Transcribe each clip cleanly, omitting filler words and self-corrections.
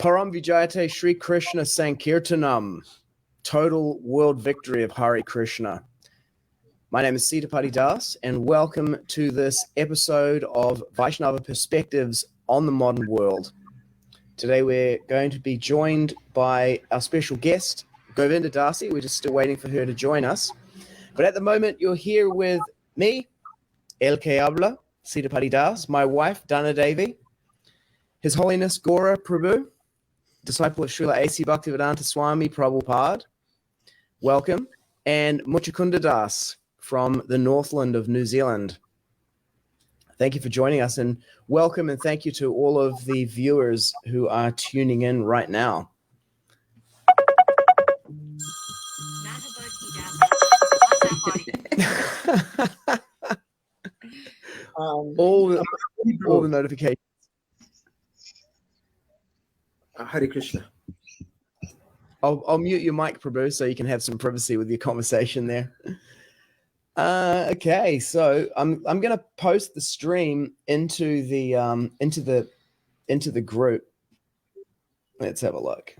Param Vijayate Sri Krishna Sankirtanam. Total world victory of Hare Krishna. My name is Sitapati Das, and welcome to this episode of Vaishnava Perspectives on the Modern World. Today we're going to be joined by our special guest, Govinda Dasi. We're just still waiting for her to join us. But at the moment, you're here with me, El Que Habla, Sitapati Das, my wife, Dana Devi, His Holiness Gaura Prabhu, disciple of Srila A.C. Bhaktivedanta Swami Prabhupada. Welcome. And Muchakunda Das from the Northland of New Zealand. Thank you for joining us, and welcome and thank you to all of the viewers who are tuning in right now. all the notifications. Hare Krishna. I'll mute your mic, Prabhu, so you can have some privacy with your conversation there. Okay, so I'm going to post the stream into the group. Let's have a look.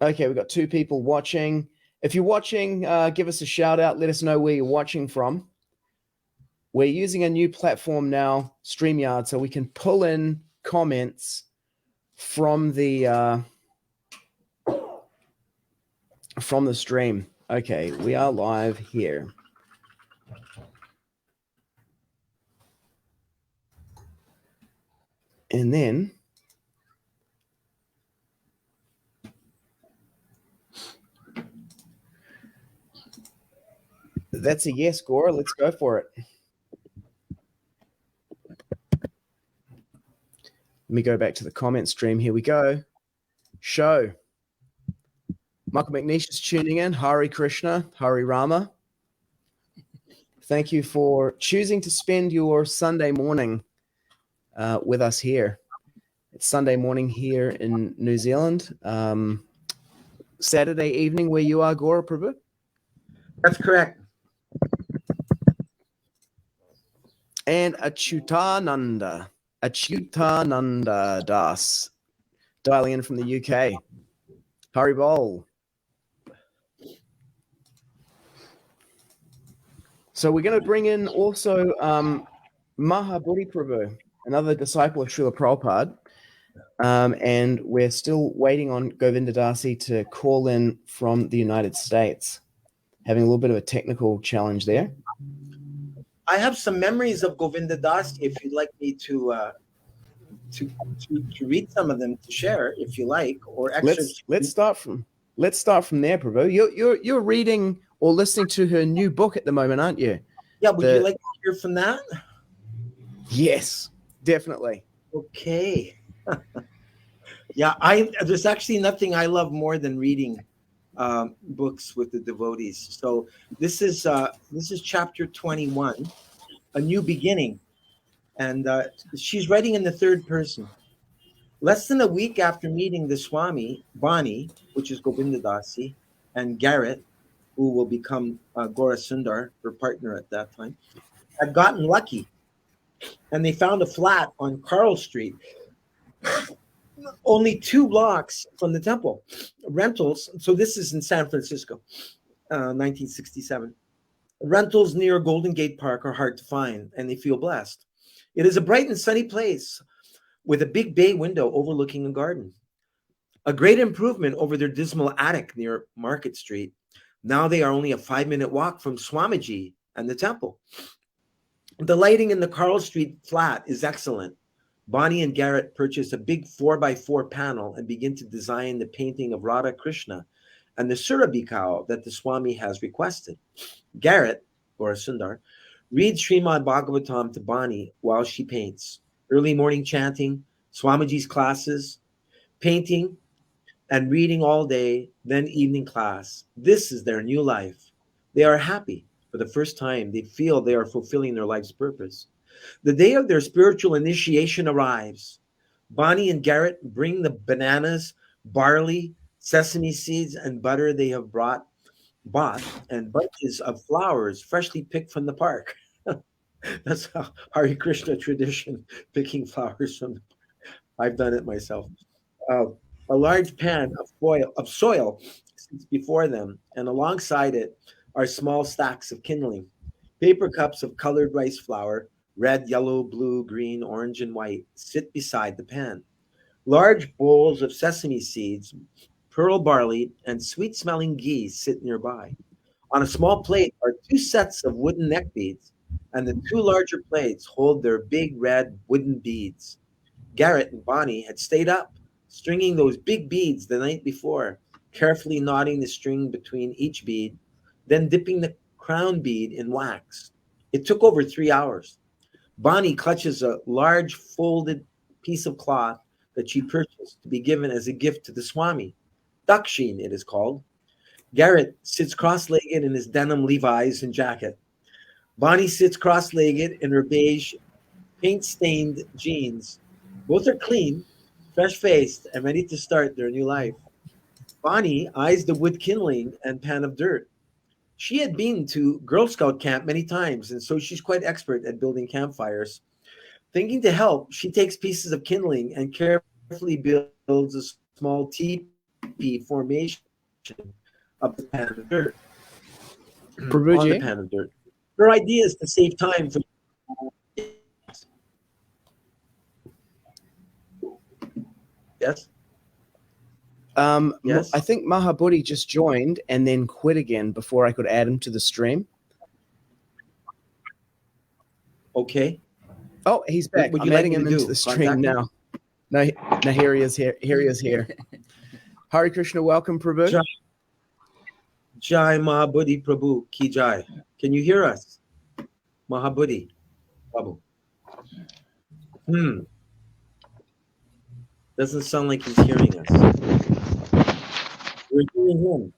Okay, we've got 2 people watching. If you're watching, give us a shout out. Let us know where you're watching from. We're using a new platform now, StreamYard, so we can pull in comments from the stream. Okay, we are live here. And then that's a yes, Gaura. Let's go for it. Let me go back to the comment stream. Here we go. Show. Michael McNeish is tuning in. Hare Krishna, Hare Rama. Thank you for choosing to spend your Sunday morning with us here. It's Sunday morning here in New Zealand. Saturday evening where you are, Gaura Prabhu? That's correct. And Achyutananda Das, dialing in from the UK. Hari Bol. So we're going to bring in also Mahabuddhi Prabhu, another disciple of Srila Prabhupada. And we're still waiting on Govinda Dasi to call in from the United States. Having a little bit of a technical challenge there. I have some memories of Govinda Das. If you'd like me to read some of them to share, if you like, or let's start from there, Prabhu. You're reading or listening to her new book at the moment, aren't you? Yeah. Would you like to hear from that? Yes, definitely. Okay. Yeah. There's actually nothing I love more than reading books with the devotees. So this is chapter 21, A New Beginning, and she's writing in the third person. Less than a week after meeting the Swami, Bani, which is Govinda Dasi, and Garrett, who will become Gaura Sundar, her partner at that time, had gotten lucky, and they found a flat on Carl Street, only 2 blocks from the temple. Rentals, so this is in San Francisco, 1967. Rentals near Golden Gate Park are hard to find, and they feel blessed. It is a bright and sunny place with a big bay window overlooking a garden. A great improvement over their dismal attic near Market Street. Now they are only a 5-minute walk from Swamiji and the temple. The lighting in the Carl Street flat is excellent. Bonnie and Garrett purchase a big 4x4 panel and begin to design the painting of Radha Krishna and the Surabhi cow that the Swami has requested. Garrett, Gaura Sundar, reads Srimad Bhagavatam to Bonnie while she paints. Early morning chanting, Swamiji's classes, painting, and reading all day, then evening class. This is their new life. They are happy. For the first time, they feel they are fulfilling their life's purpose. The day of their spiritual initiation arrives. Bonnie and Garrett bring the bananas, barley, sesame seeds, and butter they have bought, and bunches of flowers freshly picked from the park. That's how Hare Krishna tradition, picking flowers from. I've done it myself. Uh, a large pan of soil sits before them, and alongside it are small stacks of kindling. Paper cups of colored rice flour, red, yellow, blue, green, orange, and white, sit beside the pan. Large bowls of sesame seeds, pearl barley, and sweet smelling ghee sit nearby. On a small plate are two sets of wooden neck beads, and the two larger plates hold their big red wooden beads. Garrett and Bonnie had stayed up, stringing those big beads the night before, carefully knotting the string between each bead, then dipping the crown bead in wax. It took over 3 hours. Bonnie clutches a large folded piece of cloth that she purchased to be given as a gift to the Swami. Dakshin, it is called. Garrett sits cross-legged in his denim Levi's and jacket. Bonnie sits cross-legged in her beige, paint-stained jeans. Both are clean, fresh-faced, and ready to start their new life. Bonnie eyes the wood kindling and pan of dirt. She had been to Girl Scout camp many times, and so she's quite expert at building campfires. Thinking to help, she takes pieces of kindling and carefully builds a small teepee formation of the pan of dirt. On the Prabhuji, pan of dirt. Her idea is to save time for. Yes. Yes. I think Mahabuddhi just joined and then quit again before I could add him to the stream. Okay. Oh, he's back. What would I'm you like adding me to him into do? the stream Contact him? now. No, here he is. Here he is. Here. Hare Krishna, welcome, Prabhu. Jai, Jai Mahabuddhi Prabhu Ki Jai. Can you hear us? Mahabuddhi Prabhu. Doesn't sound like he's hearing us. We're hearing him.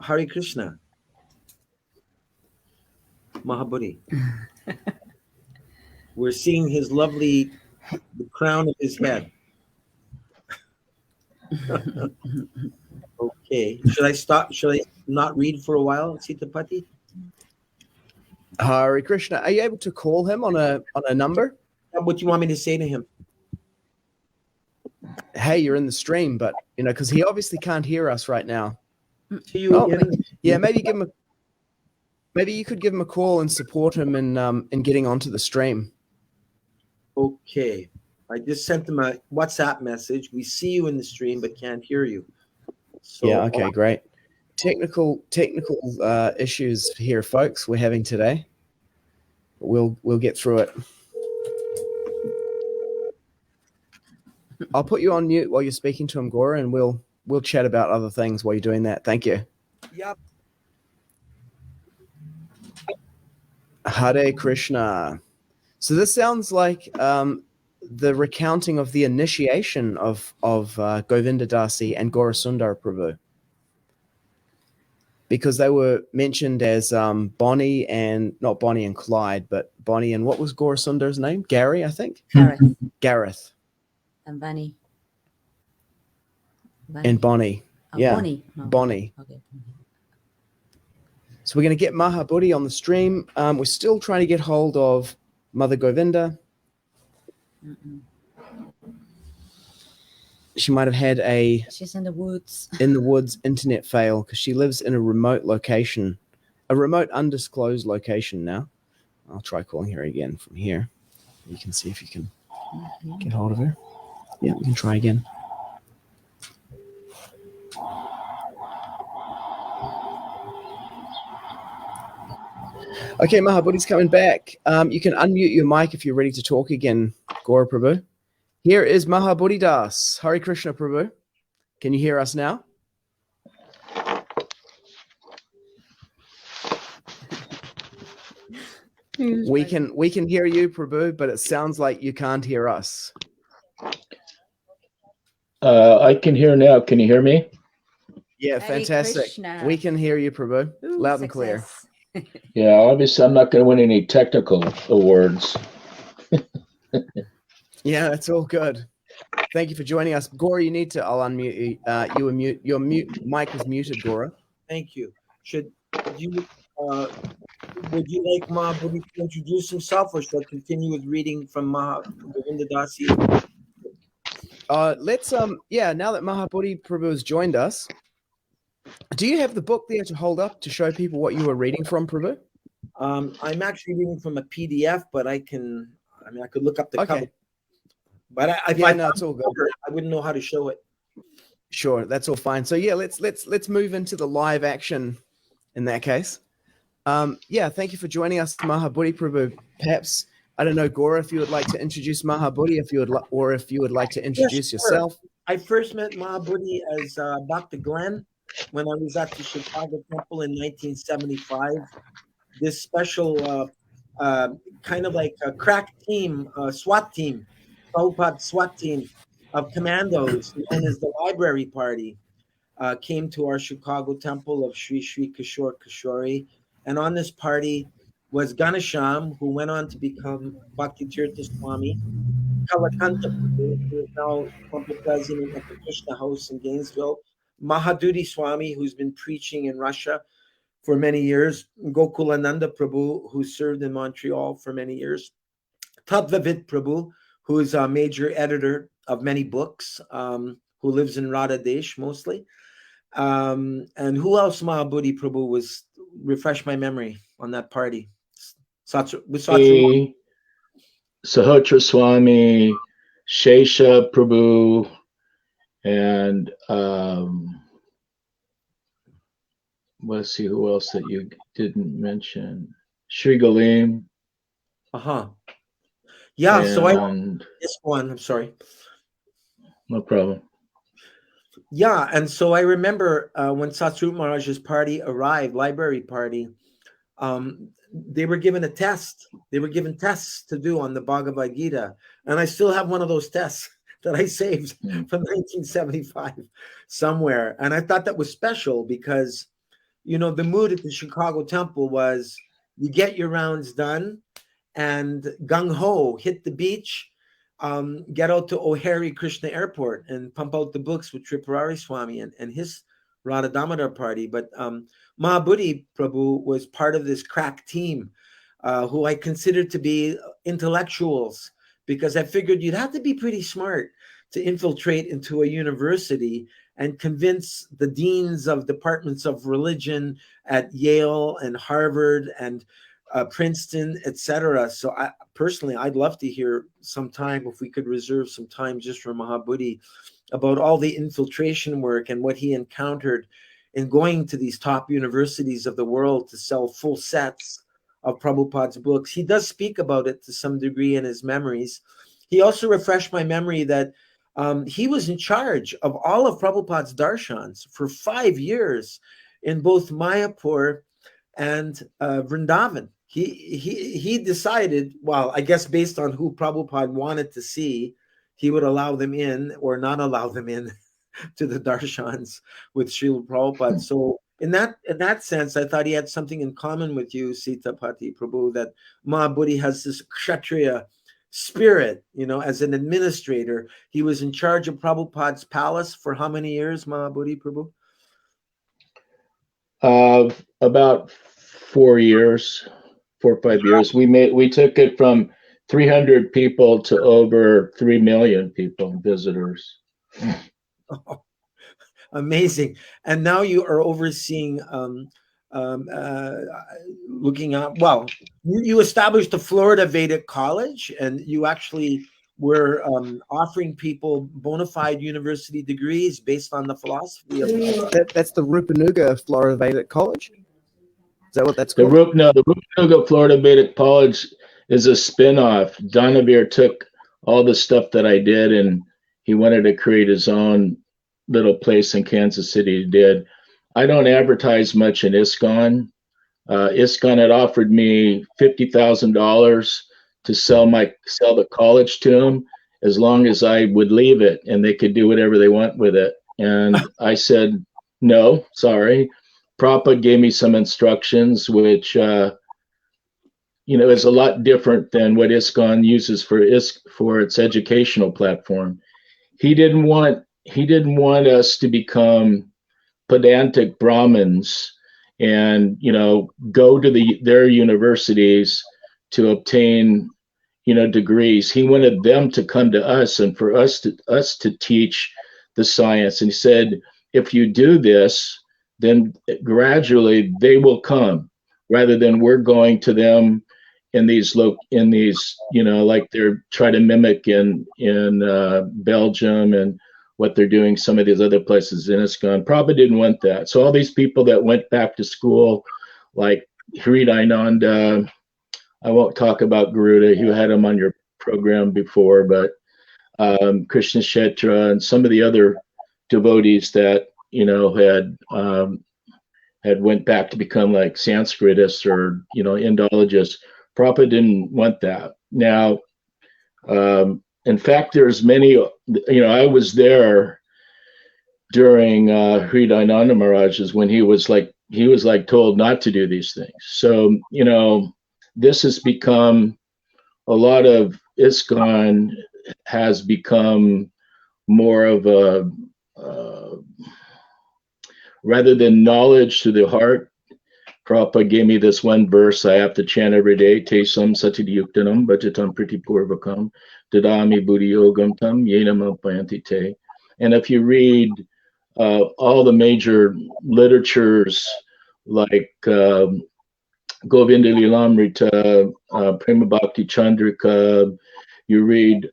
Hare Krishna. Mahabuddhi. We're seeing the crown of his head. Okay. Should I stop? Should I not read for a while, Sitapati? Hare Krishna. Are you able to call him on a number? What do you want me to say to him? Hey, you're in the stream, but because he obviously can't hear us right now. To you again? Yeah, maybe you could give him a call and support him in getting onto the stream. Okay. I just sent him a WhatsApp message. We see you in the stream, but can't hear you. So, Yeah. Okay. Great. Technical issues here, folks. We're having today. We'll get through it. I'll put you on mute while you're speaking to him, Gora, and we'll chat about other things while you're doing that. Thank you. Yep. Hare Krishna. So this sounds like the recounting of the initiation of Govinda Dasi and Gora Sundar Prabhu, because they were mentioned as Bonnie and not Bonnie and Clyde, but Bonnie and what was Gora Sundar's name? Gary, I think. Gareth. And Bunny. And Bonnie. Yeah. Bonnie. No. Bonnie. Okay. So we're going to get Mahabuddhi on the stream. We're still trying to get hold of Mother Govinda. She might have had She's in the woods. internet fail because she lives in a remote location, a remote undisclosed location now. I'll try calling her again from here. You can see if you can get hold of her. Yeah, we can try again. Okay, Mahabuddhi's coming back. You can unmute your mic if you're ready to talk again, Gora Prabhu. Here is Mahabuddhi Das. Hare Krishna Prabhu. Can you hear us now? We can hear you, Prabhu, but it sounds like you can't hear us. I can hear now. Can you hear me? Yeah, Hare fantastic. Krishna. We can hear you, Prabhu. Ooh, Loud and clear. success. Yeah, obviously I'm not going to win any technical awards. Yeah, that's all good. Thank you for joining us. Gora, you need to, I'll unmute you. You were mute. Your mic was muted, Gora. Thank you. Should you would you like Mahabuddhi to introduce himself, or should I continue with reading from Govinda Dasi? Let's now that Mahabuddhi Prabhu has joined us, do you have the book there to hold up to show people what you were reading from, Prabhu? I'm actually reading from a PDF, but I could look up the cover. Okay. But It's all good. I wouldn't know how to show it. Sure, that's all fine. So yeah, let's move into the live action in that case. Thank you for joining us, Mahabuddhi Prabhu. Perhaps, I don't know, Gora, if you would like to introduce Mahabuddhi, if you would like to introduce yourself. I first met Mahabuddhi as Dr. Glenn when I was at the Chicago Temple in 1975. This special kind of like a crack team, SWAT team, Prabhupada SWAT team of commandos known as the Library Party came to our Chicago Temple of Sri Sri Kishore Kishori. And on this party was Ganesham, who went on to become Bhakti Tirtha Swami, Kalakanta, who is now Temple President at the Krishna House in Gainesville, Mahabuddhi Swami, who's been preaching in Russia for many years, Gokulananda Prabhu, who served in Montreal for many years, Tadvavit Prabhu, who is a major editor of many books, who lives in Radha Desh mostly. And who else Mahabuddhi Prabhu was, refresh my memory on that party? Sahotra Swami, Shesha Prabhu, and let's see who else that you didn't mention. Sri Galim. Yeah, so this one, I'm sorry. No problem. Yeah, and so I remember when Satsrup Maharaj's party arrived, library party, they were given a test. They were given tests to do on the Bhagavad-gita. And I still have one of those tests that I saved from 1975 somewhere. And I thought that was special because, you know, the mood at the Chicago Temple was you get your rounds done and gung-ho, hit the beach, get out to O'Hare Krishna Airport and pump out the books with Tripurari Swami and his Radha Damodar party. But Mahabuddhi Prabhu was part of this crack team who I considered to be intellectuals, because I figured you'd have to be pretty smart to infiltrate into a university and convince the deans of departments of religion at Yale and Harvard and Princeton, etc. So I'd love to hear sometime, if we could reserve some time just for Mahabuddhi, about all the infiltration work and what he encountered in going to these top universities of the world to sell full sets of Prabhupada's books. He does speak about it to some degree in his memories. He also refreshed my memory that he was in charge of all of Prabhupada's darshans for 5 years in both Mayapur and Vrindavan. He decided, well, I guess based on who Prabhupada wanted to see, he would allow them in or not allow them in to the darshans with Srila Prabhupada. So in that sense, I thought he had something in common with you, Sitapati Prabhu, that Mahabuddhi has this kshatriya spirit, you know, as an administrator. He was in charge of Prabhupada's palace for how many years, Mahabuddhi Prabhu? About 4 years, 4 or 5 years. We took it from 300 people to over 3 million people, visitors. Oh, amazing. And now you are overseeing, looking at, well, you established the Florida Vedic College, and you actually were offering people bona fide university degrees based on the philosophy of That's the Rupanuga Florida Vedic College? Is that what that's called? The Rupanuga Florida Vedic College is a spin-off. Donavir took all the stuff that I did, and he wanted to create his own little place in Kansas City. He did. I don't advertise much in ISKCON. ISKCON had offered me $50,000 to sell the college to him as long as I would leave it, and they could do whatever they want with it. And I said, no, sorry. Prabhupada gave me some instructions, which is a lot different than what ISKCON uses for its educational platform. He didn't want us to become pedantic Brahmins and go to their universities to obtain degrees. He wanted them to come to us and for us to teach the science. And he said, if you do this, then gradually they will come, rather than we're going to them in these like they're trying to mimic in Belgium and what they're doing some of these other places in ISKCON. Prabhupada didn't want that. So all these people that went back to school, like Hridayananda, I won't talk about Garuda, you had him on your program before, but Krishna Kshetra and some of the other devotees that had went back to become like Sanskritists or Indologists. Prabhupada didn't want that. Now, in fact, there's many. I was there during Hridayananda Maharaj's when he was like told not to do these things. So this has become a lot of ISKCON has become more of a rather than knowledge to the heart. Prabhupada gave me this one verse I have to chant every day. Te sam satidiyuktanam bhajatam pritipurvakam dadami buddhi yogam tam yenam payanti te. And if you read all the major literatures like Govinda Lilamrita, Prema Bhakti Chandrika, you read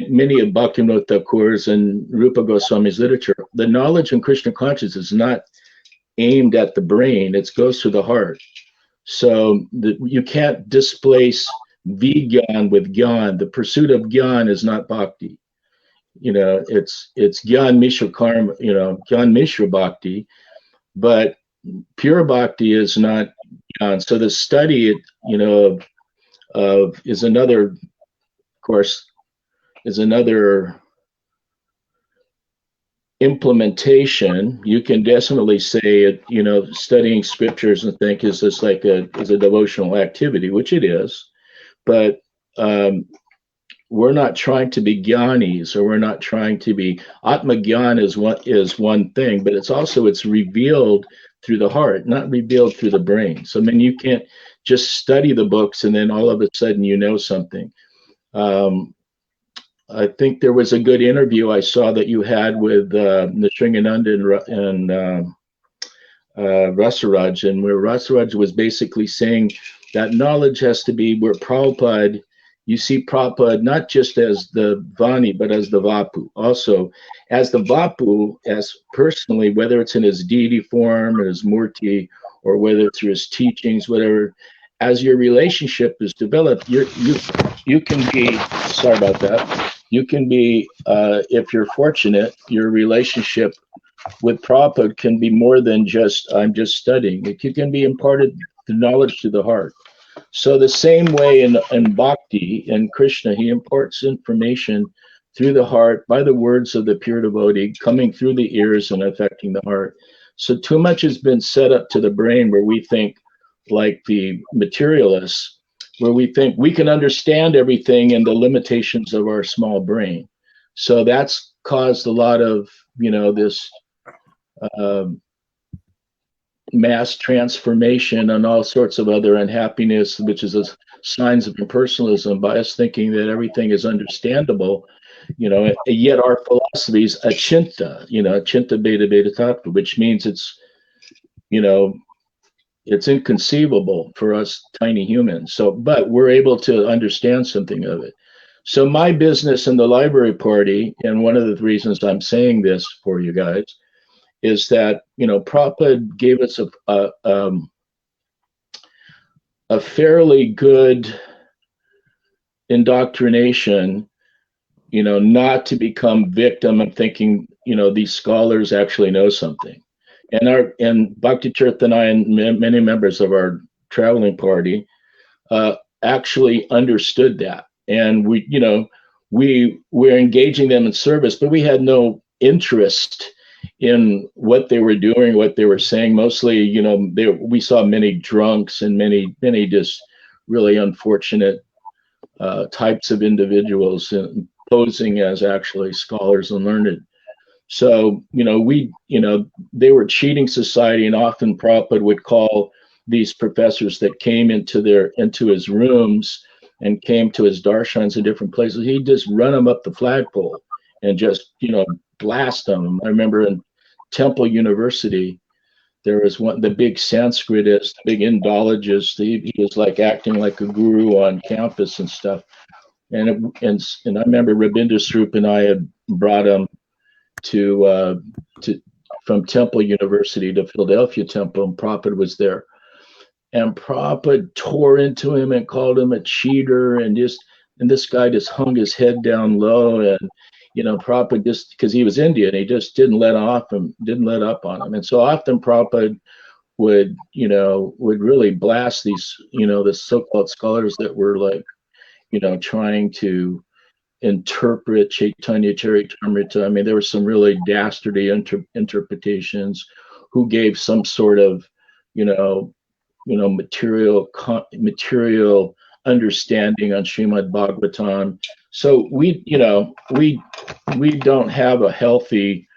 many of Bhaktivinoda Thakur's and Rupa Goswami's literature, the knowledge in Krishna consciousness is not aimed at the brain, it goes to the heart. So you can't displace Vigyan with Gyan. The pursuit of Gyan is not Bhakti. It's Gyan Mishra Karma, Gyan Mishra Bhakti, but pure Bhakti is not Gyan. So the study, of is another, of course, is another implementation. You can definitely say it, studying scriptures and think is this like is a devotional activity, which it is, but we're not trying to be jnanis, or we're not trying to be Atma Gyan is one thing, but it's revealed through the heart, not revealed through the brain. So you can't just study the books and then all of a sudden something. I think there was a good interview I saw that you had with Nrsingananda and Rasaraj, and where Rasaraj was basically saying that knowledge has to be where Prabhupada, you see Prabhupada not just as the Vani, but as the Vapu. Also, as the Vapu, as personally, whether it's in his deity form or his Murti, or whether it's through his teachings, whatever, as your relationship is developed, you can be, sorry about that, you can be, if you're fortunate, your relationship with Prabhupada can be more than just, I'm just studying. It can be imparted the knowledge to the heart. So the same way in Bhakti, in Krishna, he imparts information through the heart by the words of the pure devotee, coming through the ears and affecting the heart. So too much has been set up to the brain where we think like the materialists, where we think we can understand everything in the limitations of our small brain. So that's caused a lot of, this mass transformation and all sorts of other unhappiness, which is a signs of impersonalism, by us thinking that everything is understandable, yet our philosophy is achinta, achinta beta beta tattva, which means it's, it's inconceivable for us tiny humans. So, but we're able to understand something of it. So my business in the library party, and one of the reasons I'm saying this for you guys, is that, Prabhupada gave us a fairly good indoctrination, not to become victim of thinking, these scholars actually know something. And Bhakti Tirtha and I and many members of our traveling party actually understood that. And we're engaging them in service, but we had no interest in what they were doing, what they were saying. Mostly, we saw many drunks and many just really unfortunate types of individuals posing as actually scholars and learned. So, they were cheating society, and often Prabhupada would call these professors that came into his rooms and came to his darshans in different places. He'd just run them up the flagpole and just, blast them. I remember in Temple University, there was the big Sanskritist, the big Indologist. He was like acting like a guru on campus and stuff. And I remember Rabindra Swarup and I had brought him from Temple University to Philadelphia Temple, and Prabhupada was there. And Prabhupada tore into him and called him a cheater, and this guy just hung his head down low, and Prabhupada, just because he was Indian, he just didn't let up on him. And so often Prabhupada would really blast these, the so-called scholars that were like, trying to interpret Chaitanya Charitamrita. I mean, there were some really dastardly interpretations, who gave some sort of, material understanding on Srimad Bhagavatam. So we don't have a healthy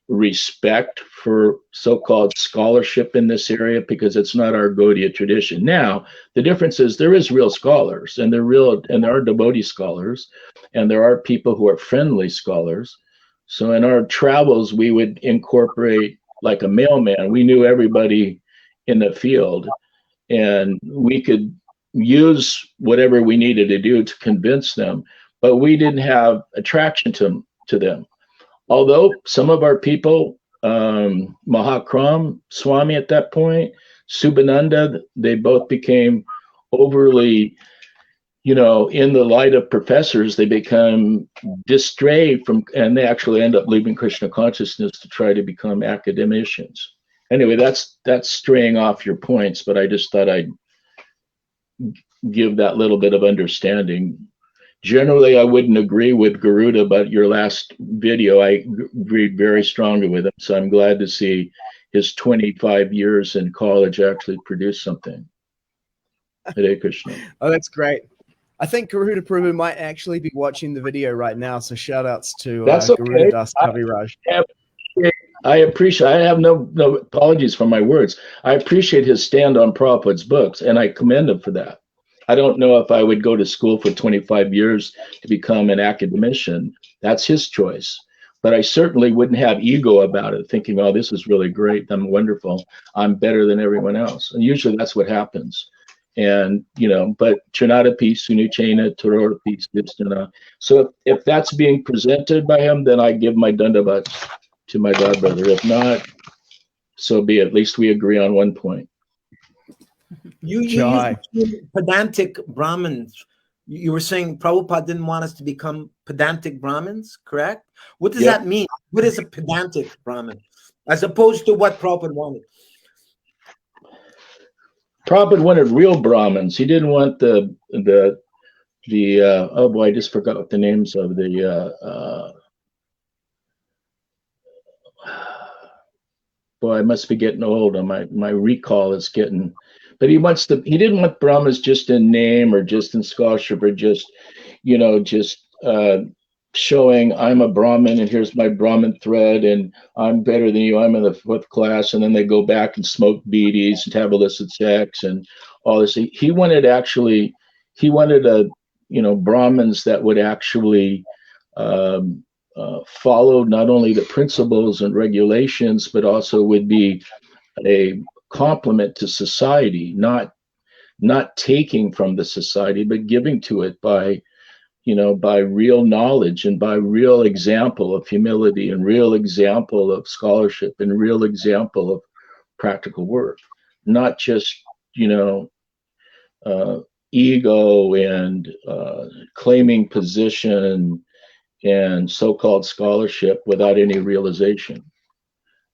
respect for so-called scholarship in this area, because it's not our Gaudiya tradition. Now, the difference is there is real scholars, and there are devotee scholars, and there are people who are friendly scholars. So in our travels, we would incorporate like a mailman. We knew everybody in the field, and we could use whatever we needed to do to convince them, but we didn't have attraction to them. Although some of our people, Mahakram Swami at that point, Subhananda, they both became overly, in the light of professors, they become distray and they actually end up leaving Krishna consciousness to try to become academicians. Anyway, that's straying off your points, but I just thought I'd give that little bit of understanding. Generally, I wouldn't agree with Garuda, but your last video, I agreed very strongly with him. So I'm glad to see his 25 years in college actually produce something. Hare Krishna. Oh, that's great. I think Garuda Prabhu might actually be watching the video right now. So shout outs to That's okay. Garuda Das Kaviraj. I appreciate, I have no apologies for my words. I appreciate his stand on Prabhupada's books, and I commend him for that. I don't know if I would go to school for 25 years to become an academician. That's his choice. But I certainly wouldn't have ego about it, thinking, oh, this is really great. I'm wonderful. I'm better than everyone else. And usually that's what happens. And, but Trinadapi, Sunuchena, Tarodapi, Vistana. So if that's being presented by him, then I give my dandavats to my god brother. If not, so be it. At least we agree on one point. You used pedantic Brahmins. You were saying Prabhupada didn't want us to become pedantic Brahmins, correct? What does that mean? What is a pedantic Brahmin, as opposed to what Prabhupada wanted? Prabhupada wanted real Brahmins. He didn't want the oh boy, I just forgot what the names of the boy, I must be getting old, and my recall is getting. But he didn't want Brahmas just in name or just in scholarship or just, showing I'm a Brahmin and here's my Brahmin thread and I'm better than you, I'm in the 4th class, and then they go back and smoke beaties and have illicit sex and all this. He wanted Brahmins that would actually follow not only the principles and regulations, but also would be a complement to society, not taking from the society, but giving to it by real knowledge and by real example of humility and real example of scholarship and real example of practical work, not just, ego and claiming position and so-called scholarship without any realization.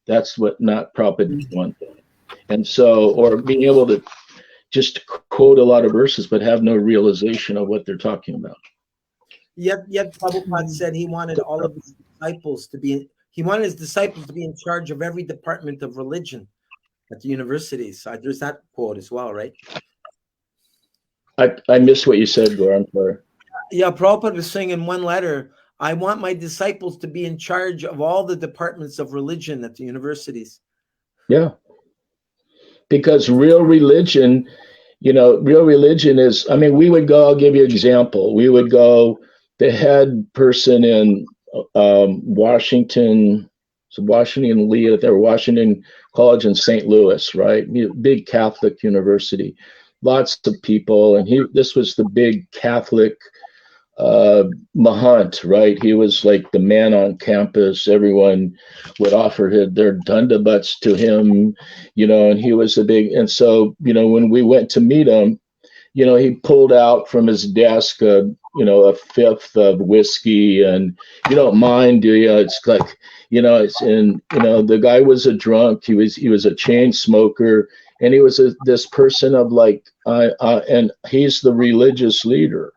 That's what not Prabhupada wanted. And so, or being able to just quote a lot of verses, but have no realization of what they're talking about. Yet Prabhupada said he wanted all of his disciples to be in charge of every department of religion at the universities. There's that quote as well, right? I missed what you said, Gaur. I'm sorry. Yeah, Prabhupada was saying in one letter, I want my disciples to be in charge of all the departments of religion at the universities. Yeah. Because real religion is, I mean, we would go, I'll give you an example. We would go, the head person in Washington Lee, there, Washington College in St. Louis, right? Big Catholic university, lots of people. And this was the big Catholic Mahant, right? He was like the man on campus. Everyone would offer their dundabutts to him, and he was and so, when we went to meet him, he pulled out from his desk, a fifth of whiskey, and you don't mind, do you? It's like, the guy was a drunk. He was a chain smoker, and he was this person of like, and he's the religious leader.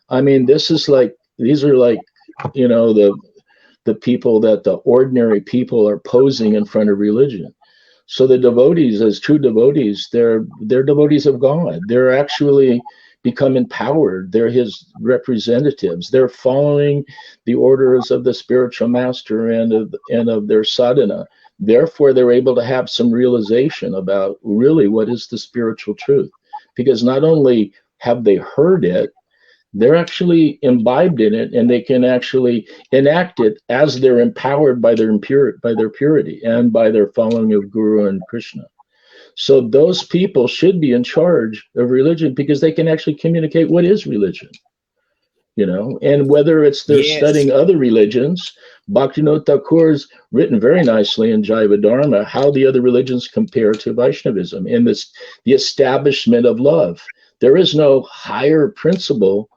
I mean, these are like, the people that the ordinary people are posing in front of religion. So the devotees, as true devotees, they're devotees of God. They're actually become empowered. They're his representatives. They're following the orders of the spiritual master and of their sadhana. Therefore, they're able to have some realization about really what is the spiritual truth. Because not only have they heard it, they're actually imbibed in it, and they can actually enact it as they're empowered by their purity and by their following of Guru and Krishna. So those people should be in charge of religion, because they can actually communicate what is religion, and whether it's they're studying other religions. Bhaktivinoda Thakur's written very nicely in Jaiva Dharma how the other religions compare to Vaishnavism in the establishment of love. There is no higher principle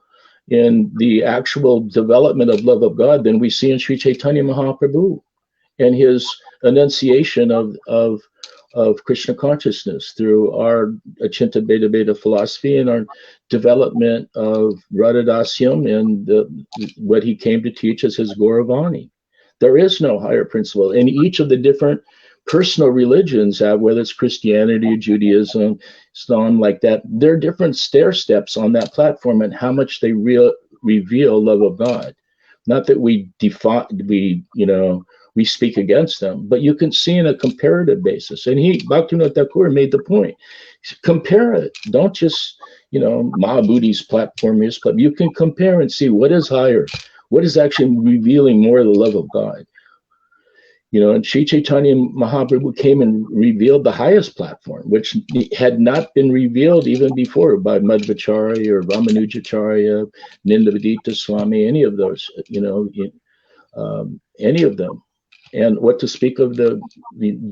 in the actual development of love of God than we see in Sri Chaitanya Mahaprabhu and his enunciation of Krishna consciousness through our Achinta Beta Beta philosophy and our development of Radhadasyam and what he came to teach as his Gauravani. There is no higher principle in each of the different personal religions, whether it's Christianity, Judaism, Islam, like that. There are different stair steps on that platform and how much they reveal love of God. Not that we speak against them, but you can see in a comparative basis. And Bhaktivinoda Thakur made the point: compare it. Don't just Mahabuddhi's platform is. You can compare and see what is higher, what is actually revealing more of the love of God. And Sri Chaitanya Mahaprabhu came and revealed the highest platform, which had not been revealed even before by Madhvacharya or Ramanujacharya, Nindavadita Swami, any of those, any of them. And what to speak of the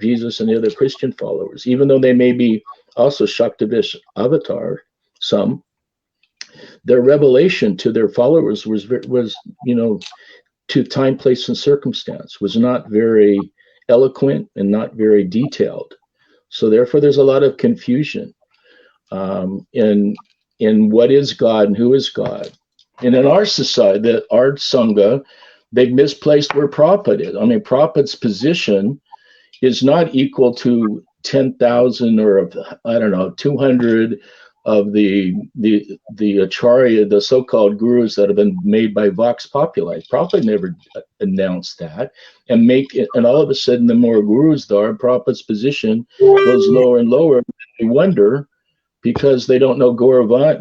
Jesus and the other Christian followers, even though they may be also Shaktivish avatar, some, their revelation to their followers was to time, place, and circumstance, was not very eloquent and not very detailed. So therefore, there's a lot of confusion in what is God and who is God. And in our society, our Sangha, they've misplaced where Prabhupada is. I mean, Prabhupada's position is not equal to 10,000 or 200 of the acharya, the so-called gurus that have been made by Vox Populi. Prabhupada never announced that. And all of a sudden, the more gurus there are, Prabhupada's position goes lower and lower. They wonder, because they don't know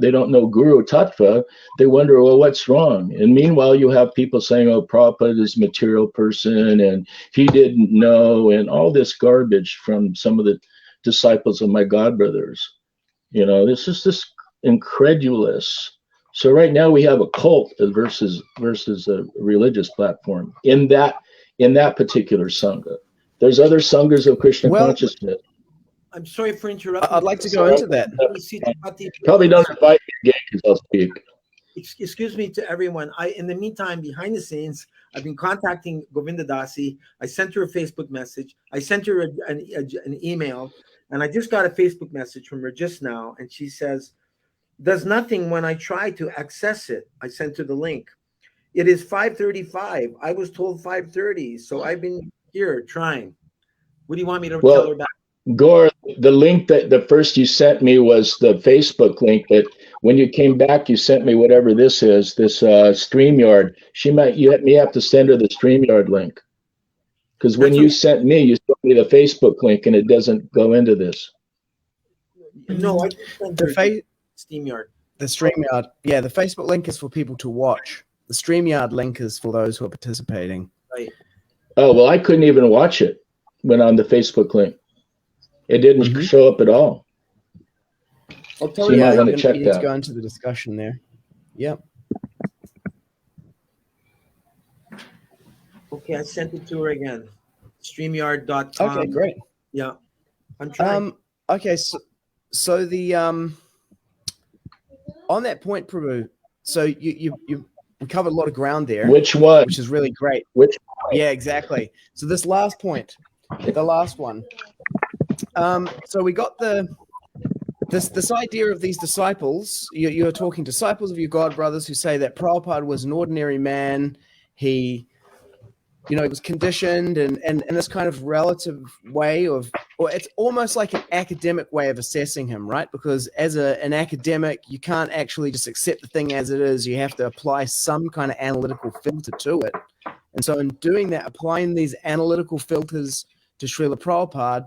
they don't know Guru Tattva, they wonder, well, what's wrong? And meanwhile, you have people saying, oh, Prabhupada is a material person and he didn't know, and all this garbage from some of the disciples of my godbrothers. This is this incredulous. So right now we have a cult versus a religious platform in that particular Sangha. There's other Sanghas of Krishna consciousness. I'm sorry for interrupting. I'd like to go into that. Probably don't invite me again because I'll speak. Excuse me to everyone. In the meantime, behind the scenes, I've been contacting Govinda Dasi. I sent her a Facebook message. I sent her an email. And I just got a Facebook message from her just now. And she says, does nothing when I try to access it. I sent her the link. It is 5:35. I was told 5:30. So I've been here trying. What do you want me to tell her back? Gore, the link that the first you sent me was the Facebook link, but when you came back, you sent me whatever this is, this StreamYard. You may have to send her the StreamYard link. Because when you sent me the Facebook link and it doesn't go into this. No, I just sent her StreamYard. The StreamYard. Yeah, the Facebook link is for people to watch. The StreamYard link is for those who are participating. Right. Oh, well, I couldn't even watch it when on the Facebook link. It didn't show up at all. I'll tell So you. you might want to check You need to that. go into the discussion there. Yep. Okay, I sent it to her again. StreamYard.com. Okay, great. Yeah, I'm trying. Okay, so the on that point, Prabhu. So you covered a lot of ground there. Which one? Which is really great. Which? Yeah, exactly. So this last point, the last one. So we got this idea of these disciples. You're talking disciples of your God brothers who say that Prabhupada was an ordinary man. He was conditioned and this kind of relative way of, or it's almost like an academic way of assessing him, right? Because as an academic, you can't actually just accept the thing as it is. You have to apply some kind of analytical filter to it. And so in doing that, applying these analytical filters to Srila Prabhupada,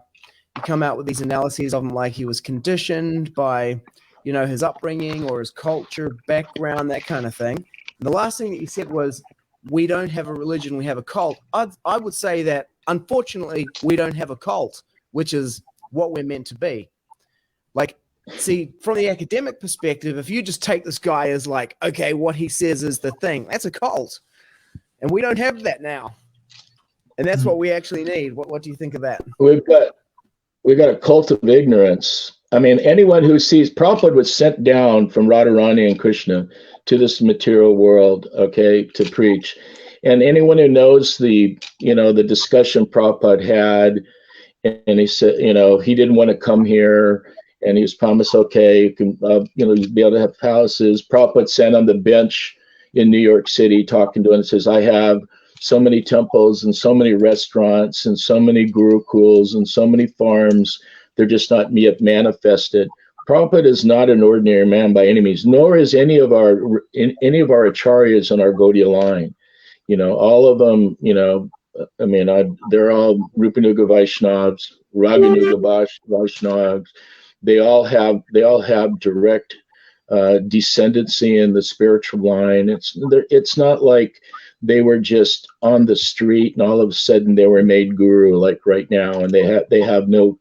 you come out with these analyses of him like he was conditioned by, his upbringing or his culture, background, that kind of thing. And the last thing that you said was, we don't have a religion, we have a cult. I would say that, unfortunately, we don't have a cult, which is what we're meant to be. Like, see, from the academic perspective, if you just take this guy as like, okay, what he says is the thing, that's a cult. And we don't have that now. And that's what we actually need. What do you think of that? We've got a cult of ignorance. I mean, anyone who sees Prabhupada was sent down from Radharani and Krishna to this material world, okay, to preach. And anyone who knows the discussion Prabhupada had, and he said, he didn't want to come here, and he was promised, okay, you can, be able to have houses. Prabhupada sat on the bench in New York City talking to him and says, I have so many temples and so many restaurants and so many gurukuls and so many farms. They're just not yet manifested. Prabhupada is not an ordinary man by any means, nor is any of our acharyas on our Gaudiya line. All of them, they're all Rupanuga Vaishnavas, Raganuga Vaishnavas. They all have direct descendancy in the spiritual line. It's not like they were just on the street and all of a sudden they were made guru like right now, and they have no.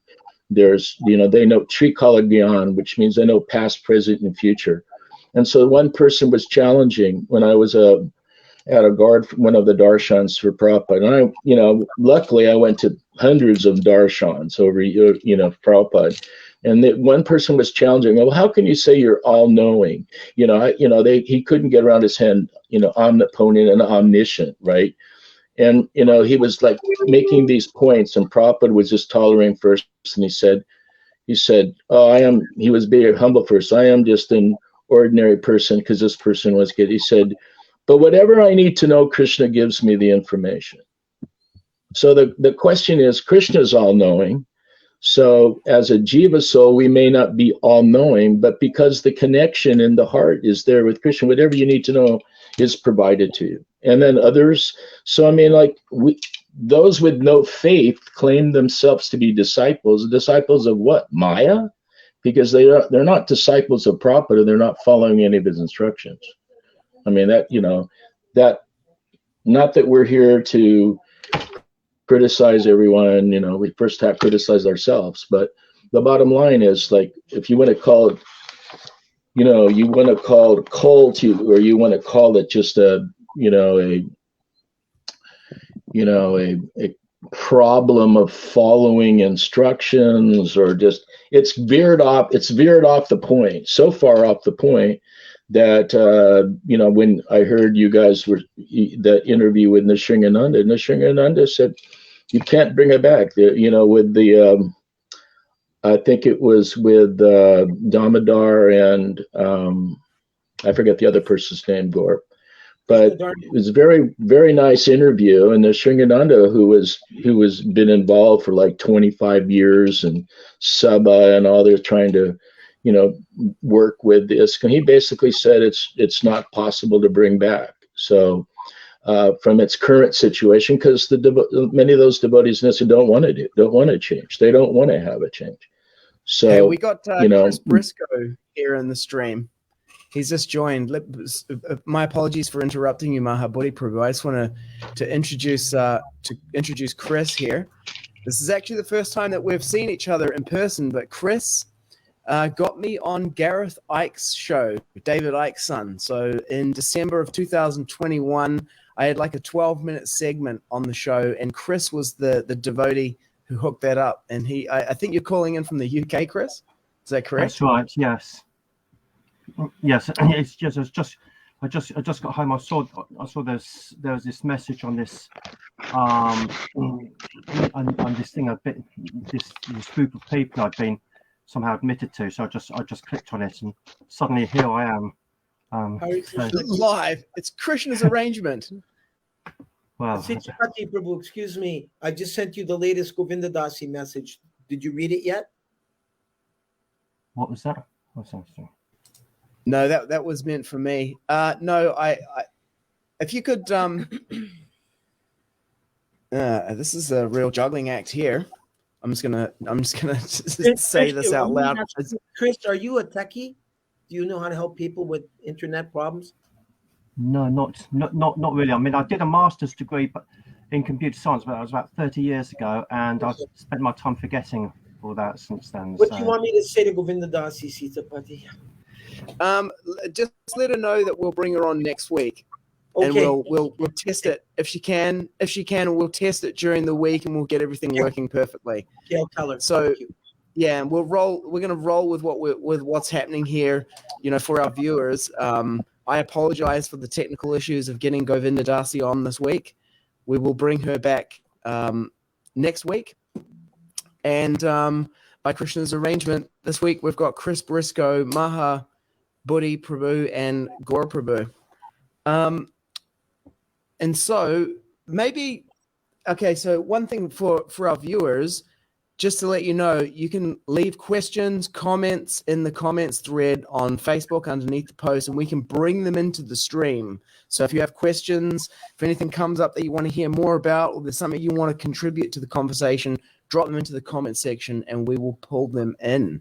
They know Trikala Gyan, which means they know past, present, and future. And so one person was challenging when I was at a guard for one of the darshans for Prabhupada. And luckily I went to hundreds of darshans over, Prabhupada. And one person was challenging, well, how can you say you're all-knowing? He couldn't get around his head, omnipotent and omniscient, right? And, he was like making these points, and Prabhupada was just tolerating first. And he said, he was being humble first. I am just an ordinary person because this person was good. He said, but whatever I need to know, Krishna gives me the information. So the question is, Krishna is all-knowing. So as a jiva soul, we may not be all-knowing, but because the connection in the heart is there with Krishna, whatever you need to know is provided to you. And then others, so those with no faith claim themselves to be disciples. Disciples of what? Maya? Because they're not disciples of Prabhupada. They're not following any of his instructions. That not that we're here to criticize everyone. We first have to criticize ourselves. But the bottom line is, like, if you want to call it, you want to call it cult, or you want to call it just a problem of following instructions, or just it's veered off the point, so far off the point that when I heard you guys were that interview with Nisringananda said you can't bring it back. With the I think it was with Damodar and I forget the other person's name, Gore. But it was a very, very nice interview. And the Sringananda, who was been involved for like 25 years, and Sabha and all, they're trying to, work with this. And he basically said it's not possible to bring back. So from its current situation, because many of those devotees don't want to change. They don't want to have a change. So hey, we got Chris Briscoe here in the stream. He's just joined. My apologies for interrupting you, Mahabuddhi Prabhu. I just want to introduce Chris here. This is actually the first time that we've seen each other in person, but Chris got me on Gareth Icke's show, David Icke's son. So in December of 2021, I had like a 12-minute segment on the show, and Chris was the devotee who hooked that up. And I think you're calling in from the UK, Chris? Is that correct? That's right. Yes. Yes. It's just I just got home. I saw there was this message on this on this thing this group of people I'd been somehow admitted to. So I just clicked on it, and suddenly here I am. Live. It's Krishna's arrangement. Well, Prabhu, excuse me. I just sent you the latest Govinda Dasi message. Did you read it yet? What was that? No, that was meant for me. No, I if you could this is a real juggling act here. I'm just gonna say this out loud. Chris, are you a techie? Do you know how to help people with internet problems? No, not really. I mean, I did a master's degree in computer science, but that was about 30 years ago, and I've spent my time forgetting all that since then. What do you want me to say to Govinda Dasi, Sitapati? Just let her know that we'll bring her on next week, okay. And we'll test it if she can. We'll test it during the week, and we'll get everything working perfectly. Yeah, I'll tell her. So, yeah, and we're gonna roll with what's happening here, for our viewers. I apologize for the technical issues of getting Govinda Dasi on this week. We will bring her back next week, and by Krishna's arrangement, this week we've got Chris Briscoe, Mahabuddhi Prabhu, and Gaura Prabhu. And so maybe, okay, so one thing for our viewers, just to let you know, you can leave questions, comments in the comments thread on Facebook underneath the post, and we can bring them into the stream. So if you have questions, if anything comes up that you want to hear more about, or there's something you want to contribute to the conversation, drop them into the comment section and we will pull them in.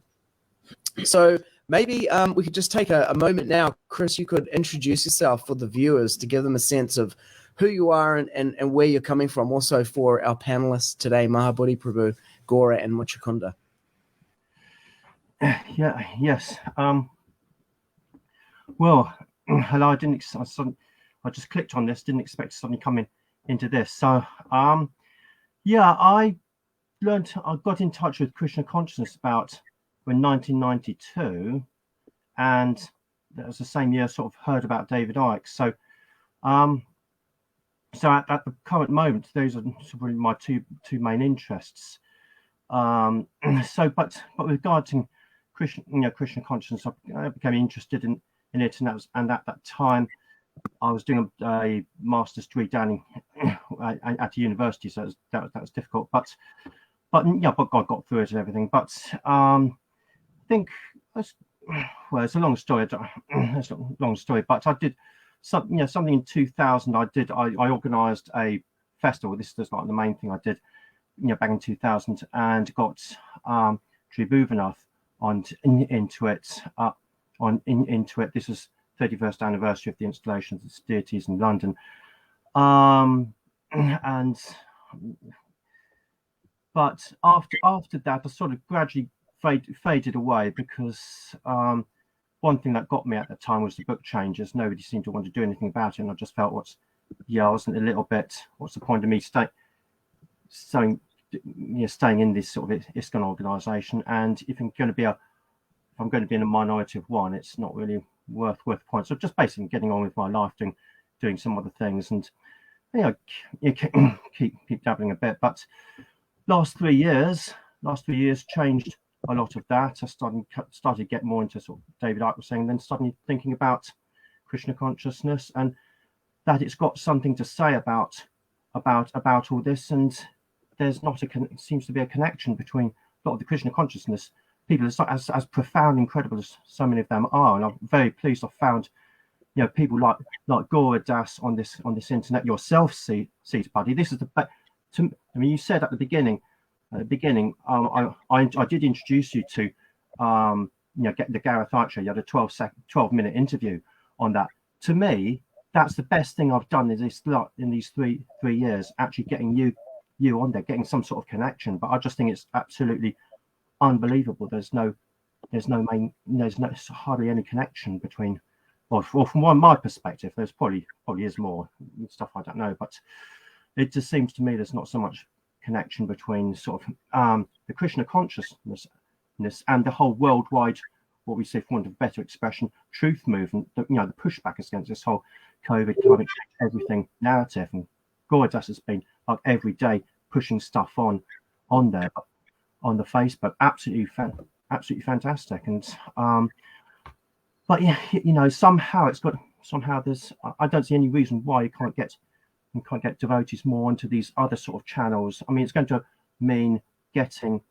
So maybe we could just take a moment now. Chris, you could introduce yourself for the viewers to give them a sense of who you are and where you're coming from. Also for our panelists today, Mahabuddhi Prabhu, Gaura, and Muchakunda. Yes. Well, hello. I just clicked on this. Didn't expect to suddenly come into this. So, I got in touch with Krishna consciousness about in 1992, and that was the same year I sort of heard about David Icke. So, at the current moment, those are really my two main interests. But regarding Krishna consciousness, I became interested in it, and at that time, I was doing a master's degree down at a university, so that was difficult. But God got through it and everything. But I think it's a long story. It's a long story, but I did something in 2000. I organised a festival. This is like the main thing I did, back in 2000, and got Tribhuvannath into it. This was 31st anniversary of the installation of the deities in London, but after that, I sort of gradually faded away because one thing that got me at the time was the book changes. Nobody seemed to want to do anything about it, and I just felt I wasn't a little bit. What's the point of me staying in this sort of ISKCON organisation? And if I'm going to be in a minority of one, it's not really worth point. So just basically getting on with my life, doing some other things, and keep dabbling a bit. But last 3 years changed a lot of that. I started to get more into sort of David Icke was saying, then started thinking about Krishna consciousness and that it's got something to say about all this, and there's seems to be a connection between a lot of the Krishna consciousness people as profound and incredible as so many of them are, and I'm very pleased I've found, you know, people like Govinda Das on this internet, yourself, Sita Buddy. This is I mean, you said at the beginning, I did introduce you to, you know, get the Gareth Ike show. You had a 12-minute interview on that. To me, that's the best thing I've done in these 3 years, actually getting you on there, getting some sort of connection. But I just think it's absolutely unbelievable. There's hardly any connection between, well, from my perspective, there's probably is more stuff I don't know, but it just seems to me there's not so much connection between sort of the Krishna consciousness and the whole worldwide, what we say, for want of a better expression, truth movement. You know, the pushback against this whole COVID, climate change, everything narrative. And Govinda has been like every day pushing stuff on there, on the Facebook. Absolutely fantastic. And but yeah, you know, somehow there's, I don't see any reason why you can't get devotees more onto these other sort of channels. I mean, it's going to mean getting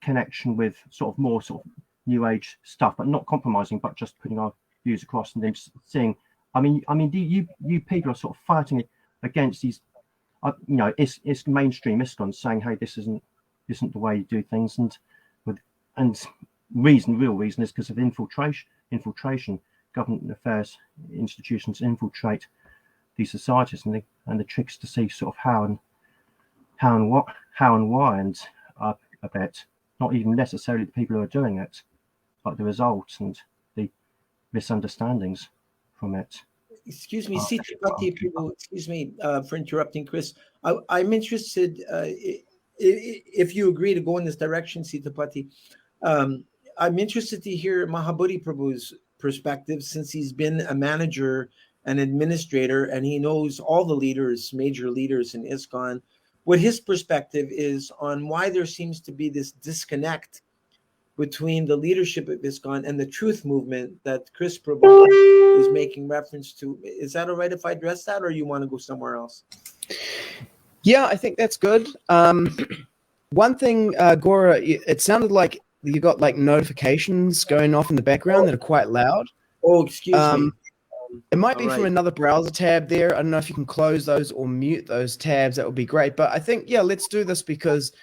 connection with sort of more sort of new age stuff, but not compromising, but just putting our views across and then just seeing. I mean, you people are sort of fighting against these, you know, it's mainstream ISKCON saying, hey, this isn't the way you do things, and real reason is because of infiltration. Government affairs institutions infiltrate these societies, and the tricks to see sort of how and why, and a bit, not even necessarily the people who are doing it, but the results and the misunderstandings from it. Excuse me, excuse me for interrupting, Chris. I'm interested, if you agree to go in this direction, Sitapati. I'm interested to hear Mahabuddhi Prabhu's perspective, since he's been a manager, an administrator, and he knows all the leaders, major leaders in ISKCON, what his perspective is on why there seems to be this disconnect between the leadership of ISKCON and the truth movement that Chris Prabhu is making reference to. Is that all right if I address that, or you want to go somewhere else? Yeah, I think that's good. One thing, Gora, it sounded like you got like notifications going off in the background that are quite loud. Oh, excuse me. It might be from another browser tab there. I don't know if you can close those or mute those tabs. That would be great. But I think, yeah, let's do this because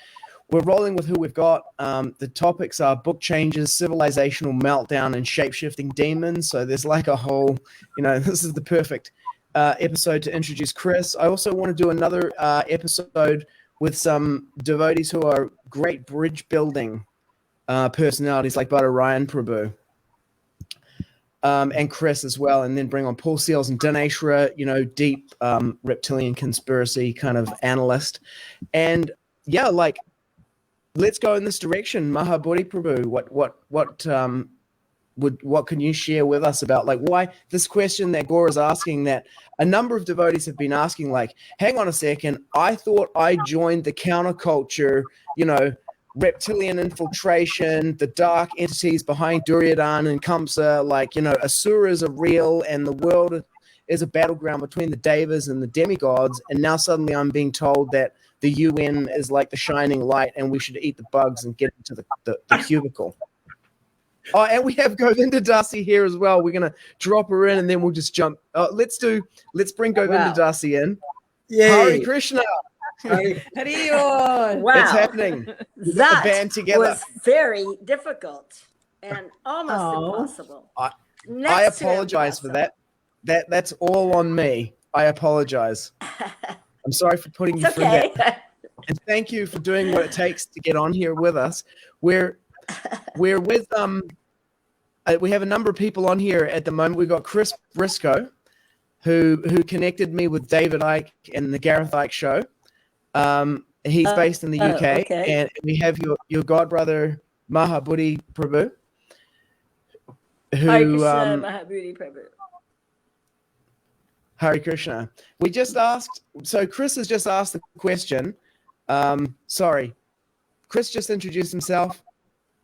we're rolling with who we've got. The topics are book changes, civilisational meltdown, and shape-shifting demons. So there's like a whole, you know, this is the perfect episode to introduce Chris. I also want to do another episode with some devotees who are great bridge building personalities like Bhatta Ryan Prabhu. And Chris as well, and then bring on Paul Seals and Dineshra, you know, deep reptilian conspiracy kind of analyst. And yeah, like, let's go in this direction. Mahabuddhi Prabhu, what can you share with us about like why this question that Gora's asking, that a number of devotees have been asking, like, hang on a second, I thought I joined the counterculture, you know, reptilian infiltration, the dark entities behind Duryodhana and Kamsa, like, you know, asuras are real and the world is a battleground between the devas and the demigods, and now suddenly I'm being told that the UN is like the shining light and we should eat the bugs and get into the cubicle. Oh, and we have Govinda Dasi here as well. We're gonna drop her in and then we'll just jump. Let's bring Govinda Dasi in. Yay. Hare Krishna. Harion! Wow. It's happening. We got That the band together. was very difficult and almost impossible. I apologize for that. That's all on me. I apologize. I'm sorry for putting you through that. And thank you for doing what it takes to get on here with us. We're with we have a number of people on here at the moment. We've got Chris Briscoe, who connected me with David Icke and the Gareth Ike show. He's based in the UK, and we have your godbrother Mahabuddhi Prabhu, who Mahabuddhi Prabhu. Hare Krishna. We just asked, so Chris has just asked the question. Sorry, Chris just introduced himself.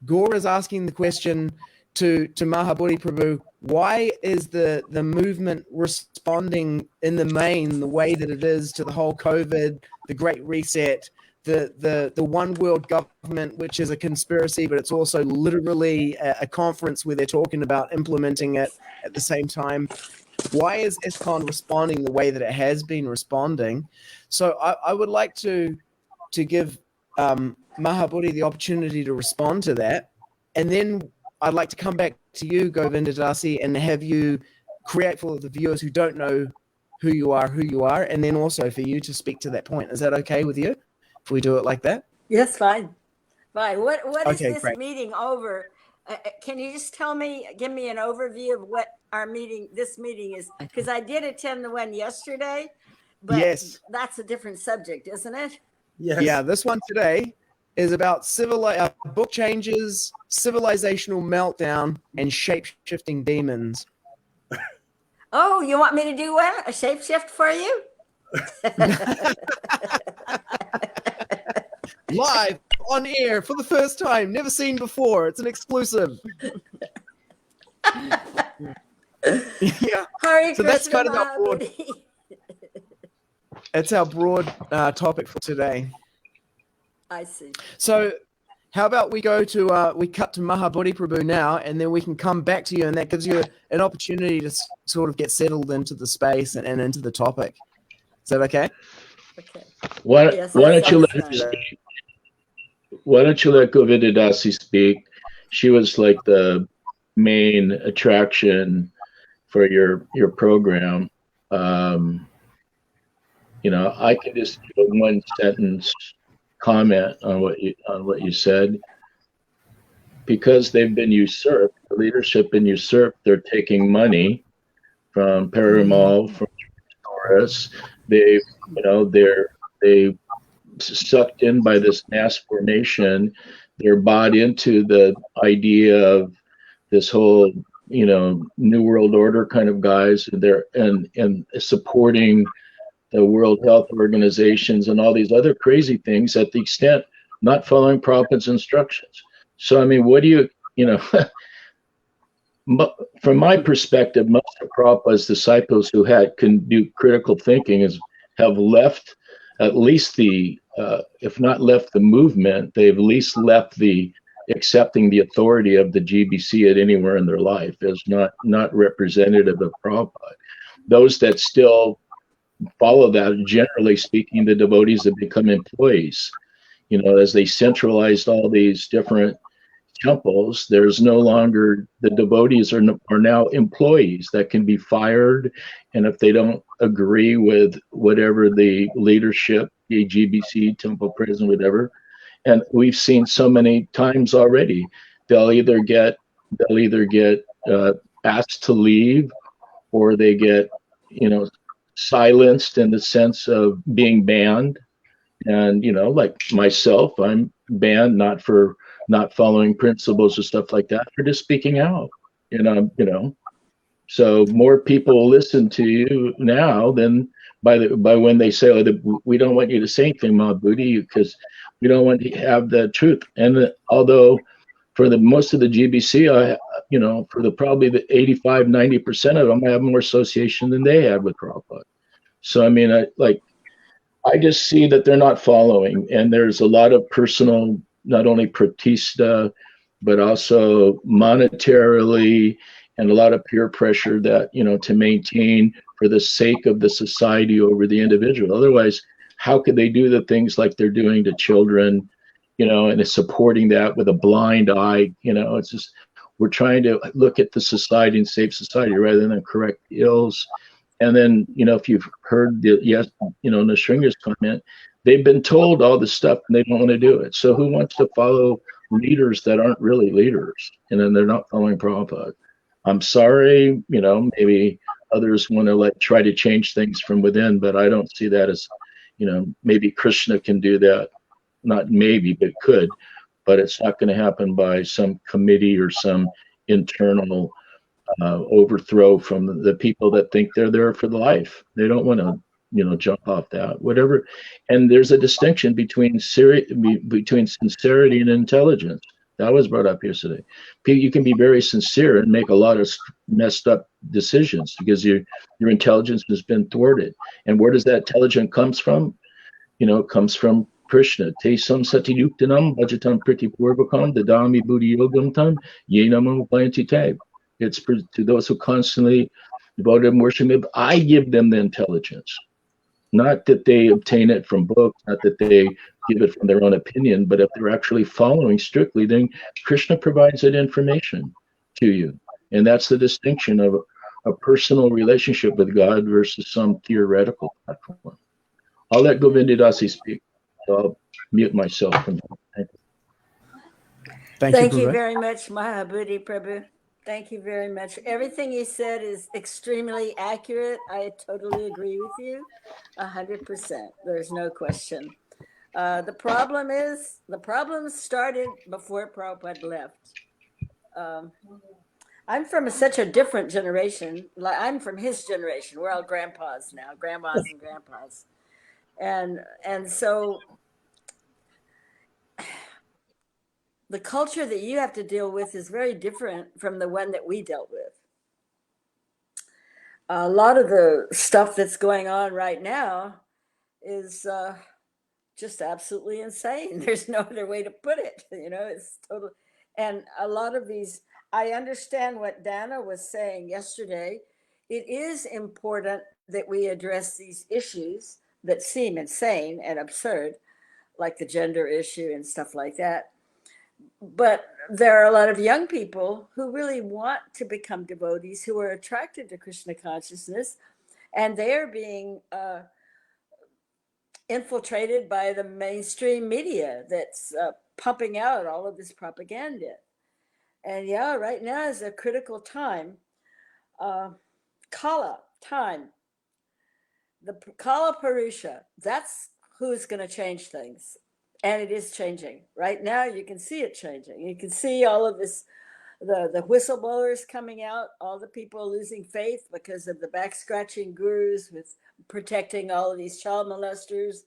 Gore is asking the question to Mahabuddhi Prabhu, why is the movement responding in the main the way that it is to the whole COVID, the Great Reset, the one world government, which is a conspiracy, but it's also literally a conference where they're talking about implementing it at the same time. Why is ISKCON responding the way that it has been responding? So I would like to give Mahabuddhi the opportunity to respond to that, and then I'd like to come back to you, Govinda Dasi, and have you create for the viewers who don't know who you are, and then also for you to speak to that point. Is that okay with you if we do it like that? Yes, fine. Fine. What is Okay, this great. meeting over? Can you just give me an overview of what this meeting is? Because I did attend the one yesterday, but Yes. that's a different subject, isn't it? Yes. Yeah, this one today is about book changes, civilizational meltdown, and shape-shifting demons. Oh, you want me to do what? A shapeshift for you? Live on air for the first time, never seen before. It's an exclusive. Yeah. Hare So that's Krishna kind of our broad. Mahabuddhi. That's our broad topic for today. I see. So, how about we go to we cut to Mahabuddhi Prabhu now, and then we can come back to you, and that gives you an opportunity to sort of get settled into the space and into the topic. Is that okay? Okay. Why, Yes, why that don't you let sounds her fine. speak? Why don't you let Govinda Dasi speak? She was like the main attraction for your program. You know, I could just give a one sentence comment on what you said. Because they've been usurped, the leadership been usurped. They're taking money from Paramal, from Taurus. They sucked in by this mass formation. They're bought into the idea of this whole, new world order kind of guys. And supporting the World Health Organizations and all these other crazy things at the extent not following Prabhupada's instructions. So, I mean, what do from my perspective, most of Prabhupada's disciples who can do critical thinking have left at least if not left the movement, they've at least left accepting the authority of the GBC at anywhere in their life as not representative of Prabhupada. Those that still follow that, generally speaking, the devotees have become employees. As they centralized all these different temples, there's no longer, the devotees are now employees that can be fired, and if they don't agree with whatever the leadership, the GBC, temple president, whatever, and we've seen so many times already, they'll either get asked to leave, or they get silenced in the sense of being banned. And like myself, I'm banned not for not following principles or stuff like that, for just speaking out. So more people listen to you now than by when they say, "Oh, we don't want you to say anything, Mahabuddhi, because we don't want to have the truth." And although for the most of the GBC, for probably the 85-90% of them, I have more association than they had with Prabhupada. So I mean, I just see that they're not following, and there's a lot of personal, not only pratista, but also monetarily, and a lot of peer pressure that, to maintain for the sake of the society over the individual. Otherwise, how could they do the things like they're doing to children, and it's supporting that with a blind eye? It's just, we're trying to look at the society and save society rather than correct the ills. And then, if you've heard Nrsinga's comment, they've been told all this stuff and they don't want to do it. So who wants to follow leaders that aren't really leaders? And then they're not following Prabhupada. I'm sorry, maybe others want to try to change things from within, but I don't see that as, maybe Krishna can do that. Not maybe, but could, but it's not going to happen by some committee or some internal overthrow from the people that think they're there for the life. They don't want to, jump off that, whatever. And there's a distinction between sincerity and intelligence. That was brought up yesterday. You can be very sincere and make a lot of messed up decisions because your intelligence has been thwarted. And where does that intelligence comes from? It comes from Krishna, te sam satiyuktanam bhajatam priti purvakam dadami buddhi yogam tam yenamo payantite. It's to those who constantly devote and worship me. I give them the intelligence. Not that they obtain it from books, not that they give it from their own opinion, but if they're actually following strictly, then Krishna provides that information to you. And that's the distinction of a personal relationship with God versus some theoretical platform. I'll let Govinda Dasi speak. So I'll mute myself from that. Thank you Prabhu. very much, Mahabuddhi Prabhu. Thank you very much. Everything you said is extremely accurate. I totally agree with you, 100%. There's no question. The problem started before Prabhupada left. I'm from such a different generation. I'm from his generation. We're all grandpas now, grandmas and grandpas. And so the culture that you have to deal with is very different from the one that we dealt with. A lot of the stuff that's going on right now is just absolutely insane. There's no other way to put it. It's total. And a lot of these, I understand what Dana was saying yesterday. It is important that we address these issues that seem insane and absurd, like the gender issue and stuff like that. But there are a lot of young people who really want to become devotees, who are attracted to Krishna consciousness, and they are being infiltrated by the mainstream media that's pumping out all of this propaganda. And yeah, right now is a critical time. Kala time. The Kala Purusha, that's who's going to change things. And it is changing. Right now, you can see it changing. You can see all of this, the whistleblowers coming out, all the people losing faith because of the back-scratching gurus with protecting all of these child molesters.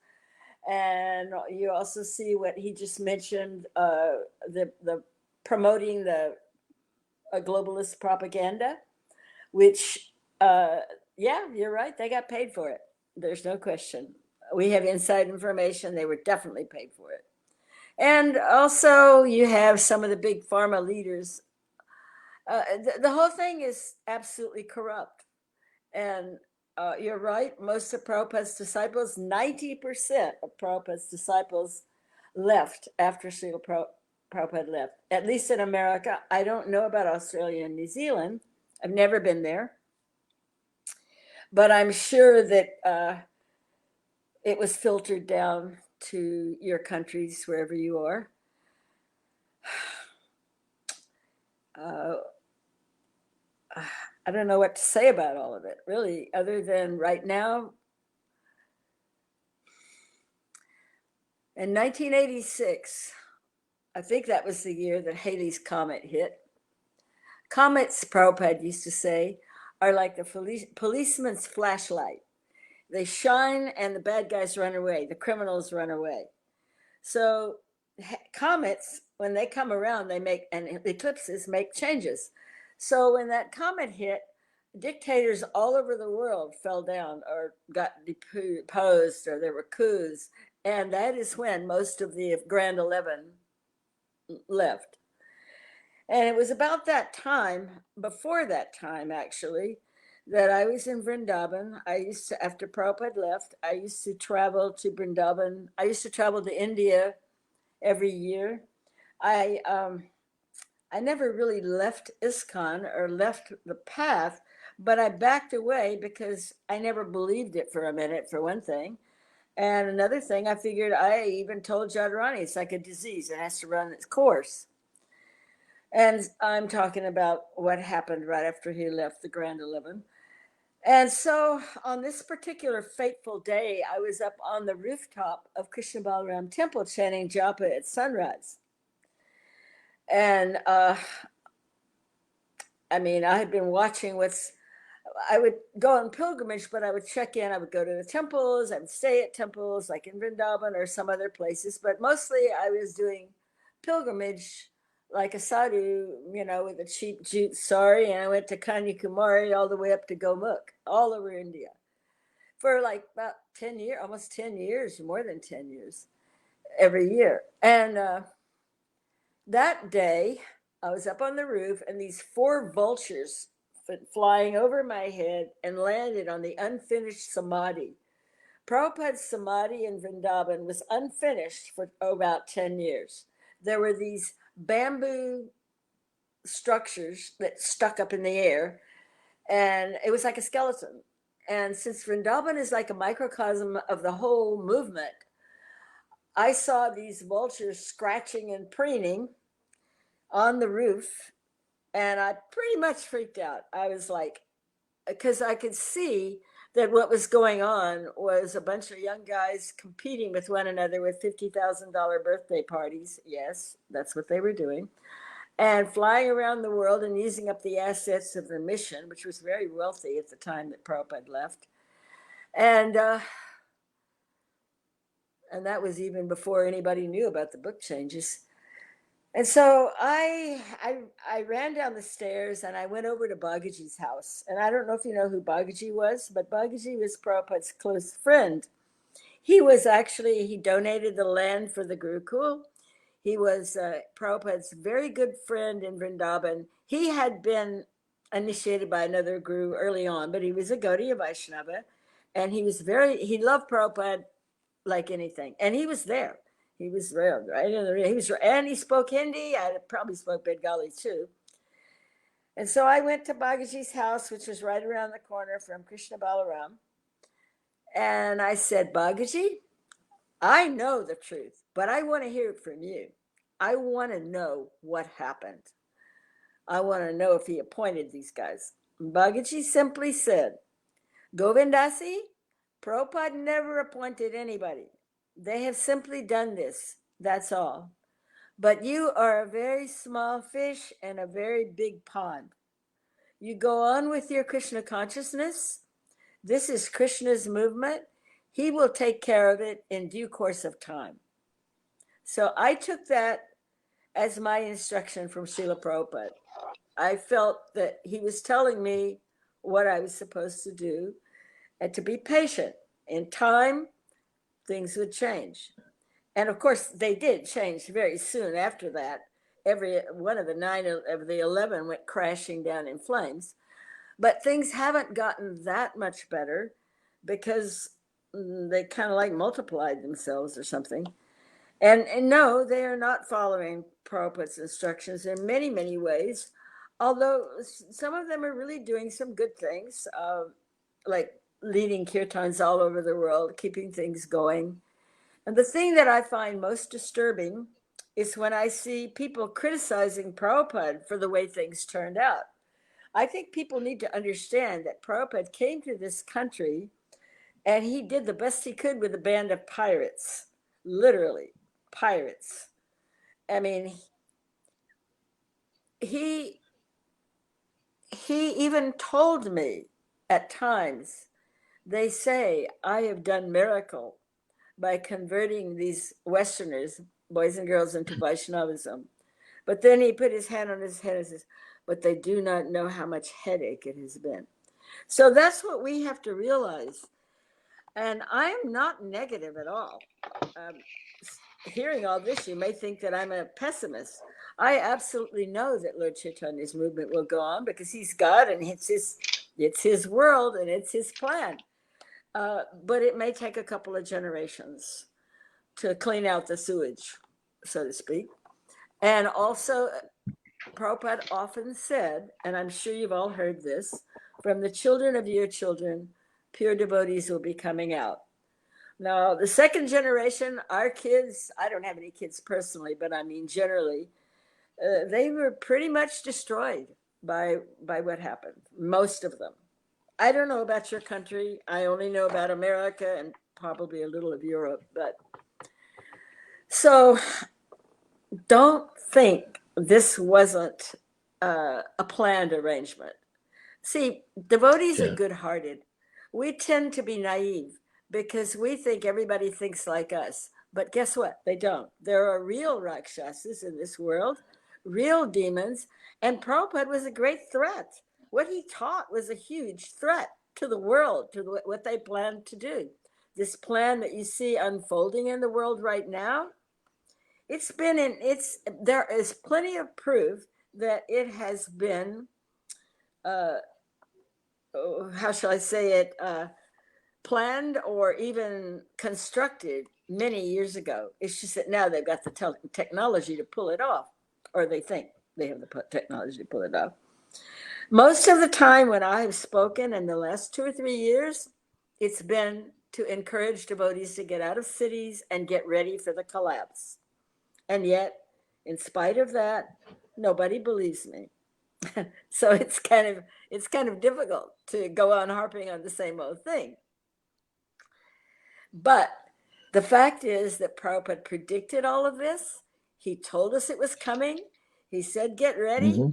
And you also see what he just mentioned, the promoting the globalist propaganda, which, yeah, you're right. They got paid for it. There's no question. We have inside information. They were definitely paid for it. And also you have some of the big pharma leaders. The whole thing is absolutely corrupt. And you're right. Most of Prabhupada's disciples, 90% of Prabhupada's disciples left after Srila Prabhupada left, at least in America. I don't know about Australia and New Zealand. I've never been there. But I'm sure that it was filtered down to your countries, wherever you are. I don't know what to say about all of it, really, other than right now. In 1986, I think that was the year that Halley's Comet hit. Comets, Prabhupada used to say, are like the policeman's flashlight. They shine and the bad guys run away. The criminals run away. So comets, when they come around, they make, and eclipses make changes. So when that comet hit, dictators all over the world fell down or got deposed, or there were coups. And that is when most of the Grand 11 left. And it was about that time, before that time actually, that I was in Vrindavan. I used to, after Prabhupada left, I used to travel to Vrindavan. I used to travel to India every year. I never really left ISKCON or left the path, but I backed away because I never believed it for a minute, for one thing. And another thing, I figured, I even told Jadharani, it's like a disease. It has to run its course. And I'm talking about what happened right after he left the Grand 11. And so on this particular fateful day, I was up on the rooftop of Krishna Balaram Temple chanting japa at sunrise. And I mean, I had been watching I would go on pilgrimage, but I would check in. I would go to the temples. I would stay at temples like in Vrindavan or some other places. But mostly I was doing pilgrimage like a sadhu, with a cheap jute sari. And I went to Kanyakumari all the way up to Gomukh, all over India for like about 10 years, almost 10 years, more than 10 years. every year. And that day, I was up on the roof, and these 4 vultures flying over my head and landed on the unfinished samadhi. Prabhupada's samadhi in Vrindavan was unfinished for about 10 years. There were these bamboo structures that stuck up in the air, and it was like a skeleton. And since Vrindavan is like a microcosm of the whole movement, I saw these vultures scratching and preening on the roof, and I pretty much freaked out. I was like, because I could see that what was going on was a bunch of young guys competing with one another with $50,000 birthday parties. Yes, that's what they were doing. And flying around the world and using up the assets of the mission, which was very wealthy at the time that Prabhupada left. And that was even before anybody knew about the book changes. And so I ran down the stairs and I went over to Bhagaji's house. And I don't know if you know who Bhagaji was, but Bhagaji was Prabhupada's close friend. He donated the land for the Gurukul. He was Prabhupada's very good friend in Vrindavan. He had been initiated by another guru early on, but he was a Gaudiya Vaishnava. And he loved Prabhupada like anything. And he was there. He was there, right? And he spoke Hindi. I probably spoke Bengali too. And so I went to Bhagaji's house, which was right around the corner from Krishna Balaram. And I said, Bhagaji, I know the truth, but I want to hear it from you. I want to know what happened. I want to know if he appointed these guys. Bhagaji simply said, Govindasi, Prabhupada never appointed anybody. They have simply done this. That's all. But you are a very small fish in a very big pond. You go on with your Krishna consciousness. This is Krishna's movement. He will take care of it in due course of time. So I took that as my instruction from Srila Prabhupada. I felt that he was telling me what I was supposed to do and to be patient. In time, things would change. And of course, they did change very soon after that. Every one of the 9 of the 11 went crashing down in flames. But things haven't gotten that much better because they kind of like multiplied themselves or something. And no, they are not following Prabhupada's instructions in many, many ways, although some of them are really doing some good things, like leading kirtans all over the world, keeping things going. And the thing that I find most disturbing is when I see people criticizing Prabhupada for the way things turned out. I think people need to understand that Prabhupada came to this country and he did the best he could with a band of pirates, literally pirates. I mean, he even told me at times, they say, I have done miracle by converting these Westerners, boys and girls, into Vaishnavism. But then he put his hand on his head and says, but they do not know how much headache it has been. So that's what we have to realize. And I am not negative at all. Hearing all this, you may think that I'm a pessimist. I absolutely know that Lord Chaitanya's movement will go on because he's God and it's his world and it's his plan. But it may take a couple of generations to clean out the sewage, so to speak. And also, Prabhupada often said, and I'm sure you've all heard this, from the children of your children, pure devotees will be coming out. Now, the second generation, our kids, I don't have any kids personally, but I mean generally, they were pretty much destroyed by what happened, most of them. I don't know about your country. I only know about America and probably a little of Europe. But so don't think this wasn't a planned arrangement. See, devotees are good-hearted. We tend to be naive because we think everybody thinks like us. But guess what? They don't. There are real Rakshasas in this world, real demons, and Prabhupada was a great threat. What he taught was a huge threat to the world, to what they planned to do. This plan that you see unfolding in the world right now, there is plenty of proof that it has been, how shall I say it, planned or even constructed many years ago. It's just that now they've got the technology to pull it off, or they think they have the technology to pull it off. Most of the time when I have spoken in the last 2 or 3 years, it's been to encourage devotees to get out of cities and get ready for the collapse. And yet, in spite of that, nobody believes me. So it's kind of difficult to go on harping on the same old thing. But the fact is that Prabhupada predicted all of this. He told us it was coming. He said, get ready. Mm-hmm.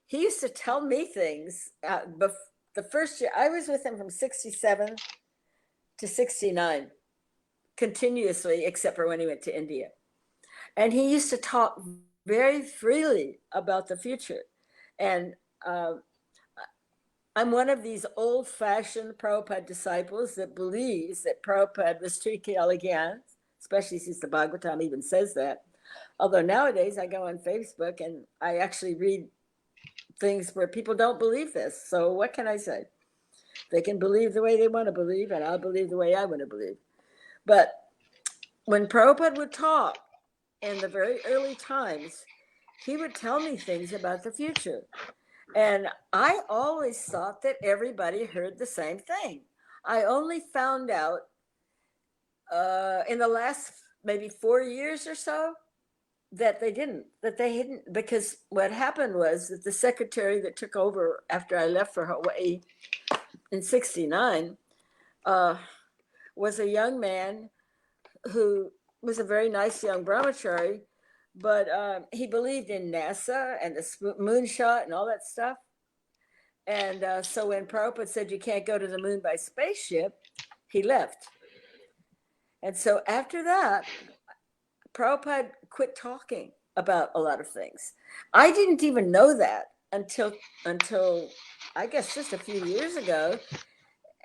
He used to tell me things. The first year, I was with him from 67 to 69, continuously, except for when he went to India. And he used to talk very freely about the future. And I'm one of these old-fashioned Prabhupada disciples that believes that Prabhupada was Trikaligyan, especially since the Bhagavatam even says that. Although nowadays I go on Facebook and I actually read things where people don't believe this. So what can I say? They can believe the way they want to believe, and I'll believe the way I want to believe. But when Prabhupada would talk in the very early times, he would tell me things about the future. And I always thought that everybody heard the same thing. I only found out in the last maybe 4 years or so that they hadn't, because what happened was that the secretary that took over after I left for Hawaii in 69 was a young man who was a very nice young brahmachari, but he believed in NASA and the moonshot and all that stuff. And so when Prabhupada said you can't go to the moon by spaceship, he left. And so after that, Prabhupada quit talking about a lot of things. I didn't even know that until I guess just a few years ago.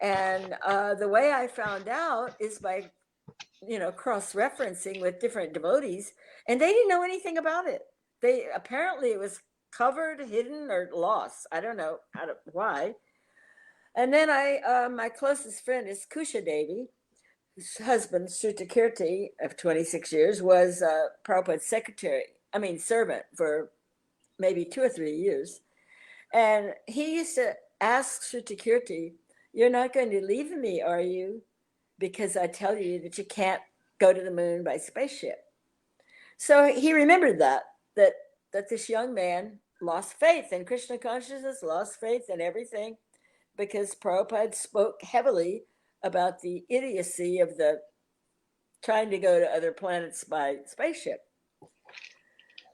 And the way I found out is by cross-referencing with different devotees, and they didn't know anything about it. Apparently it was covered, hidden, or lost. I don't know why. And then my closest friend is Kusha Devi, whose husband, Srutakirti, of 26 years, was Prabhupada's servant for maybe 2 or 3 years. And he used to ask Srutakirti, you're not going to leave me, are you? Because I tell you that you can't go to the moon by spaceship. So he remembered that this young man lost faith in Krishna consciousness, lost faith in everything, because Prabhupada spoke heavily about the idiocy of the trying to go to other planets by spaceship.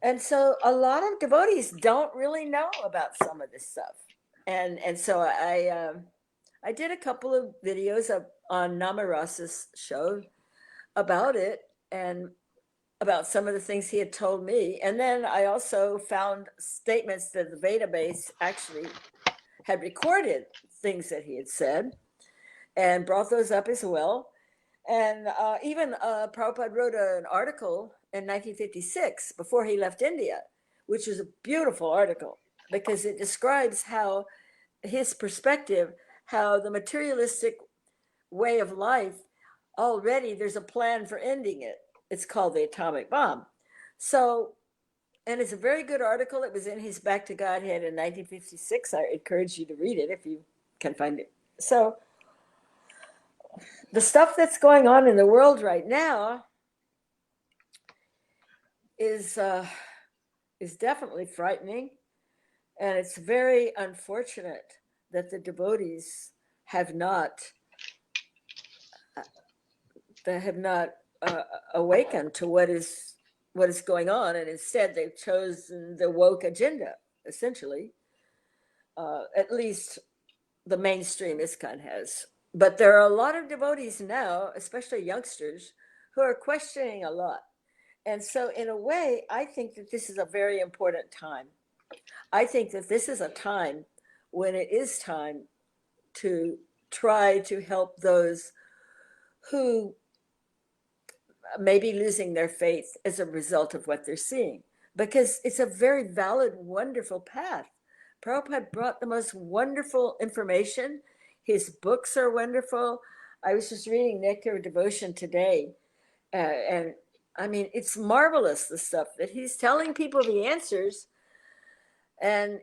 And so a lot of devotees don't really know about some of this stuff. And so I did a couple of videos on Namarasa's show about it and about some of the things he had told me. And then I also found statements that the Vedabase actually had recorded things that he had said and brought those up as well. And even Prabhupada wrote an article in 1956 before he left India, which is a beautiful article because it describes how his perspective, how the materialistic way of life, already there's a plan for ending it. It's called the atomic bomb. So, and it's a very good article. It was in his Back to Godhead in 1956. I encourage you to read it if you can find it. So the stuff that's going on in the world right now is definitely frightening. And it's very unfortunate that the devotees have not awakened to what is going on, and instead they've chosen the woke agenda, essentially. At least the mainstream ISKCON has. But there are a lot of devotees now, especially youngsters, who are questioning a lot. And so in a way, I think that this is a very important time. I think that this is a time when it is time to try to help those who maybe losing their faith as a result of what they're seeing, because it's a very valid, wonderful path. Prabhupada brought the most wonderful information. His books are wonderful. I was just reading Nectar of Devotion today, and I mean, it's marvelous, the stuff that he's telling people, the answers. And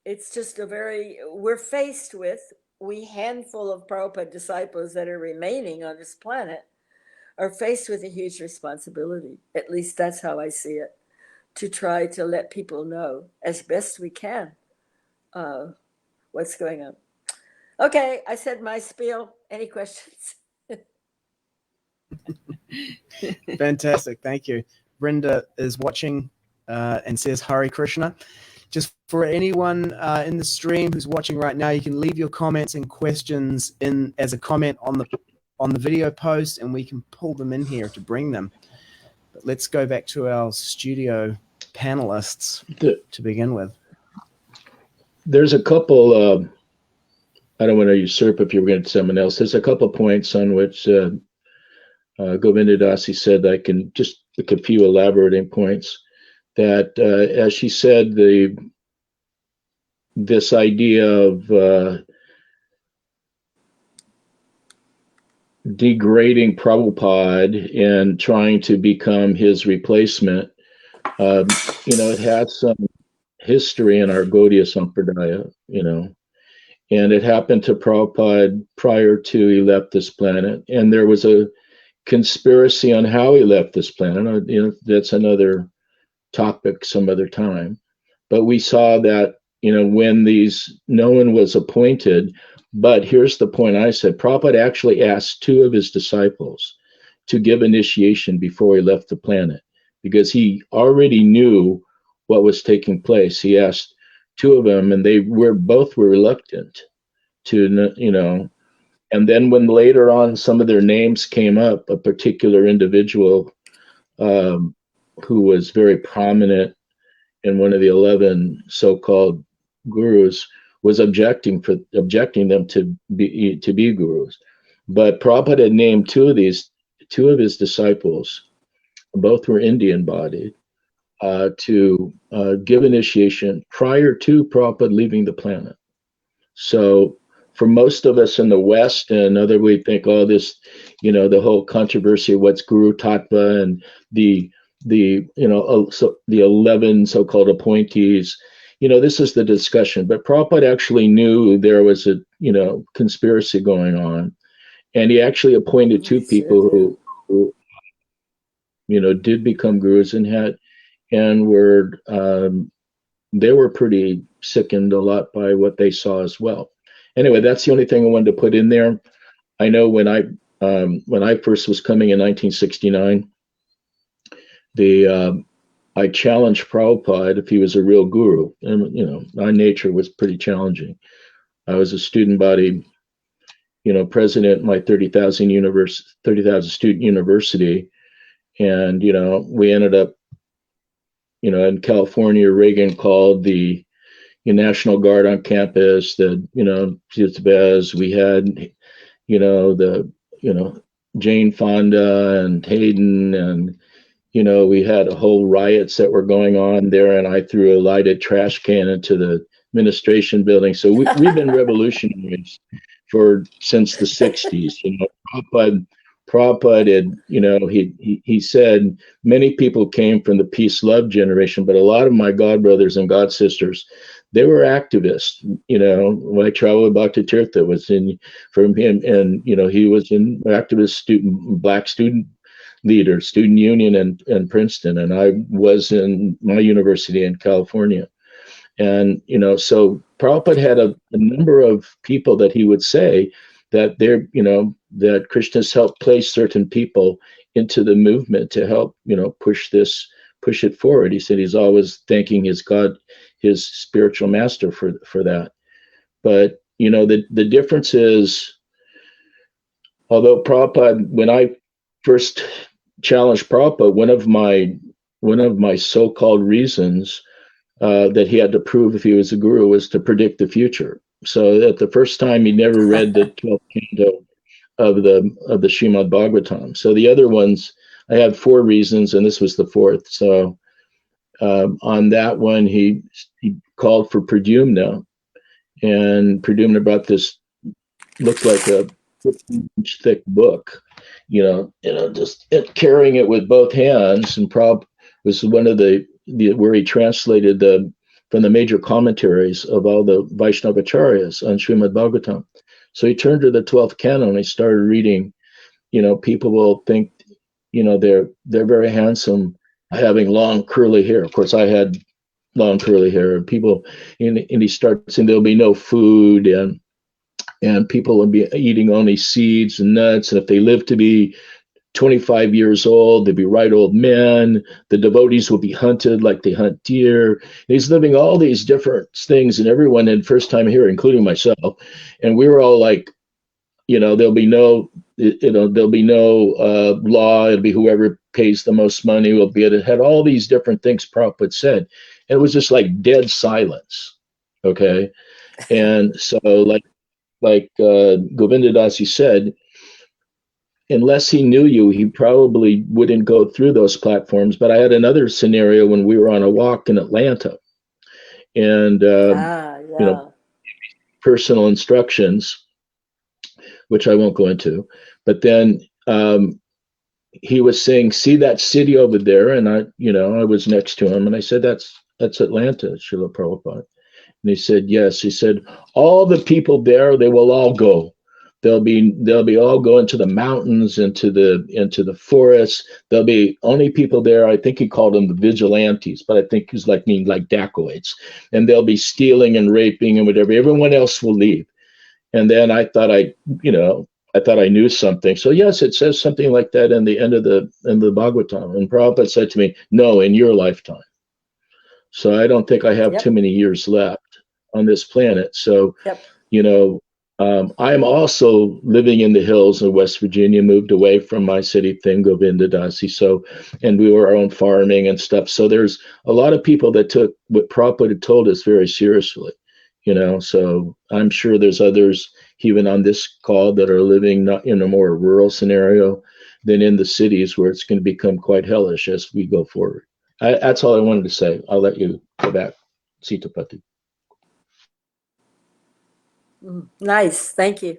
it's just we're faced with, we handful of Prabhupada disciples that are remaining on this planet are faced with a huge responsibility. At least that's how I see it, to try to let people know as best we can what's going on. Okay, I said my spiel. Any questions? Fantastic. Thank you. Brenda is watching and says Hare Krishna. Just for anyone in the stream who's watching right now, you can leave your comments and questions in as a comment on the video post, and we can pull them in here to bring them. But let's go back to our studio panelists to begin with. There's a couple, I don't want to usurp if you're going to someone else. There's a couple points on which Govinda Dasi said I can just make a few elaborating points. That, as she said, this idea of degrading Prabhupada and trying to become his replacement, it had some history in our Gaudiya Sampradaya, and it happened to Prabhupada prior to he left this planet, and there was a conspiracy on how he left this planet. That's another topic some other time. But we saw that, when no one was appointed. But here's the point I said: Prabhupada actually asked 2 of his disciples to give initiation before he left the planet, because he already knew what was taking place. He asked 2 of them, and both were reluctant to, and then when later on some of their names came up, a particular individual who was very prominent in one of the 11 so-called gurus was objecting them to be gurus. But Prabhupada had named 2 of his disciples, both were Indian bodied, to give initiation prior to Prabhupada leaving the planet. So for most of us in the West and other, we think, this, the whole controversy of what's Guru Tattva and the 11 so-called appointees, this is the discussion. But Prabhupada actually knew there was a, conspiracy going on. And he actually appointed 2 people who did become gurus and were, they were pretty sickened a lot by what they saw as well. Anyway, that's the only thing I wanted to put in there. I know when I first was coming in 1969, I challenged Prabhupada if he was a real guru, and my nature was pretty challenging. I was a student body, president of my 30,000 student university, and we ended up, in California. Reagan called the National Guard on campus. We had, Jane Fonda and Hayden, and we had a whole riots that were going on there, and I threw a lighted trash can into the administration building. So we've been revolutionaries since the 60s. Prabhupada had, he said many people came from the peace love generation, but a lot of my god brothers and god sisters, they were activists. When I traveled, Bhakti Tirtha was from him, and he was an activist black student leader, student union in Princeton, and I was in my university in California. And so Prabhupada had a number of people that he would say that that Krishna's helped place certain people into the movement to help push it forward. He said he's always thanking his God, his spiritual master for that. But the difference is, although Prabhupada, when I first challenged Prabhupada, one of my so-called reasons that he had to prove if he was a guru was to predict the future. So at the first time, he never read the 12th canto the Srimad Bhagavatam. So the other ones, I had 4 reasons, and this was the 4th. So on that one, he called for Pradyumna, and Pradyumna brought this, looks like a 15-inch thick book, just carrying it with both hands. And Prabhupada was one of the where he translated from the major commentaries of all the Vaishnavacharyas on Srimad Bhagavatam. So he turned to the 12th canon and he started reading. People will think, they're very handsome, having long curly hair. Of course, I had long curly hair, and people, and he starts saying there'll be no food, and people will be eating only seeds and nuts, and if they live to be 25 years old, they'd be right old men. The devotees will be hunted like they hunt deer. And he's living all these different things, and everyone in first time here, including myself, and we were all like, there'll be no law. It'll be whoever pays the most money will be it. It had all these different things Prabhupada said. And it was just like dead silence. Okay. And so like Govinda Dasi said, unless he knew you, he probably wouldn't go through those platforms. But I had another scenario when we were on a walk in Atlanta, and personal instructions, which I won't go into. But then he was saying, "See that city over there?" And I was next to him, and I said, "That's Atlanta, Srila Prabhupada." And he said, "Yes." He said, "All the people there, they will all go. They'll be all going to the mountains, into the forests. There'll be only people there." I think he called them the vigilantes, but I think he's like dacoits. And they'll be stealing and raping and whatever. Everyone else will leave. And then I thought I knew something. So yes, it says something like that in the end of the Bhagavatam. And Prabhupada said to me, "No, in your lifetime." So I don't think I have too many years left on this planet. So, I'm also living in the hills of West Virginia, moved away from my city thing, Govinda Dasi. So, and we were our own farming and stuff. So there's a lot of people that took what Prabhupada had told us very seriously, so I'm sure there's others even on this call that are living not in a more rural scenario than in the cities, where it's going to become quite hellish as we go forward. That's all I wanted to say. I'll let you go back, Sitapati. Nice. Thank you.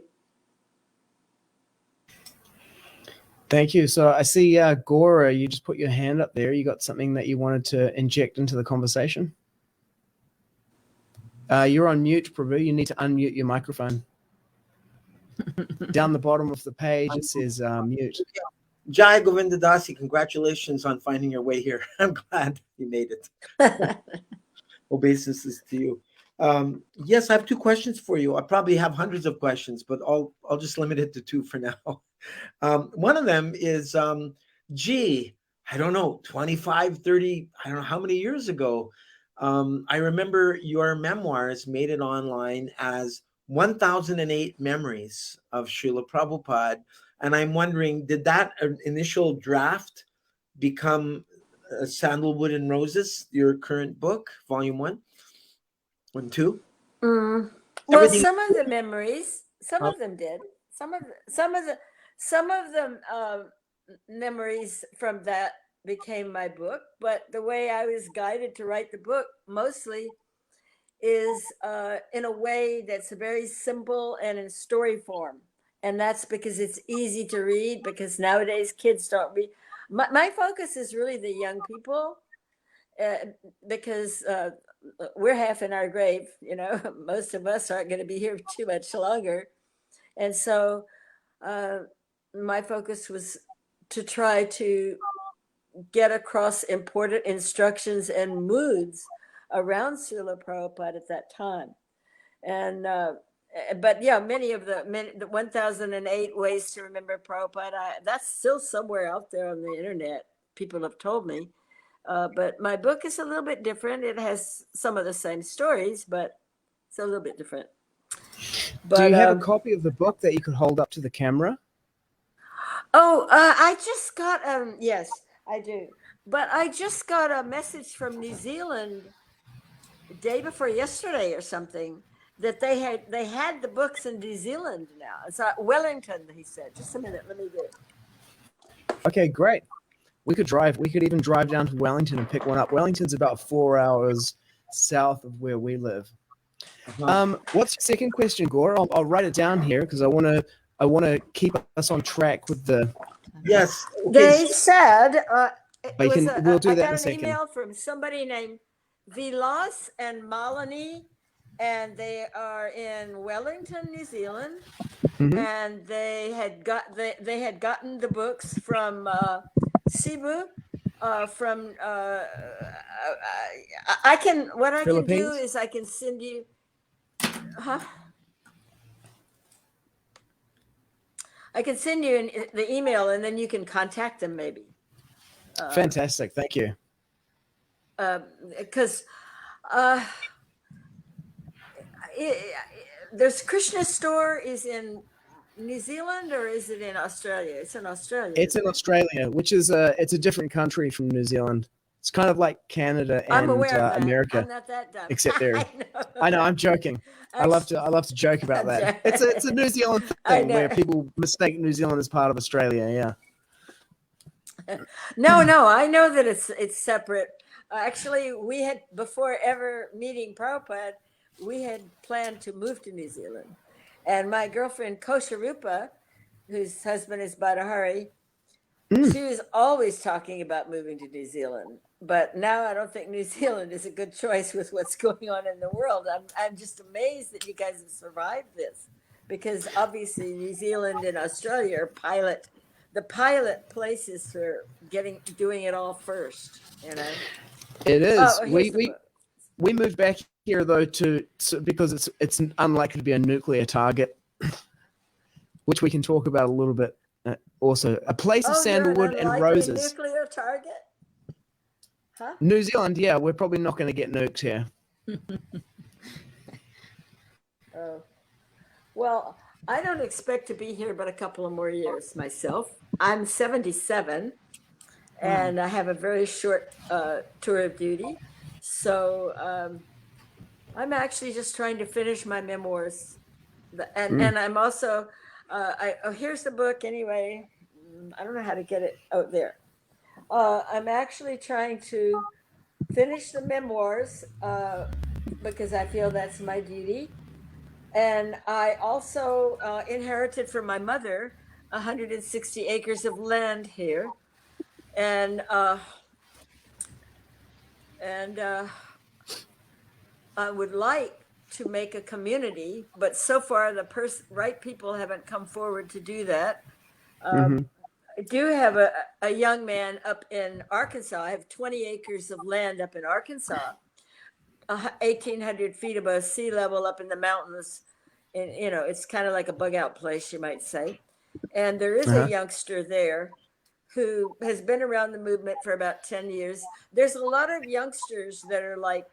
Thank you. So I see, Gora, you just put your hand up there. You got something that you wanted to inject into the conversation? You're on mute, Prabhu. You need to unmute your microphone. Down the bottom of the page, it says mute. Jai Govinda Dasi, congratulations on finding your way here. I'm glad you made it. Obeisances to you. Yes, I have 2 questions for you. I probably have hundreds of questions, but I'll just limit it to 2 for now. One of them is, I don't know, 25, 30, I don't know how many years ago, I remember your memoirs made it online as 1008 Memories of Srila Prabhupada. And I'm wondering, did that initial draft become Sandalwood and Roses, your current book, volume 1 and 2? Well, Everything- some of the memories, some of them did. Some of the memories from that became my book. But the way I was guided to write the book mostly is in a way that's very simple and in story form. And that's because it's easy to read, because nowadays kids don't read. My focus is really the young people, because we're half in our grave, most of us aren't going to be here too much longer. And so my focus was to try to get across important instructions and moods around Srila Prabhupada at that time. And but yeah, many of the 1008 ways to remember Prabhupada, that's still somewhere out there on the internet. People have told me. But my book is a little bit different. It has some of the same stories, but it's a little bit different. But, do you have a copy of the book that you could hold up to the camera? Oh, I just got, yes, I do. But I just got a message from New Zealand the day before yesterday or something that they had the books in New Zealand now. It's Wellington, he said. Just a minute, let me get it. Okay, great. We could even drive down to Wellington and pick one up. Wellington's about 4 hours south of where we live. What's your second question, Gore? I'll write it down here because I want to keep us on track with the. Yes. They said we'll do I that in a got an second. email from somebody named Vilas and Malini, and they are in Wellington, New Zealand, and they had gotten the books from Cebu. From I can do is I can send you. I can send you the email, and then you can contact them maybe. Fantastic, thank you. Because there's Krishna store is in New Zealand, or is it in Australia? It's in Australia. It's in Australia, which is it's a different country from New Zealand. It's kind of like Canada and I'm aware of that. America. I'm not that dumb. Except there. I know. I'm joking. I love to joke about that. It's a New Zealand thing where people mistake New Zealand as part of Australia. Yeah. No. I know that it's separate. Actually, we had, before ever meeting Prabhupada, we had planned to move to New Zealand. And my girlfriend Kosharupa, whose husband is Badahari, she was always talking about moving to New Zealand. But now I don't think New Zealand is a good choice with what's going on in the world. I'm just amazed that you guys have survived this, because obviously New Zealand and Australia are the pilot places for doing it all first. You know, it is. We moved back here though because it's unlikely to be a nuclear target, which we can talk about a little bit. Also, a place of sandalwood and roses. Nuclear target? Huh? New Zealand, yeah, we're probably not going to get nuked here. Oh, well, I don't expect to be here but a couple of more years myself. I'm 77, and I have a very short tour of duty. So I'm actually just trying to finish my memoirs. And I'm also, here's the book anyway. I don't know how to get it out there. I'm actually trying to finish the memoirs because I feel that's my duty. And I also inherited from my mother 160 acres of land here. And I would like to make a community, but so far the right people haven't come forward to do that. I do have a young man up in Arkansas. I have 20 acres of land up in Arkansas, 1,800 feet above sea level up in the mountains. And, it's kind of like a bug out place, you might say. And there is a youngster there who has been around the movement for about 10 years. There's a lot of youngsters that are like,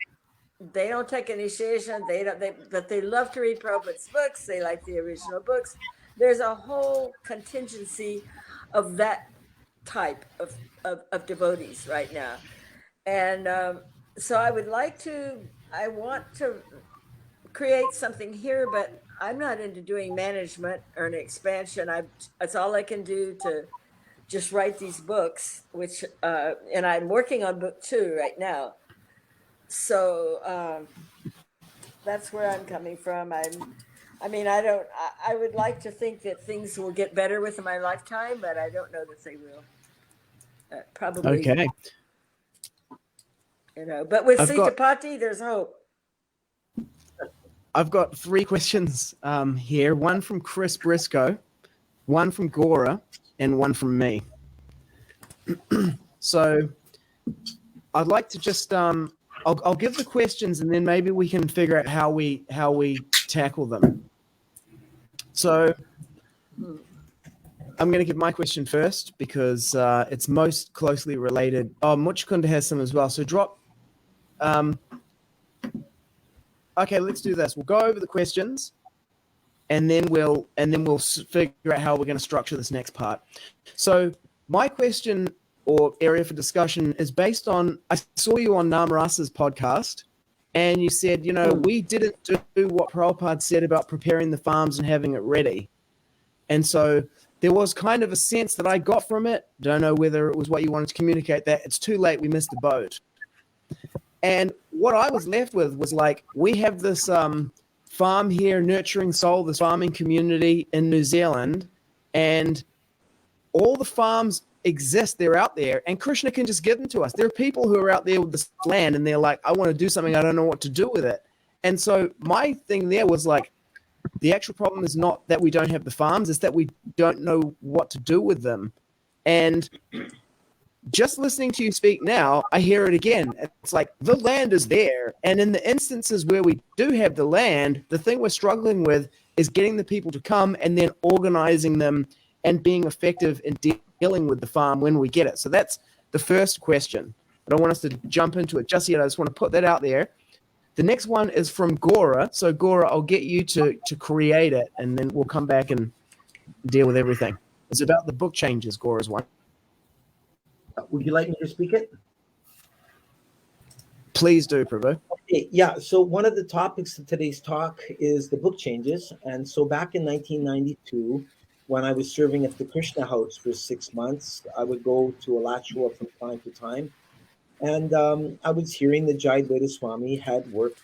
they don't take initiation, but they love to read Prabhupada's books. They like the original books. There's a whole contingency of that type of devotees right now. And so I want to create something here, but I'm not into doing management or an expansion. That's all I can do to just write these books, which, and I'm working on book 2 right now. So that's where I'm coming from. I would like to think that things will get better within my lifetime, but I don't know that they will. Probably. Okay. But with Sitapati, there's hope. I've got 3 questions here. One from Chris Briscoe, one from Gora, and one from me. So I'd like to just I'll give the questions, and then maybe we can figure out how we tackle them. So I'm going to give my question first because it's most closely related. Oh, Muchkunda has some as well. So drop. Okay, let's do this. We'll go over the questions, and then we'll figure out how we're going to structure this next part. So my question or area for discussion is based on, I saw you on Namarasa's podcast, and you said, you know, we didn't do what Prabhupada said about preparing the farms and having it ready. And so there was kind of a sense that I got from it. Don't know whether it was what you wanted to communicate, that it's too late, we missed the boat. And what I was left with was like, we have this farm here, Nurturing Soul, this farming community in New Zealand, and all the farms exist, they're out there, and Krishna can just give them to us. There are people who are out there with this land, and they're like, I want to do something, I don't know what to do with it. And so my thing there was like, the actual problem is not that we don't have the farms, it's that we don't know what to do with them. And just listening to you speak now, I hear it again. It's like the land is there. And in the instances where we do have the land, the thing we're struggling with is getting the people to come and then organizing them and being effective in dealing with the farm when we get it. So that's the first question. I don't want us to jump into it just yet. I just want to put that out there. The next one is from Gora. So Gora, I'll get you to create it, and then we'll come back and deal with everything. It's about the book changes, Gora's one. Would you like me to speak it? Please do, Prabhu. Okay, yeah. So one of the topics of today's talk is the book changes. And so back in 1992, when I was serving at the Krishna House for 6 months, I would go to Alachua from time to time. And I was hearing that Jai Swami had worked.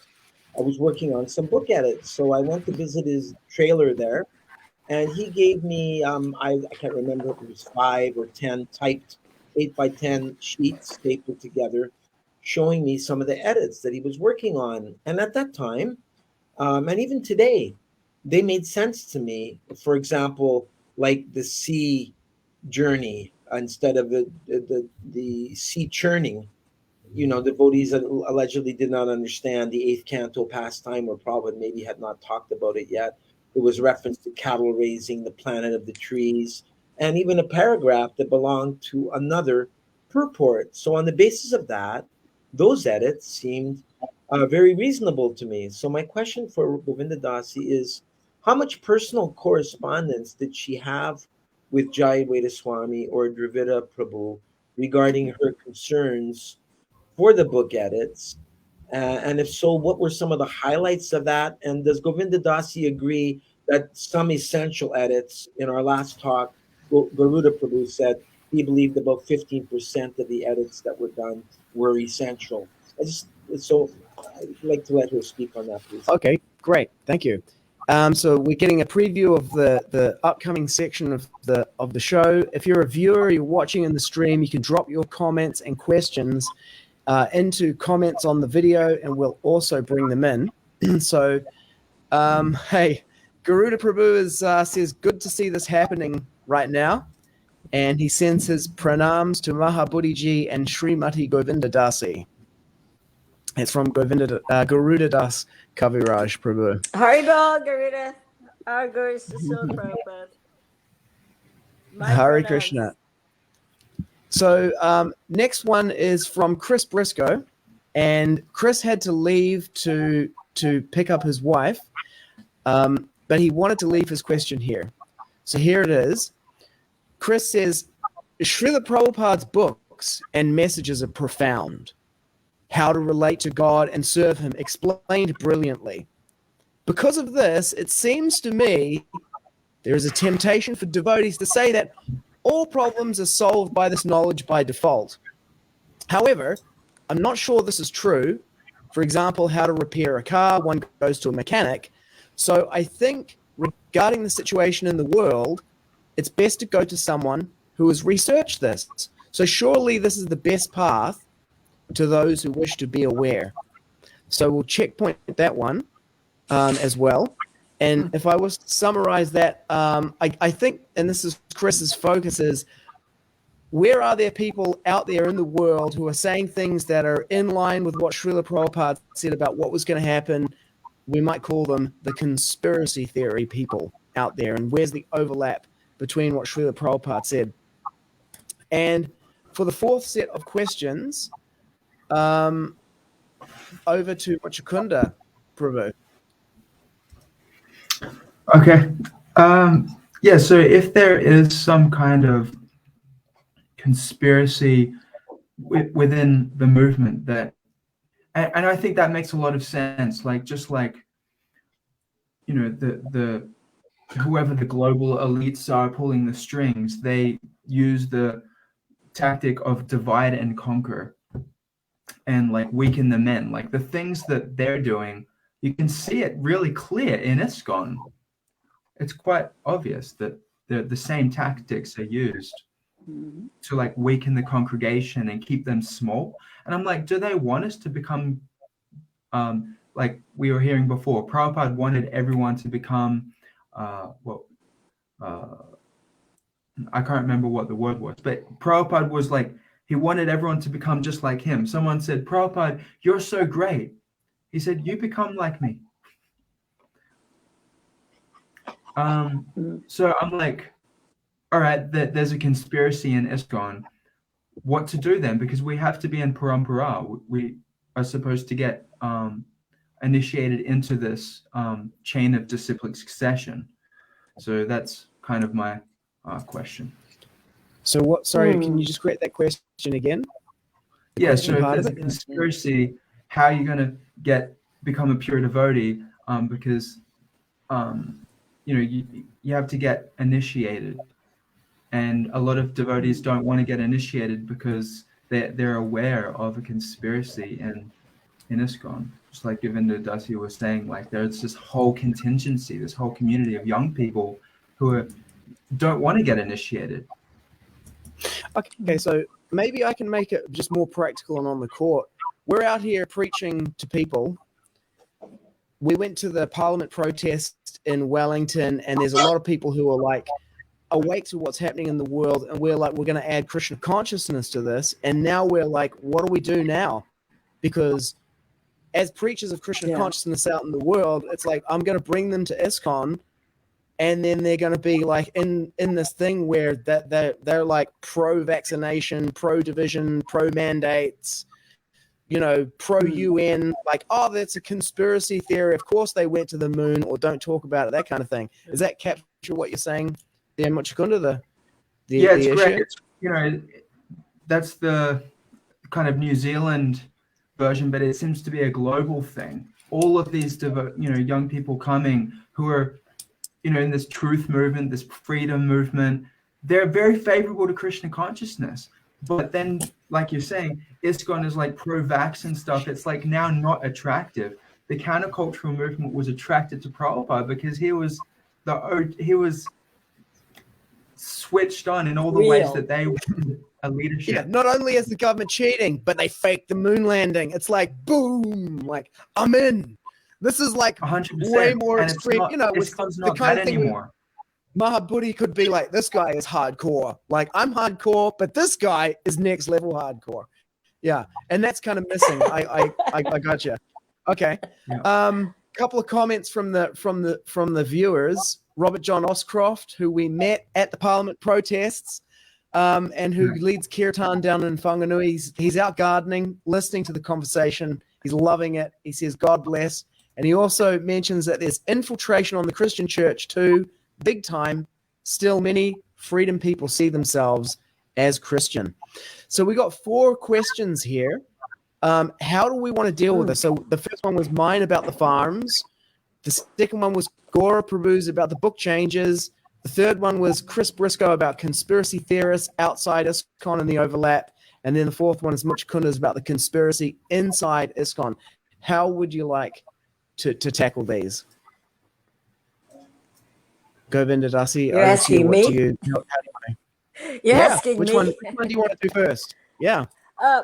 I was working on some book edits. So I went to visit his trailer there. And he gave me, I can't remember if it was 5 or 10 typed 8x10 sheets stapled together, showing me some of the edits that he was working on. And at that time, and even today, they made sense to me. For example, like the sea journey instead of the sea churning. You know, devotees allegedly did not understand the 8th canto pastime, or Prabhupada maybe had not talked about it yet. There was reference to cattle raising, the planet of the trees, and even a paragraph that belonged to another purport. So on the basis of that, those edits seemed very reasonable to me. So my question for Govinda Dasi is, how much personal correspondence did she have with Jai Swami or Dravida Prabhu regarding her concerns for the book edits? And if so, what were some of the highlights of that? And does Govinda Dasi agree that some essential edits, in our last talk, Garuda Prabhu said he believed about 15% of the edits that were done were essential. I'd like to let her speak on that, please. Okay, great. Thank you. So we're getting a preview of the upcoming section of the show. If you're a viewer, you're watching in the stream, you can drop your comments and questions into comments on the video, and we'll also bring them in. So, hey, Garuda Prabhu says, good to see this happening right now. And he sends his pranams to Mahabuddhi ji and Srimati Govinda Dasi. It's from Garuda Das Kaviraj Prabhu. Haribol, Garuda. Our Guru Sisula Prabhupada. Hare Krishna. So next one is from Chris Briscoe, and Chris had to leave to pick up his wife, but he wanted to leave his question here. So here it is. Chris says, Srila Prabhupada's books and messages are profound. How to relate to God and serve him explained brilliantly. Because of this, it seems to me there is a temptation for devotees to say that all problems are solved by this knowledge by default. However, I'm not sure this is true. For example, how to repair a car, one goes to a mechanic. So I think regarding the situation in the world, it's best to go to someone who has researched this. So surely this is the best path to those who wish to be aware. So we'll checkpoint that one as well. And if I was to summarize that, I think, and this is Chris's focus, is where are there people out there in the world who are saying things that are in line with what Srila Prabhupada said about what was going to happen? We might call them the conspiracy theory people out there. And where's the overlap between what Srila Prabhupada said? And for the fourth set of questions, over to Machukunda Prabhu. Okay. Yeah, so if there is some kind of conspiracy within the movement that and I think that makes a lot of sense. Like, just like, you know, the whoever the global elites are pulling the strings, they use the tactic of divide and conquer and like weaken the men. Like the things that they're doing, you can see it really clear in ISKCON. It's quite obvious that the same tactics are used to like weaken the congregation and keep them small. And I'm like, do they want us to become, like we were hearing before, Prabhupada wanted everyone to become, I can't remember what the word was, but Prabhupada was like, he wanted everyone to become just like him. Someone said, Prabhupada, you're so great. He said, you become like me. So I'm like, all right, there's a conspiracy in ISKCON. What to do then? Because we have to be in parampara. We are supposed to get initiated into this chain of disciplic succession. So that's kind of my question. So what? Sorry, can you just create that question again? Yeah. So if there's a conspiracy, how are you going to become a pure devotee? Because you know, you have to get initiated, and a lot of devotees don't want to get initiated because they're aware of a conspiracy in ISKCON. Just like Govinda Dasi was saying, like there's this whole contingency, this whole community of young people who don't want to get initiated. Okay, so maybe I can make it just more practical and on the court. We're out here preaching to people. We went to the Parliament protest in Wellington, and there's a lot of people who are like awake to what's happening in the world, and we're like, we're going to add Krishna consciousness to this. And now we're like, what do we do now? Because as preachers of Krishna consciousness out in the world, it's like, I'm going to bring them to ISKCON, and then they're going to be like in this thing where they're like pro-vaccination, pro-division, pro-mandates, you know, pro-UN, like, oh, that's a conspiracy theory. Of course they went to the moon, or don't talk about it, that kind of thing. Does that capture what you're saying there, Muchakunda? Yeah, it's great. It's, you know, that's the kind of New Zealand version, but it seems to be a global thing. All of these, young people coming who are, you know, in this truth movement, this freedom movement, they're very favorable to Krishna consciousness. But then, like you're saying, ISKCON is like pro-vax and stuff. It's like now not attractive. The countercultural movement was attracted to Prabhupada because he was switched on in all the ways that they were a leadership. Yeah, not only is the government cheating, but they faked the moon landing. It's like, boom, like, I'm in. This is like 100%. way more and extreme. Not, you know, it's the not kind that of thing anymore. Mahabuddhi could be like, this guy is hardcore. Like, I'm hardcore, but this guy is next level hardcore. Yeah, and that's kind of missing. I got you. Okay. Yeah. Couple of comments from the viewers. Robert John Oscroft, who we met at the Parliament protests, and who leads Kirtan down in Whanganui. He's out gardening, listening to the conversation. He's loving it. He says, God bless. And he also mentions that there's infiltration on the Christian church too, big time. Still, many freedom people see themselves as Christian. So we got 4 questions here. How do we want to deal with this? So the first one was mine about the farms. The second one was Gora Prabhus about the book changes. The third one was Chris Briscoe about conspiracy theorists outside ISKCON and the overlap. And then the fourth one is Much Kunda's about the conspiracy inside ISKCON. How would you like to tackle these? Govinda Dasi, You're asking me? You're asking which me? Which one do you want to do first? Yeah.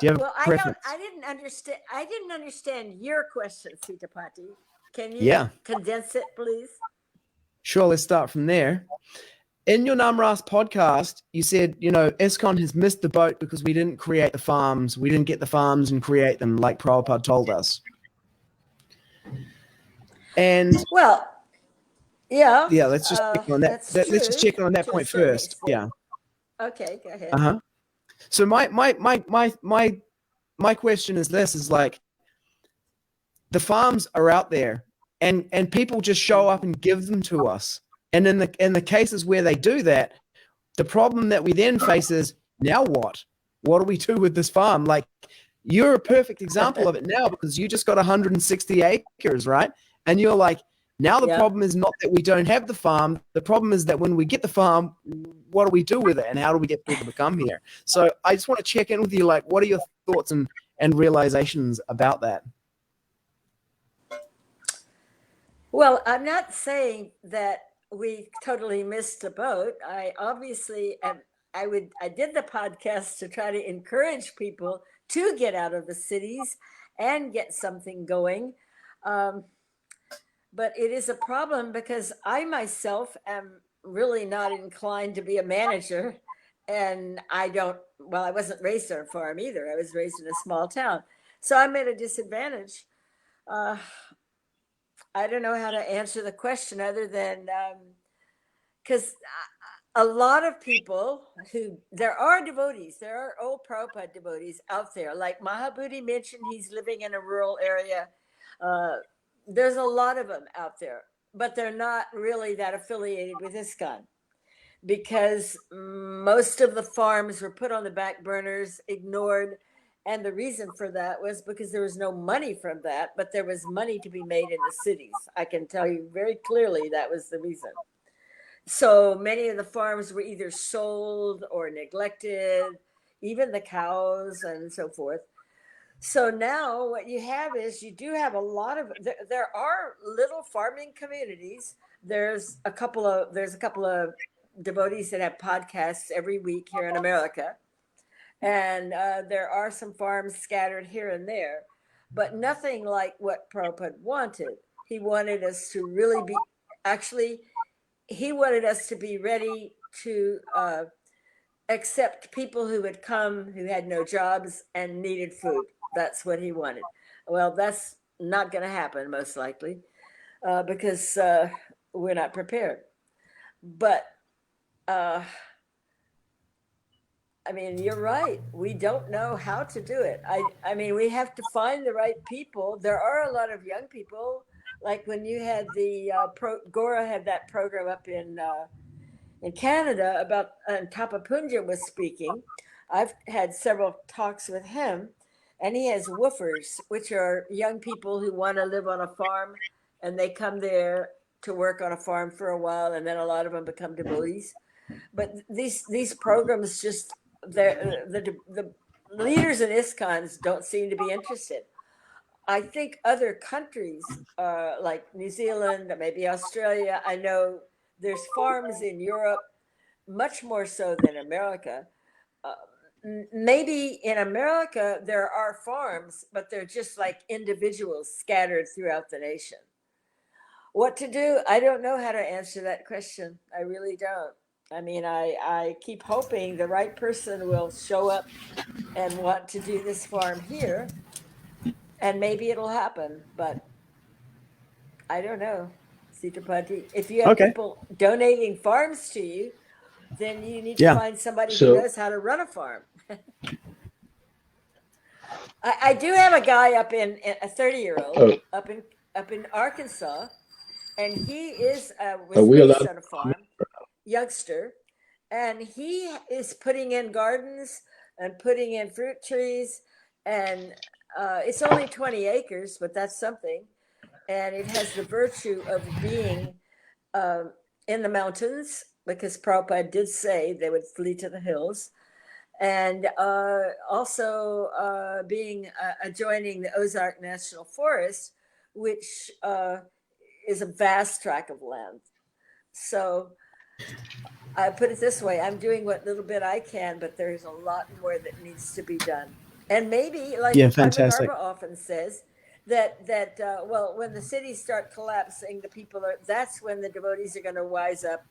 Do you have a preference? I didn't understand your question, Sitapati. Can you condense it, please? Sure, let's start from there. In your Namras podcast, you said, you know, ISKCON has missed the boat because we didn't create the farms. We didn't get the farms and create them like Prabhupada told us. And yeah, let's just check on that. Let's just check on that point first. Yeah. Okay, go ahead. So my question is this: is like, the farms are out there, and people just show up and give them to us. And in the cases where they do that, the problem that we then face is, now what? What do we do with this farm? Like, you're a perfect example of it now, because you just got 160 acres, right? And you're like, now the Yeah. problem is not that we don't have the farm. The problem is that when we get the farm, what do we do with it, and how do we get people to come here? So I just want to check in with you. Like, what are your thoughts and realizations about that? Well, I'm not saying that we totally missed the boat. I obviously am. I did the podcast to try to encourage people to get out of the cities and get something going. But it is a problem because I myself am really not inclined to be a manager. And I wasn't raised on a farm either. I was raised in a small town. So I'm at a disadvantage. I don't know how to answer the question other than because a lot of people there are devotees, there are old Prabhupada devotees out there. Like Mahabuddhi mentioned, he's living in a rural area. There's a lot of them out there, but they're not really that affiliated with ISKCON, because most of the farms were put on the back burners, ignored. And the reason for that was because there was no money from that, but there was money to be made in the cities. I can tell you very clearly that was the reason. So many of the farms were either sold or neglected, even the cows and so forth. So now what you have is you do have a lot of, there are little farming communities. There's a couple of devotees that have podcasts every week here in America. And there are some farms scattered here and there, but nothing like what Prabhupada wanted. He wanted us to really be, he wanted us to be ready to accept people who had come, who had no jobs and needed food. That's what he wanted. Well, that's not going to happen, most likely, because we're not prepared. But I mean, you're right. We don't know how to do it. I mean, we have to find the right people. There are a lot of young people. Like when you had the Gora had that program up in Canada about, and Tapapunja was speaking. I've had several talks with him, and he has woofers, which are young people who want to live on a farm, and they come there to work on a farm for a while, and then a lot of them become devotees. But these programs just, the leaders in ISKCONs don't seem to be interested. I think other countries like New Zealand, maybe Australia, I know there's farms in Europe, much more so than America. Maybe in America there are farms, but they're just like individuals scattered throughout the nation. What to do? I don't know how to answer that question. I really don't. I mean, I keep hoping the right person will show up and want to do this farm here, and maybe it'll happen, but I don't know. Sitapati, if you have Okay. people donating farms to you, then you need to Yeah. find somebody who So- knows how to run a farm. I do have a guy up in a 30-year-old Oh. up in Arkansas, and he is was Are we raised allowed on a farm, youngster, and he is putting in gardens and putting in fruit trees, and it's only 20 acres, but that's something, and it has the virtue of being in the mountains, because Prabhupada did say they would flee to the hills, and also being adjoining the Ozark National Forest, which is a vast tract of land. So I put it this way, I'm doing what little bit I can, but there's a lot more that needs to be done. And maybe, like fantastic. Padma often says, that well, when the cities start collapsing, that's when the devotees are going to wise up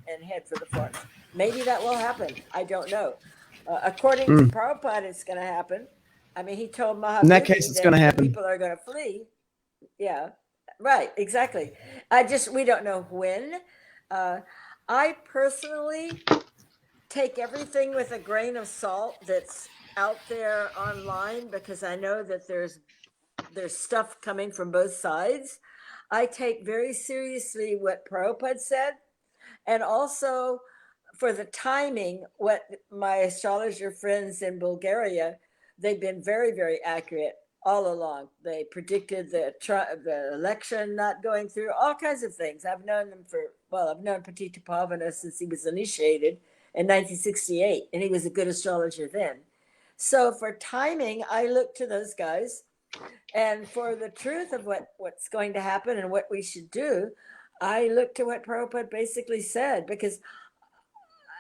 and head for the farms. Maybe that will happen. I don't know. According to Prabhupada, it's going to happen. I mean, he told Mahabuddhi In that case, it's going to happen. People are going to flee. Yeah, right, exactly. We don't know when. I personally take everything with a grain of salt that's out there online, because I know that there's stuff coming from both sides. I take very seriously what Prabhupada said, and also for the timing, what my astrologer friends in Bulgaria, they've been very, very accurate all along. They predicted the election not going through, all kinds of things. I've known them I've known Patitapavana since he was initiated in 1968, and he was a good astrologer then. So for timing, I look to those guys. And for the truth of what's going to happen and what we should do, I look to what Prabhupada basically said, because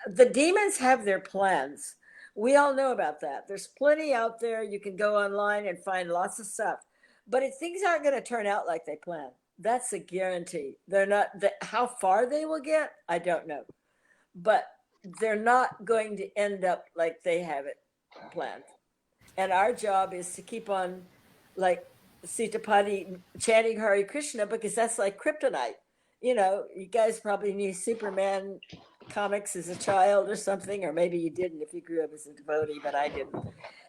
the demons have their plans. We all know about that. There's plenty out there. You can go online and find lots of stuff. But if things aren't going to turn out like they plan, that's a guarantee. They're not, how far they will get, I don't know. But they're not going to end up like they have it planned. And our job is to keep on, like Sitapati, chanting Hare Krishna, because that's like kryptonite. You know, you guys probably knew Superman comics as a child or something, or maybe you didn't if you grew up as a devotee, but I didn't.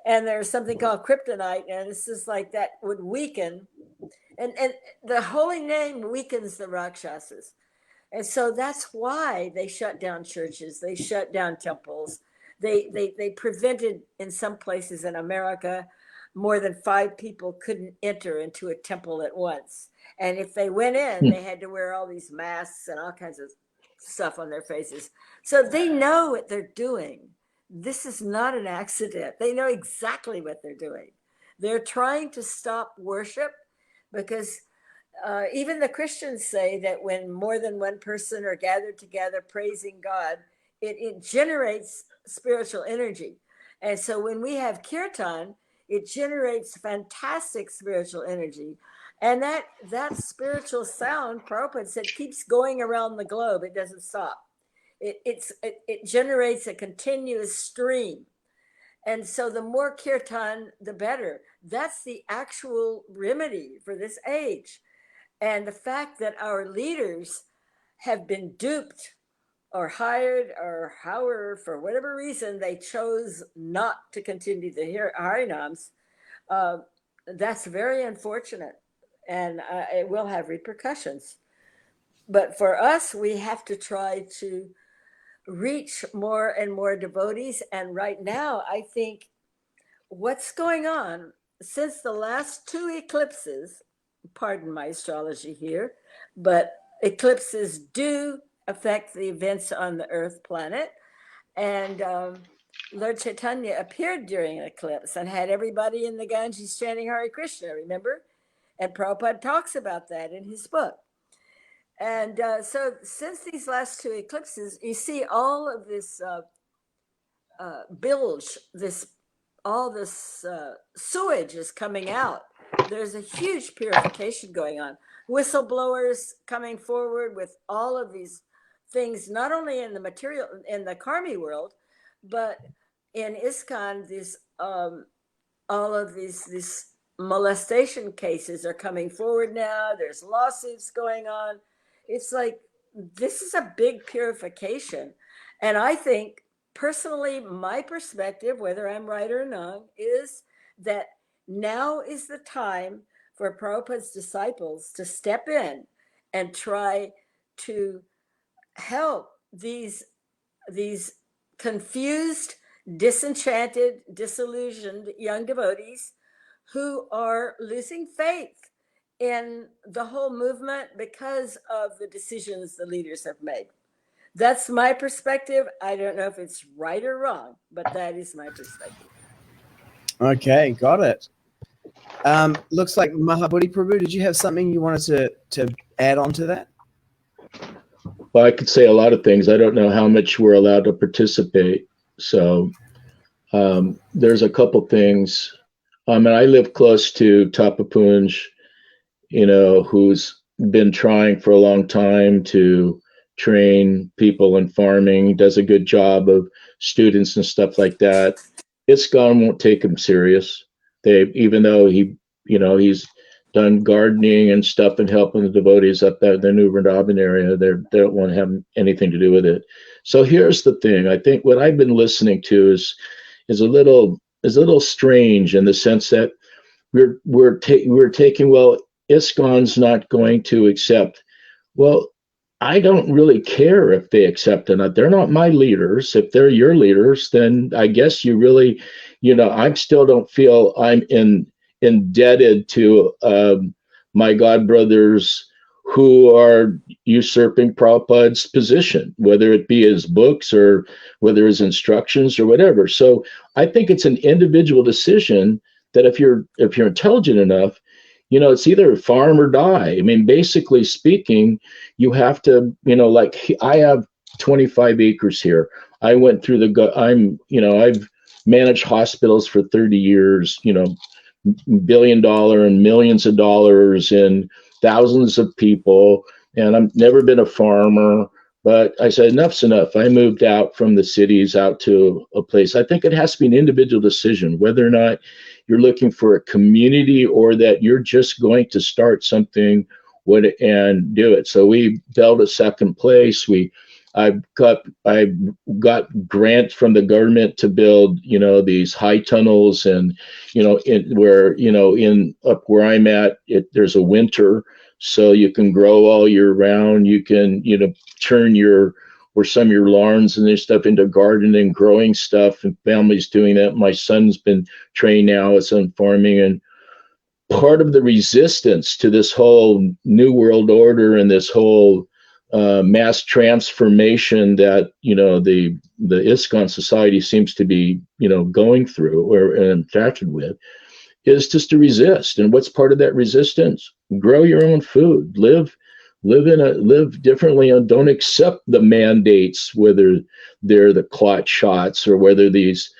And there's something called kryptonite, and it's just like that would weaken. And the holy name weakens the Rakshasas. And so that's why they shut down churches, they shut down temples. They prevented, in some places in America, more than 5 people couldn't enter into a temple at once. And if they went in, they had to wear all these masks and all kinds of stuff on their faces. So they know what they're doing. This is not an accident. They know exactly what they're doing. They're trying to stop worship, because even the Christians say that when more than one person are gathered together praising God, it generates spiritual energy. And so when we have kirtan, it generates fantastic spiritual energy. And that spiritual sound, Prabhupada said, keeps going around the globe. It doesn't stop. It generates a continuous stream. And so the more kirtan, the better. That's the actual remedy for this age. And the fact that our leaders have been duped or hired, or however, for whatever reason, they chose not to continue the Harinams, that's very unfortunate. And it will have repercussions. But for us, we have to try to reach more and more devotees. And right now, I think what's going on since the last 2 eclipses, pardon my astrology here, but eclipses do affect the events on the Earth planet. And Lord Chaitanya appeared during an eclipse and had everybody in the Ganges chanting Hare Krishna, remember? And Prabhupada talks about that in his book. And so since these last 2 eclipses, you see all of this bilge, all this sewage is coming out. There's a huge purification going on. Whistleblowers coming forward with all of these things, not only in the material, in the karmi world, but in ISKCON, all of these molestation cases are coming forward now. There's lawsuits going on. It's like, this is a big purification. And I think, personally, my perspective, whether I'm right or not, is that now is the time for Prabhupada's disciples to step in and try to help these confused, disenchanted, disillusioned young devotees who are losing faith in the whole movement because of the decisions the leaders have made. That's my perspective. I don't know if it's right or wrong, but that is my perspective. Okay, got it. Looks like Mahabuddhi Prabhu, did you have something you wanted to add on to that? Well, I could say a lot of things. I don't know how much we're allowed to participate. So there's a couple things. And I live close to Tapapunj, who's been trying for a long time to train people in farming, does a good job of students and stuff like that. ISKCON won't take him serious. Even though he's done gardening and stuff and helping the devotees up there in the New Vrindavan area, they don't want to have anything to do with it. So here's the thing. I think what I've been listening to is a little strange in the sense that we're taking, well, ISKCON's not going to accept. Well, I don't really care if they accept or not. They're not my leaders. If they're your leaders, then I guess you really I still don't feel I'm indebted to my god brothers who are usurping Prabhupada's position, whether it be his books or whether his instructions or whatever. So I think it's an individual decision that if you're intelligent enough, it's either farm or die. I mean, basically speaking, you have to, like I have 25 acres here. I went through I've managed hospitals for 30 years, $1 billion and millions of dollars and thousands of people. And I've never been a farmer, but I said, enough's enough. I moved out from the cities out to a place. I think it has to be an individual decision, whether or not you're looking for a community or that you're just going to start something and do it. So we built a second place. I got grants from the government to build, these high tunnels, and up where I'm at, there's a winter, so you can grow all year round. You can, turn some of your lawns and this stuff into gardening, growing stuff, and families doing that. My son's been trained now as in farming, and part of the resistance to this whole new world order and this whole mass transformation that the ISKCON society seems to be going through or infatuated with is just to resist. And what's part of that resistance? Grow your own food, live differently, and don't accept the mandates, whether they're the clot shots or whether these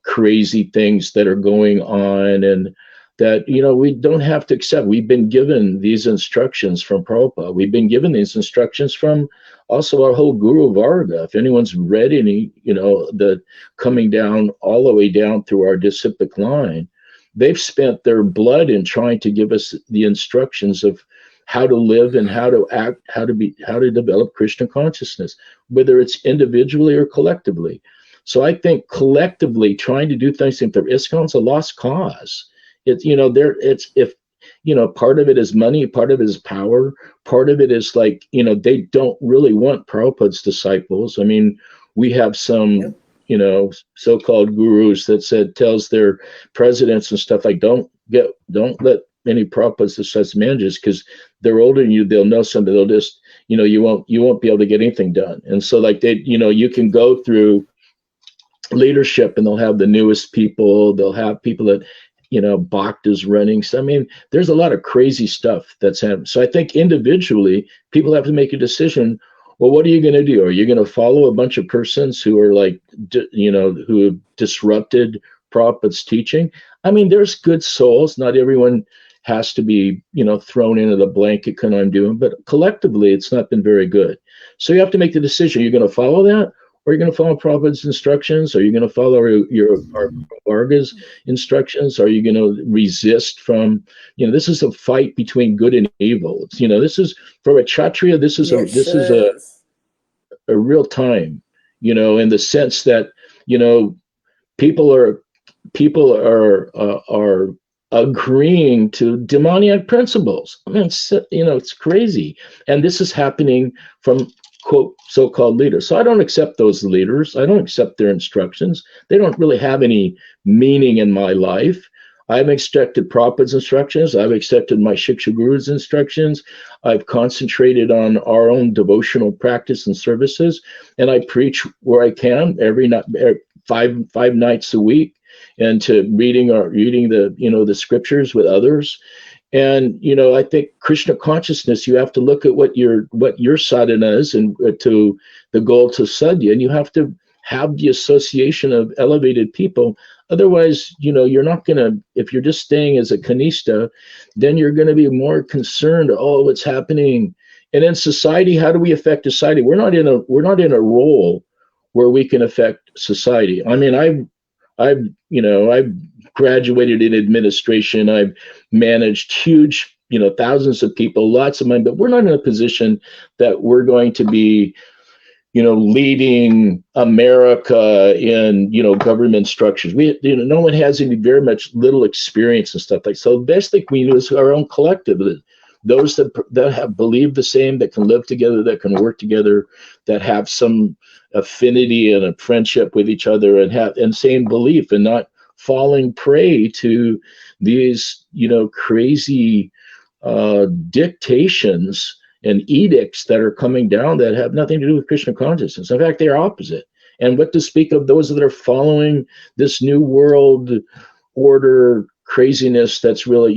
crazy things that are going on, and that we don't have to accept. We've been given these instructions from Prabhupada. We've been given these instructions from also our whole Guru Varga. If anyone's read any, the coming down all the way down through our disciplic line, they've spent their blood in trying to give us the instructions of how to live and how to act, how to develop Krishna consciousness, whether it's individually or collectively. So I think collectively trying to do things in the ISKCON's a lost cause. Part of it is money, part of it is power, part of it is like, they don't really want Prabhupada's disciples. I mean, we have some, so-called gurus that tells their presidents and stuff like, don't let any Prabhupada's disciples managers, because they're older than you, they'll know something, they'll just, you won't be able to get anything done. And so like you can go through leadership and they'll have the newest people, they'll have people that Bhakta's running. So, I mean, there's a lot of crazy stuff that's happening. So I think individually, people have to make a decision. Well, what are you going to do? Are you going to follow a bunch of persons who are like, who have disrupted Prabhupada's teaching? I mean, there's good souls. Not everyone has to be, thrown into the blanket kind of I'm doing, but collectively, it's not been very good. So you have to make the decision. You're going to follow that? Or are you going to follow Prabhupada's instructions? Are you going to follow our Varga's instructions? Are you going to resist from, this is a fight between good and evil. It's, this is, for a Kshatriya, this is a real time, in the sense that, people are agreeing to demoniac principles. I mean, it's crazy. And this is happening from, quote, so-called leaders. So I don't accept those leaders. I don't accept their instructions. They don't really have any meaning in my life. I've accepted Prabhupada's instructions. I've accepted my Shiksha Guru's instructions. I've concentrated on our own devotional practice and services. And I preach where I can every night, five nights a week, and to reading the scriptures with others. And, I think Krishna consciousness, you have to look at what your sadhana is and to the goal to sadhya, and you have to have the association of elevated people. Otherwise, you're not going to, if you're just staying as a kanishta, then you're going to be more concerned, what's happening. And in society, how do we affect society? We're not in a role where we can affect society. I mean, I've graduated in administration. I've managed huge, thousands of people, lots of money, but we're not in a position that we're going to be, leading America in, government structures. No one has any very little experience and stuff like. So the best thing we do is our own collective. those that have believed the same, that can live together, that can work together, that have some affinity and a friendship with each other, and have and same belief, and not falling prey to these, crazy dictations and edicts that are coming down that have nothing to do with Krishna consciousness. In fact, they are opposite. And what to speak of those that are following this new world order craziness that's really,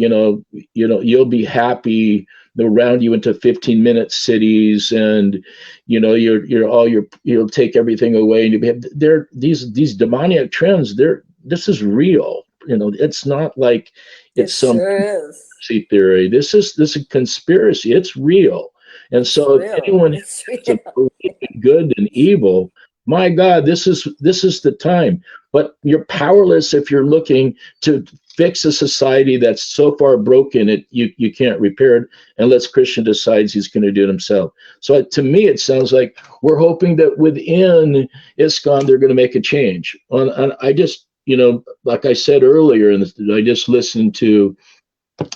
you'll be happy. They'll round you into 15-minute cities, and you'll take everything away, and you'll be these demoniac trends. This is real. It's not like it's some conspiracy theory. This is a conspiracy. It's real. And so if anyone has a belief in good and evil, my God, this is the time. But you're powerless if you're looking to fix a society that's so far broken you can't repair it unless Krishna decides he's going to do it himself. So to me, it sounds like we're hoping that within ISKCON they're going to make a change. And I just, like I said earlier, and I just listened to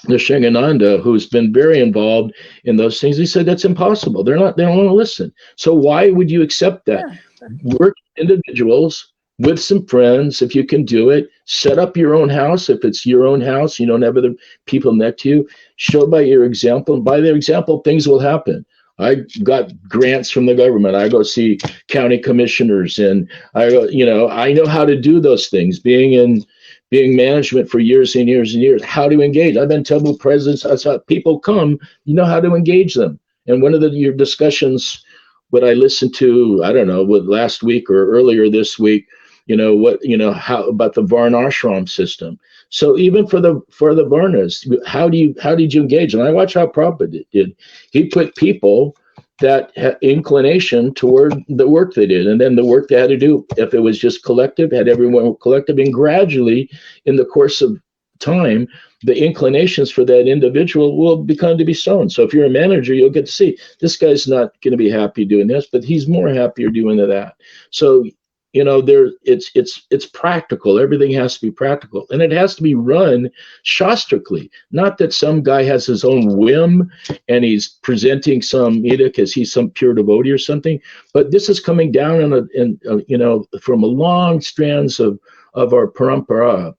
the Shingananda, who's been very involved in those things. He said that's impossible. They don't want to listen. So why would you accept that? Work individuals with some friends, if you can do it. Set up your own house. If it's your own house, you don't have other people next to you. Show by your example. And by their example, things will happen. I got grants from the government. I go see county commissioners, and I go, I know how to do those things. Being management for years and years and years, how to engage. I've been telling presidents, that's how people come, you know how to engage them. And one of your discussions, what I listened to, I don't know, last week or earlier this week, how about the Varnashram system. So even for the Varnas, how did you engage? And I watched how Prabhupada did. He put people that had inclination toward the work they did, and then the work they had to do, if it was just collective, had everyone collective, and gradually in the course of time, the inclinations for that individual will become to be sown. So if you're a manager, you'll get to see this guy's not going to be happy doing this, but he's more happier doing that. So it's practical. Everything has to be practical, and it has to be run shastrically. Not that some guy has his own whim and he's presenting some edict because he's some pure devotee or something. But this is coming down from a long strands of our parampara,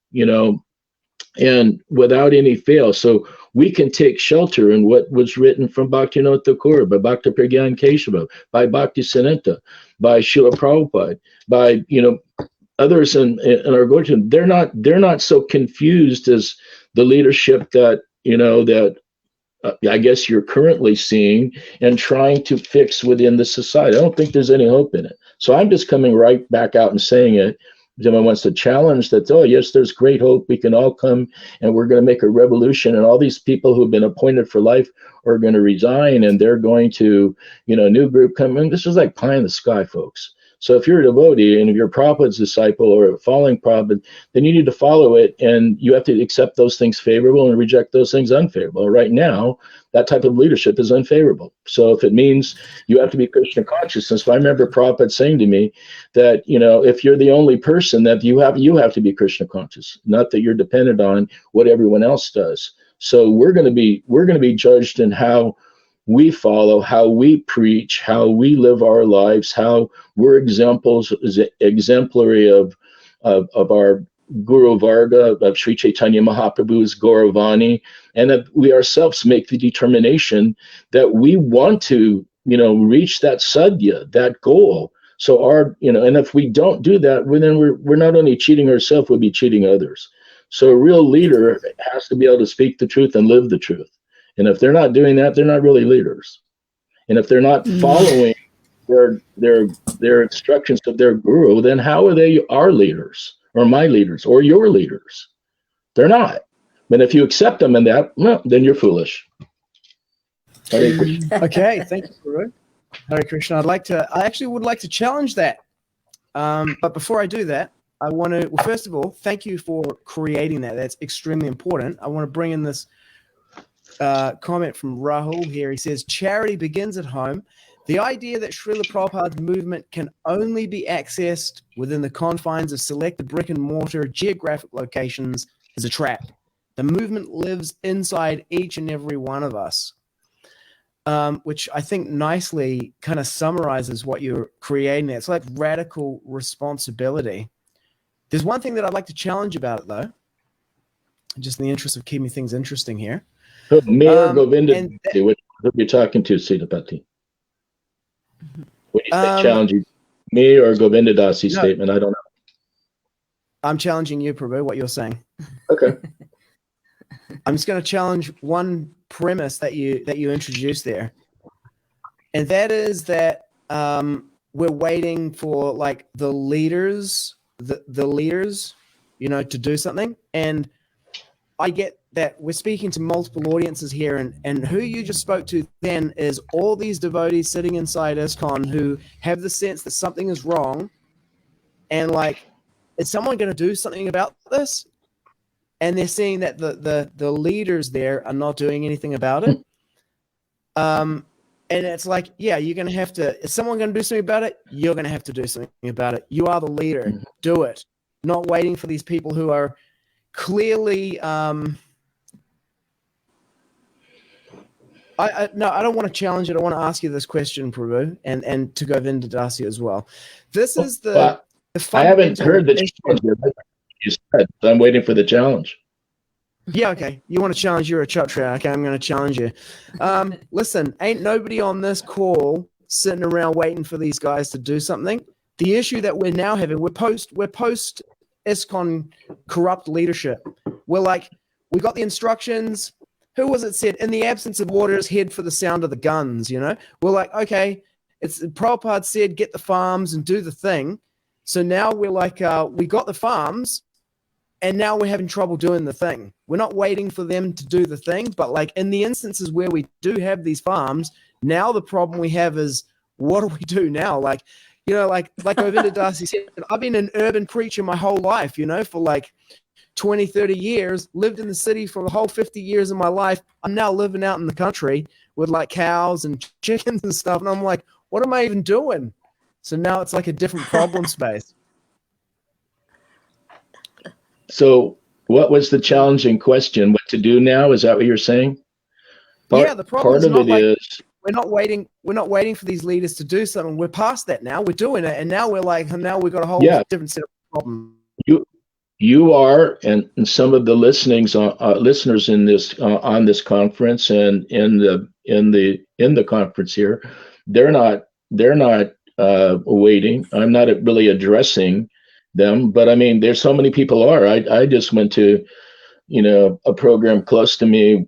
and without any fail. So we can take shelter in what was written from Bhaktivinoda Thakur, by Bhakti Pragyan Keshava, by Bhakti Siddhanta, by Srila Prabhupada, by others in our Gautam. They're not so confused as the leadership that I guess you're currently seeing and trying to fix within the society. I don't think there's any hope in it. So I'm just coming right back out and saying it. Someone wants to challenge that, oh, yes, there's great hope. We can all come and we're going to make a revolution. And all these people who've been appointed for life are going to resign, and they're going to, new group come in. This is like pie in the sky, folks. So if you're a devotee and if you're Prabhupada's disciple or following Prabhupada, then you need to follow it, and you have to accept those things favorable and reject those things unfavorable. Right now, that type of leadership is unfavorable. So if it means you have to be Krishna consciousness, I remember Prabhupada saying to me that, if you're the only person, that you have to be Krishna conscious, not that you're dependent on what everyone else does. So we're going to be judged in how we follow, how we preach, how we live our lives, how we're exemplary of our Guru Varga, of Sri Chaitanya Mahaprabhu's Gauravani, and that we ourselves make the determination that we want to, reach that sadhya, that goal. So and if we don't do that, then we're not only cheating ourselves, we'll be cheating others. So a real leader has to be able to speak the truth and live the truth. And if they're not doing that, they're not really leaders. And if they're not following their instructions of their guru, then how are they our leaders or my leaders or your leaders? They're not. But if you accept them in that, well, then you're foolish. Hare Krishna. Okay, thank you, Guru. Hare Krishna. I actually would like to challenge that. But before I do that, I want to, well, first of all, thank you for creating that. That's extremely important. I want to bring in this comment from Rahul here. He says, charity begins at home. The idea that Srila Prabhupada's movement can only be accessed within the confines of selected brick and mortar geographic locations is a trap. The movement lives inside each and every one of us. which I think nicely kind of summarizes what you're creating. It's like radical responsibility. There's one thing that I'd like to challenge about it, though, just in the interest of keeping things interesting here. So, Mayor Govinda, and what are you talking to, Sitapati? When you say challenging me or Govinda Dasi statement, I don't know. I'm challenging you, Prabhu, what you're saying. Okay. I'm just going to challenge one premise that you introduced there, and that is that we're waiting for like the leaders, the leaders, you know, to do something. And I get that we're speaking to multiple audiences here, and who you just spoke to then is all these devotees sitting inside ISKCON who have the sense that something is wrong, and like, is someone going to do something about this? And they're seeing that the leaders there are not doing anything about it. And it's like, yeah, you're going to have to, is someone going to do something about it? You're going to have to do something about it. You are the leader. Do it. Not waiting for these people who are clearly, I don't want to challenge it. I want to ask you this question, Prabhu, and to Govinda Dasi as well. This is the I haven't heard the challenge you said, so I'm waiting for the challenge. Yeah, okay. You want to challenge? You're a Kshatriya. Okay, I'm going to challenge you. Listen, ain't nobody on this call sitting around waiting for these guys to do something. The issue that we're now having, we're post ISKCON corrupt leadership. We're like, we got the instructions. Who was it said? In the absence of orders, head for the sound of the guns, you know? We're like, okay, it's Prabhupada said, get the farms and do the thing. So now we're like, we got the farms, and now we're having trouble doing the thing. We're not waiting for them to do the thing, but like in the instances where we do have these farms, now the problem we have is, what do we do now? Like, you know, like Govinda Dasi said, I've been an urban preacher my whole life, you know, for like 20, 30 years, lived in the city for the whole 50 years of my life. I'm now living out in the country with like cows and chickens and stuff. And I'm like, what am I even doing? So now it's like a different problem space. So what was the challenging question? What to do now? Is that what you're saying? The problem part is of not it like, is we're not waiting for these leaders to do something. We're past that now. We're doing it. And now we're like, now we've got a whole different set of problems. You are, and some of the listeners in this on this conference and in the conference here, they're not waiting. I'm not really addressing them, but I mean, there's so many people are. I just went to, you know, a program close to me,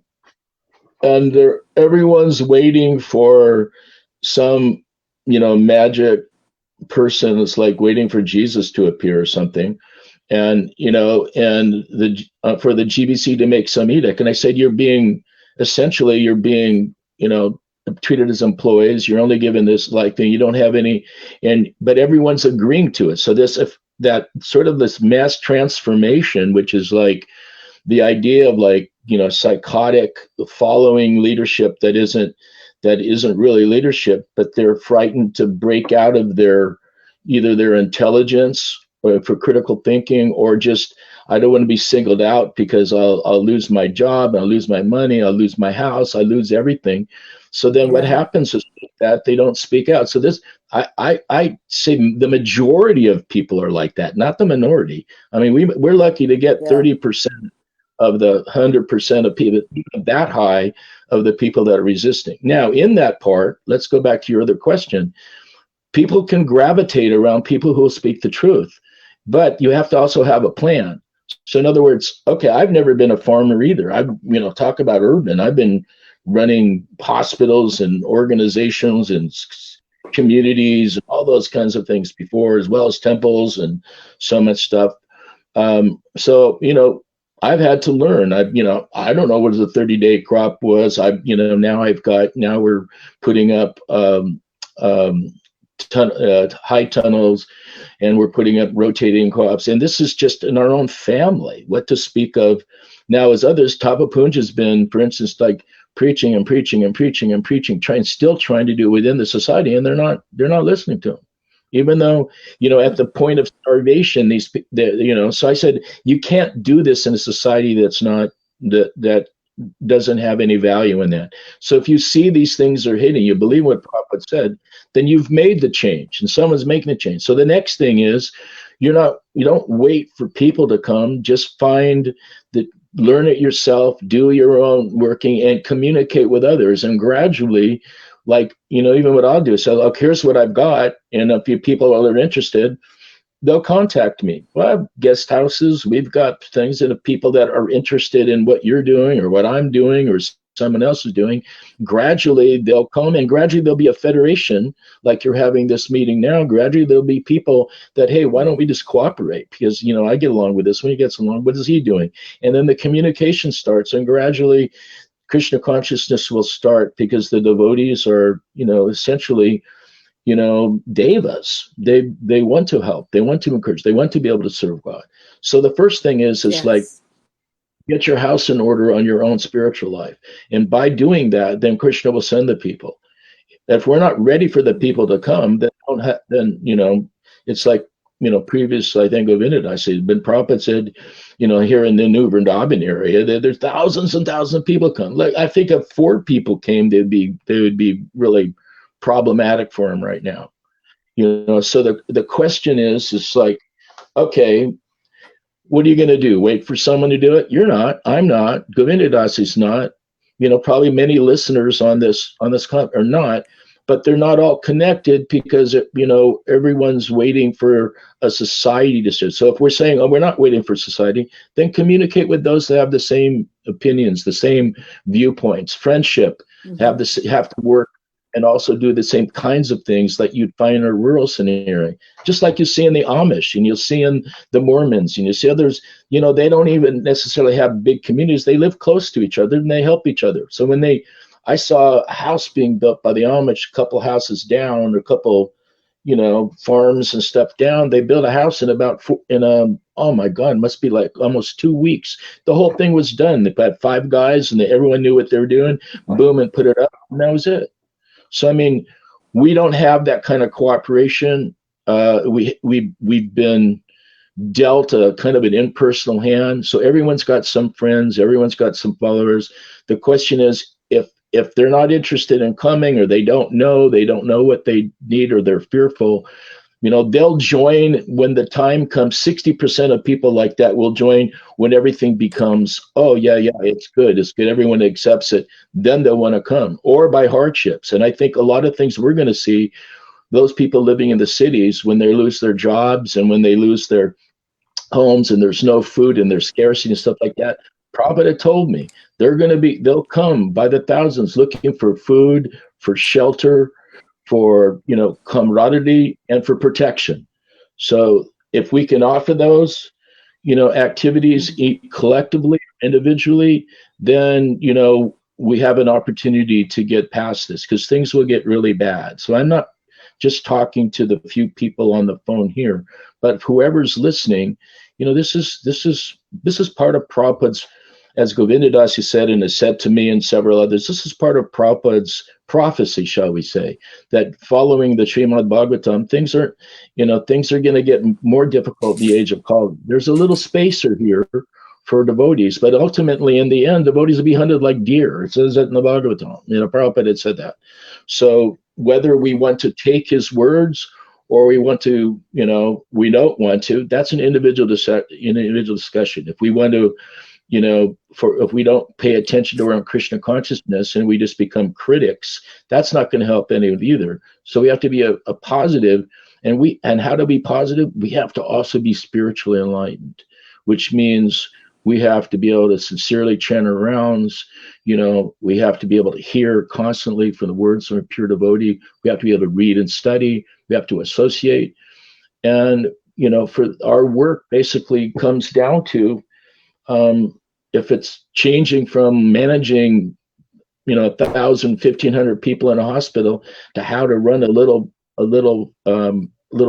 and everyone's waiting for some, you know, magic person. It's like waiting for Jesus to appear or something. And, you know, and for the GBC to make some edict. And I said, you're being, you know, treated as employees. You're only given this like thing. You don't have any, but everyone's agreeing to it. So this mass transformation, which is like the idea of like, you know, psychotic following leadership that isn't really leadership, but they're frightened to break out of either their intelligence or for critical thinking, or just, I don't want to be singled out because I'll lose my job, I'll lose my money, I'll lose my house, I lose everything. So then what happens is that they don't speak out. So this, I say the majority of people are like that, not the minority. I mean, we're lucky to get 30% of the 100% of people, that high of the people that are resisting. Now, in that part, let's go back to your other question. People can gravitate around people who will speak the truth, but you have to also have a plan. So in other words, okay, I've never been a farmer either. Talk about urban. I've been running hospitals and organizations and communities and all those kinds of things before, as well as temples and so much stuff. So, you know, I've had to learn. I don't know what the 30-day crop was. Now we're putting up high tunnels, and we're putting up rotating crops. And this is just in our own family. What to speak of now as others, Tapa Punj has been, for instance, like preaching and preaching and preaching and preaching, trying to do within the society, and they're not listening to him. Even though, you know, at the point of starvation, so I said, you can't do this in a society that's not, that doesn't have any value in that. So if you see these things are hitting, you believe what Prabhupada said, then you've made the change and someone's making the change. So the next thing is you don't wait for people to come, just learn it yourself, do your own working and communicate with others. And gradually, like, even what I'll do is say, look, here's what I've got. And if you people are interested, they'll contact me. Well, I have guest houses. We've got things, and if people that are interested in what you're doing or what I'm doing or someone else is doing, gradually they'll come, and gradually there'll be a federation like you're having this meeting now. Gradually there'll be people that, hey, why don't we just cooperate? Because, I get along with this one, he gets along. What is he doing? And then the communication starts, and gradually Krishna consciousness will start, because the devotees are, essentially, devas. They want to help, they want to encourage, they want to be able to serve God. So the first thing is Yes. like, get your house in order on your own spiritual life. And by doing that, then Krishna will send the people. If we're not ready for the people to come, then it's like, previous, I think, Govinda, I said, Ben Prabhupada said, here in the New Vrindavan area, there's thousands and thousands of people come. Like, I think if 4 people came, they would be really problematic for him right now. So the question is like, okay, what are you going to do? Wait for someone to do it? You're not. I'm not. Govinda Dasi's not. Probably many listeners on this are not, but they're not all connected, because everyone's waiting for a society to sit. So if we're saying, oh, we're not waiting for society, then communicate with those that have the same opinions, the same viewpoints. Friendship, have to work and also do the same kinds of things that you'd find in a rural scenario, just like you see in the Amish, and you'll see in the Mormons, and you see others. They don't even necessarily have big communities. They live close to each other and they help each other. So I saw a house being built by the Amish, a couple houses down, a couple, farms and stuff down. They built a house oh my God, must be like almost 2 weeks. The whole thing was done. They had 5 guys, and everyone knew what they were doing. Boom, and put it up, and that was it. So, I mean, we don't have that kind of cooperation. We've been dealt a kind of an impersonal hand. So everyone's got some friends, everyone's got some followers. The question is, if they're not interested in coming, or they don't know what they need, or they're fearful, they'll join when the time comes. 60% of people like that will join when everything becomes, oh yeah, it's good, everyone accepts it. Then they'll want to come, or by hardships. And I think a lot of things we're going to see, those people living in the cities, when they lose their jobs and when they lose their homes and there's no food and there's scarcity and stuff like that. Prabhupada told me they'll come by the thousands looking for food, for shelter, for camaraderie, and for protection. So if we can offer those activities collectively, individually, then we have an opportunity to get past this, because things will get really bad. So I'm not just talking to the few people on the phone here, but whoever's listening, this is part of Prabhupada's, as Govinda Dasi said, and has said to me and several others, this is part of Prabhupada's prophecy, shall we say, that following the Srimad Bhagavatam, things are going to get more difficult in the age of Kali. There's a little spacer here for devotees, but ultimately, in the end, devotees will be hunted like deer. It says that in the Bhagavatam. Prabhupada had said that. So whether we want to take his words or we want to, we don't want to, that's an individual discussion. If we want to, if we don't pay attention to our own Krishna consciousness and we just become critics, that's not going to help anyone either. So we have to be a positive, and how to be positive? We have to also be spiritually enlightened, which means we have to be able to sincerely chant our rounds. We have to be able to hear constantly from the words from a pure devotee. We have to be able to read and study. We have to associate. And, for our work basically comes down to, if it's changing from managing, 1,000, 1,500 people in a hospital to how to run a little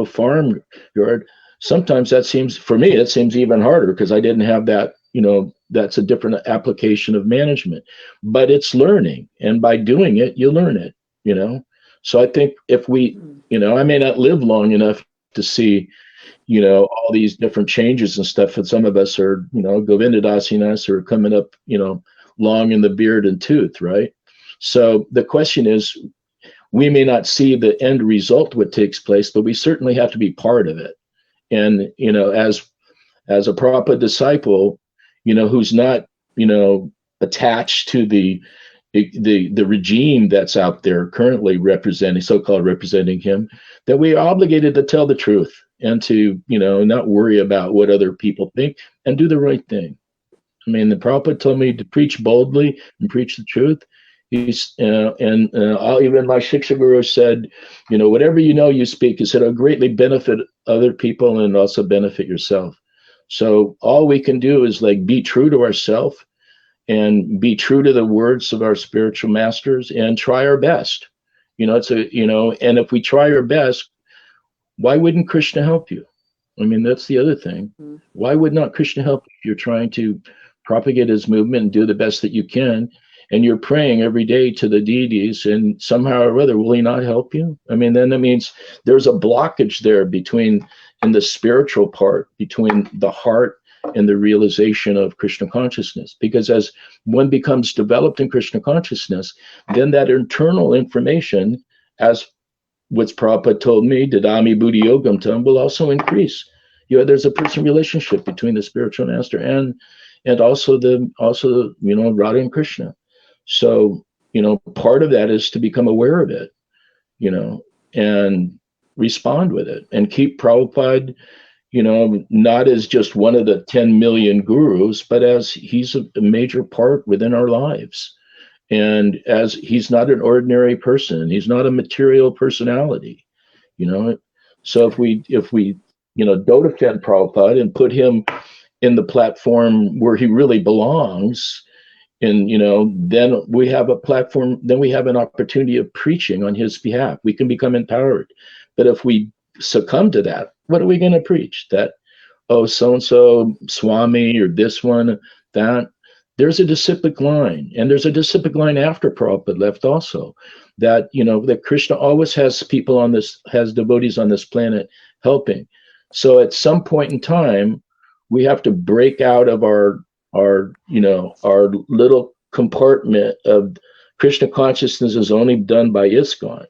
farm yard, sometimes that seems even harder, because I didn't have that. That's a different application of management, but it's learning, and by doing it, you learn it. So I think if we, I may not live long enough to see, all these different changes and stuff. And some of us are, Govinda Dasi and us are coming up, long in the beard and tooth, right? So the question is, we may not see the end result what takes place, but we certainly have to be part of it. And, as a proper disciple, who's not, attached to the regime that's out there currently so-called representing him, that we are obligated to tell the truth and to, not worry about what other people think and do the right thing. I mean, the Prabhupada told me to preach boldly and preach the truth. He's even my Shiksha Guru said, whatever you speak, he said, it'll greatly benefit other people and also benefit yourself. So all we can do is be true to ourselves and be true to the words of our spiritual masters and try our best. And if we try our best, why wouldn't Krishna help you? I mean, that's the other thing. Why would not Krishna help you if you're trying to propagate his movement and do the best that you can? And you're praying every day to the deities, and somehow or other, will he not help you? I mean, then that means there's a blockage there in the spiritual part, between the heart and the realization of Krishna consciousness. Because as one becomes developed in Krishna consciousness, then that internal information, as what's Prabhupada told me, Dadami Buddhi Yogam Tam, will also increase. There's a personal relationship between the spiritual master and also Radha and Krishna. So, part of that is to become aware of it, and respond with it and keep Prabhupada, not as just one of the 10 million gurus, but as he's a major part within our lives. And as he's not an ordinary person, he's not a material personality, So if we don't offend Prabhupada and put him in the platform where he really belongs, and then we have a platform, then we have an opportunity of preaching on his behalf. We can become empowered. But if we succumb to that, what are we going to preach? That, so-and-so Swami or this one, that. There's a disciplic line, and there's a disciplic line after Prabhupada left also, that that Krishna always has devotees on this planet helping. So at some point in time, we have to break out of our little compartment of Krishna consciousness is only done by ISKCON,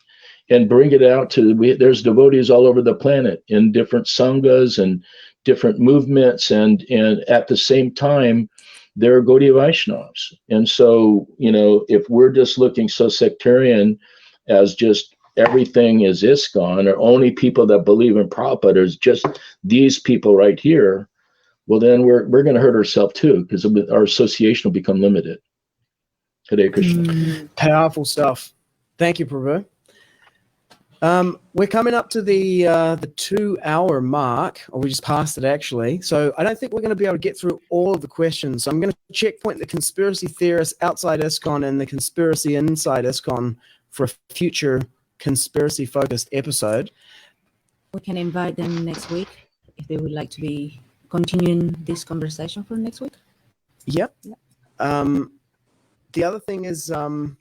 and bring it out to there's devotees all over the planet in different sanghas and different movements, and at the same time there are Gaudiya Vaishnavas. And so if we're just looking so sectarian as just everything is ISKCON, or only people that believe in Prabhupada is just these people right here, well, then we're going to hurt ourselves too, because our association will become limited. Hare Krishna. Powerful stuff. Thank you, Prabhu. We're coming up to the 2-hour mark, or we just passed it actually. So I don't think we're going to be able to get through all of the questions. So I'm going to checkpoint the conspiracy theorists outside ISKCON and the conspiracy inside ISKCON for a future conspiracy-focused episode. We can invite them next week if they would like to be continuing this conversation for next week. Yep. The other thing is, we're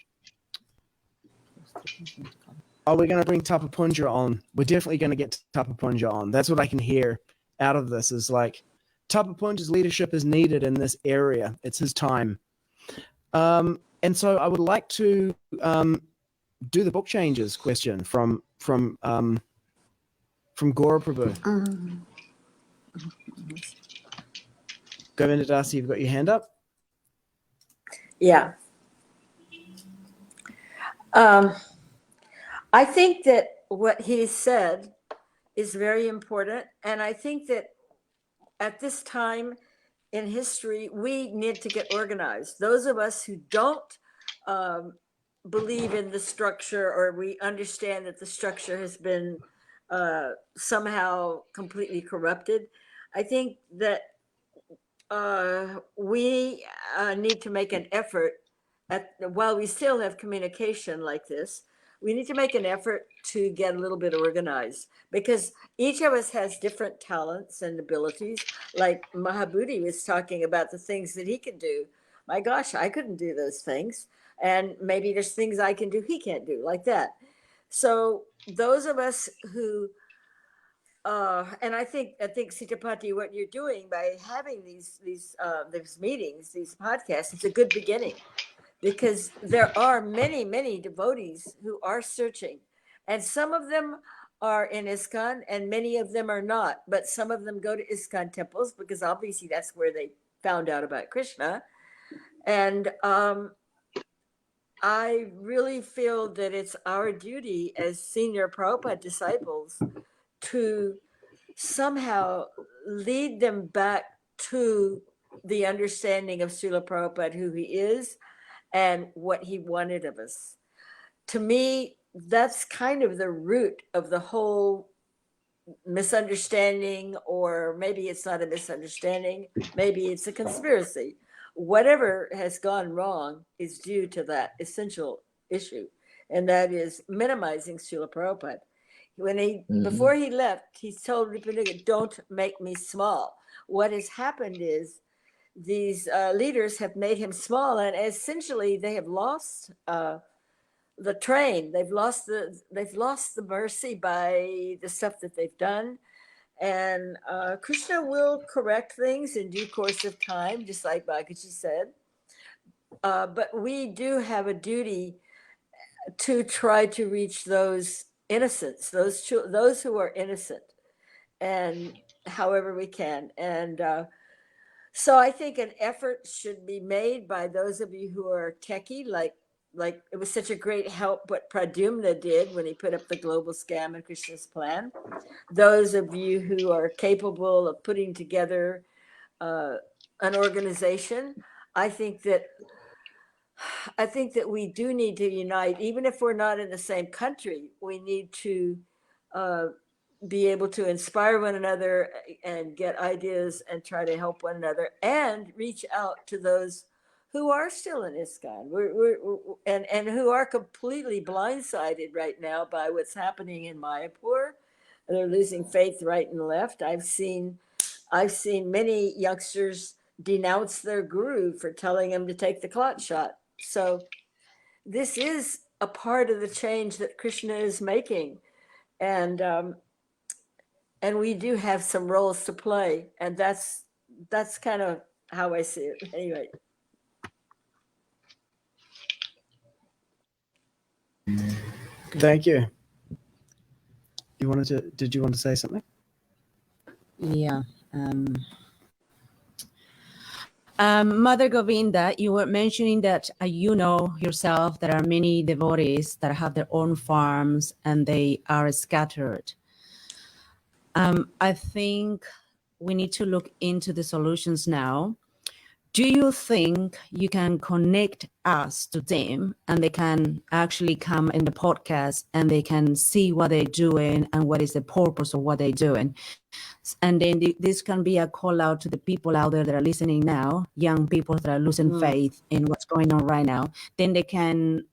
going to bring Tapapunja on. We're definitely going to get Tapapunja on. That's what I can hear out of this, is Tapapunja's leadership is needed in this area. It's his time. And so I would like to do the book changes question from Gaura Prabhu. Govinda Dasi, you've got your hand up? Yeah. I think that what he said is very important. And I think that at this time in history, we need to get organized. Those of us who don't believe in the structure, or we understand that the structure has been somehow completely corrupted, I think that we need to make an effort while we still have communication like this, we need to make an effort to get a little bit organized, because each of us has different talents and abilities. Like Mahabuddhi was talking about the things that he can do. My gosh, I couldn't do those things. And maybe there's things I can do he can't do, like that. So those of us who and I think Sitapati, what you're doing by having these meetings, these podcasts, it's a good beginning, because there are many devotees who are searching, and some of them are in ISKCON and many of them are not, but some of them go to ISKCON temples because obviously that's where they found out about Krishna. And I really feel that it's our duty as senior Prabhupada disciples to somehow lead them back to the understanding of Srila Prabhupada, who he is and what he wanted of us. To me, that's kind of the root of the whole misunderstanding, or maybe it's not a misunderstanding, maybe it's a conspiracy. Whatever has gone wrong is due to that essential issue, and that is minimizing Srila Prabhupada. When before he left, he told Rupanuga, "Don't make me small." What has happened is these leaders have made him small, and essentially they have lost the train. They've lost the mercy by the stuff that they've done. And Krishna will correct things in due course of time, just like Bhagavad-gita said. But we do have a duty to try to reach those innocents, those who are innocent, and however we can. And so I think an effort should be made by those of you who are techie, like it was such a great help what Pradyumna did when he put up the global scam and Krishna's plan. Those of you who are capable of putting together an organization, I think that we do need to unite, even if we're not in the same country. We need to be able to inspire one another and get ideas and try to help one another and reach out to those who are still in ISKCON and who are completely blindsided right now by what's happening in Mayapur. They're losing faith right and left. I've seen many youngsters denounce their guru for telling them to take the clot shot. So this is a part of the change that Krishna is making, and we do have some roles to play, and that's kind of how I see it. Anyway. Thank you. Did you want to say something? Yeah. Mother Govinda, you were mentioning that you know yourself there are many devotees that have their own farms and they are scattered. I think we need to look into the solutions now. Do you think you can connect us to them and they can actually come in the podcast and they can see what they're doing and what is the purpose of what they're doing? And then this can be a call out to the people out there that are listening now, young people that are losing faith in what's going on right now. Then they can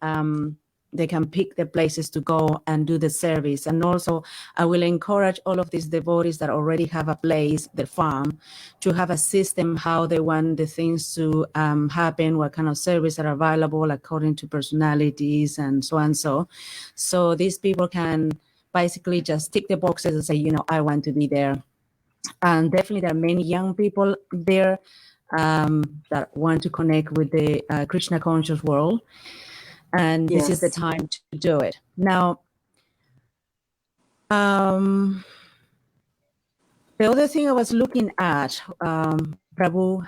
pick the places to go and do the service. And also, I will encourage all of these devotees that already have a place, the farm, to have a system how they want the things to happen, what kind of service are available according to personalities and so on. So these people can basically just tick the boxes and say, I want to be there. And definitely there are many young people there that want to connect with the Krishna conscious world. And this is the time to do it. Now, the other thing I was looking at, Prabhu,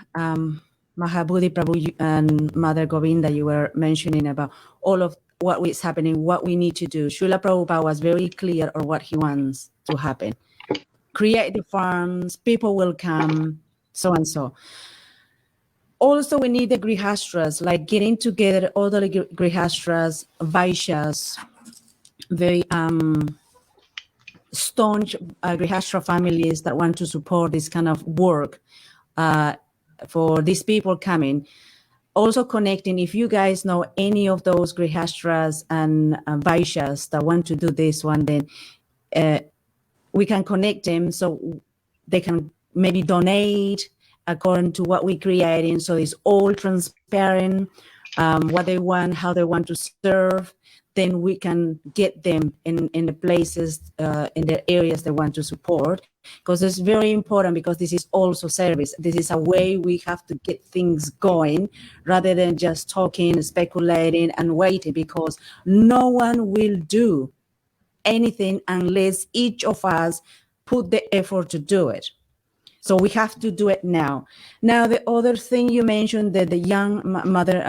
Mahabuddhi, Prabhu, and Mother Govinda, you were mentioning about all of what is happening, what we need to do. Srila Prabhupada was very clear on what he wants to happen. Create the farms, people will come, so and so. Also, we need the grihastras, like getting together all the grihastras, vaishyas, very staunch grihastra families that want to support this kind of work for these people coming. Also connecting, if you guys know any of those grihastras and vaishyas that want to do this one, then we can connect them so they can maybe donate according to what we're creating. So it's all transparent, what they want, how they want to serve. then we can get them in the places, in the areas they want to support, because it's very important, because this is also service. This is a way we have to get things going rather than just talking, speculating, and waiting, because no one will do anything unless each of us put the effort to do it. So we have to do it now. Now, the other thing you mentioned, that the young mother,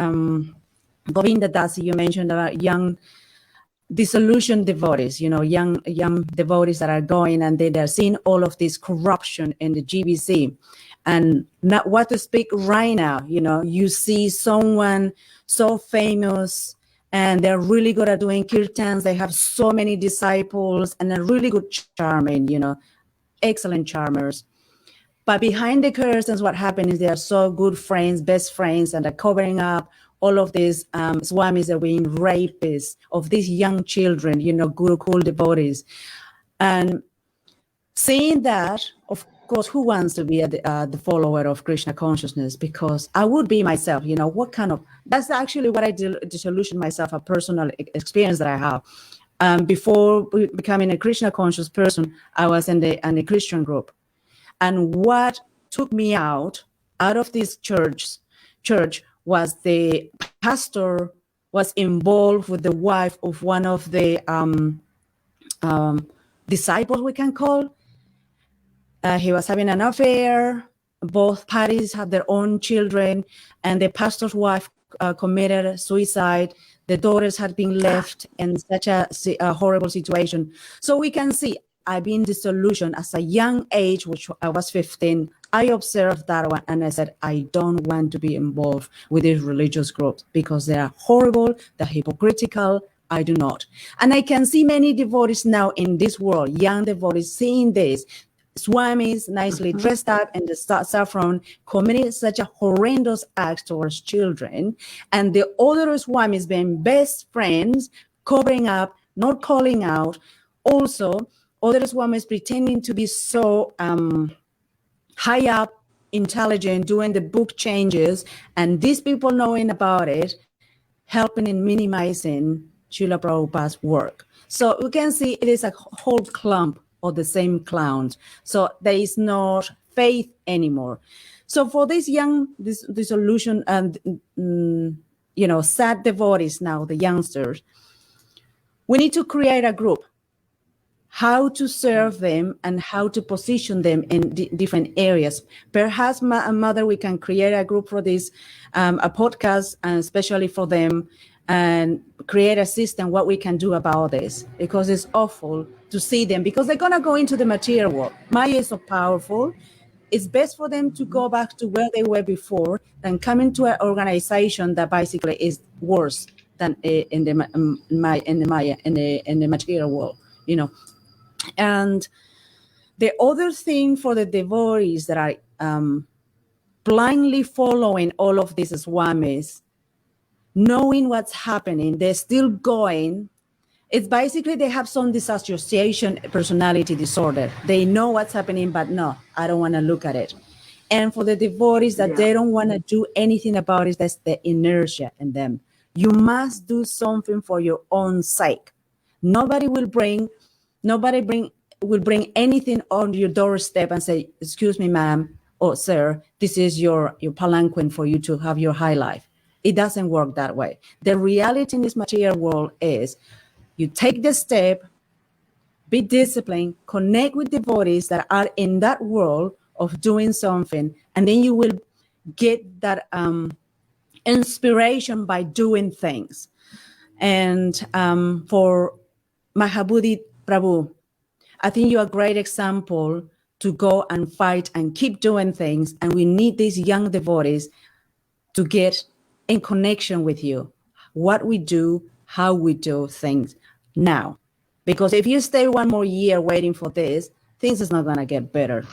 Govinda Dasi, you mentioned about young disillusioned devotees, young devotees that are going and they're seeing all of this corruption in the GBC. And not what to speak right now, you see someone so famous and they're really good at doing kirtans. They have so many disciples and they're really good charming, excellent charmers. But behind the curtains, what happened is they are so good friends, best friends, and they're covering up all of these swamis are being rapists of these young children, good, cool devotees. And seeing that, of course, who wants to be the follower of Krishna consciousness? Because I would be myself, that's actually what I disillusioned myself, a personal experience that I have. Before becoming a Krishna conscious person, I was in the Christian group. And what took me out of this church was the pastor was involved with the wife of one of the disciples, we can call. He was having an affair. Both parties had their own children, and the pastor's wife committed suicide. The daughters had been left in such a horrible situation. So we can see, I've been disillusioned at a young age, which I was 15. I observed that one and I said, I don't want to be involved with these religious groups because they are horrible, they're hypocritical. I do not. And I can see many devotees now in this world, young devotees, seeing this. Swamis nicely dressed up in the saffron committing such a horrendous act towards children. And the other Swamis being best friends, covering up, not calling out. Also, other Swamis pretending to be so high up, intelligent, doing the book changes, and these people knowing about it, helping in minimizing Srila Prabhupada's work. So you can see it is a whole clump of the same clowns. So there is no faith anymore. So for this young disillusion and sad devotees now, the youngsters, we need to create a group. How to serve them and how to position them in different areas. Perhaps, Mother, we can create a group for this, a podcast, and especially for them, and create a system what we can do about this, because it's awful to see them, because they're going to go into the material world. Maya is so powerful. It's best for them to go back to where they were before than come into an organization that basically is worse than in the material world, And the other thing for the devotees that are blindly following all of these swamis, knowing what's happening, they're still going. It's basically they have some disassociation personality disorder. They know what's happening, but no, I don't want to look at it. And for the devotees that they don't want to do anything about it, that's the inertia in them. You must do something for your own sake. Nobody will bring anything on your doorstep and say, excuse me, ma'am, or sir, this is your palanquin for you to have your high life. It doesn't work that way. The reality in this material world is you take the step, be disciplined, connect with devotees that are in that world of doing something, and then you will get that inspiration by doing things. And for Mahabuddhi Prabhu, I think you're a great example to go and fight and keep doing things. And we need these young devotees to get in connection with you, what we do, how we do things now. Because if you stay one more year waiting for this, things is not going to get better.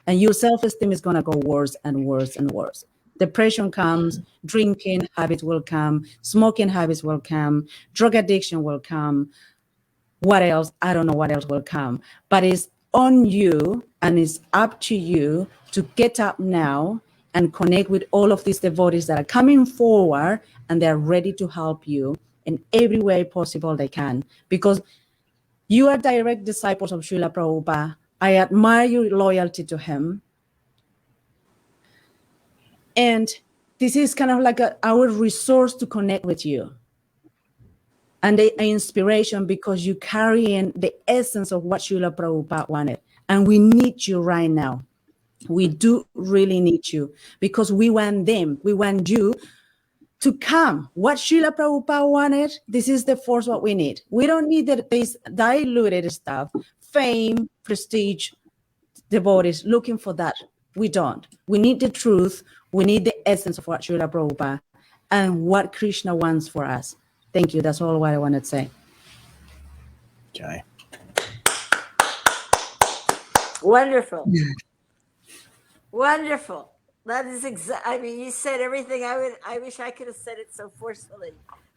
And your self-esteem is going to go worse and worse and worse. Depression comes, drinking habits will come, smoking habits will come, drug addiction will come. What else? I don't know what else will come. But it's on you and it's up to you to get up now and connect with all of these devotees that are coming forward and they're ready to help you in every way possible they can, because you are direct disciples of Srila Prabhupada. I admire your loyalty to him. And this is kind of like our resource to connect with you. And the inspiration, because you carry in the essence of what Srila Prabhupada wanted. And we need you right now. We do really need you, because we want them. We want you to come. What Srila Prabhupada wanted, this is the force what we need. We don't need this diluted stuff, fame, prestige, devotees looking for that. We don't. We need the truth. We need the essence of what Srila Prabhupada and what Krishna wants for us. Thank you. That's all what I wanted to say. Okay. Wonderful. Wonderful. That is I mean, you said everything I wish I could have said it so forcefully,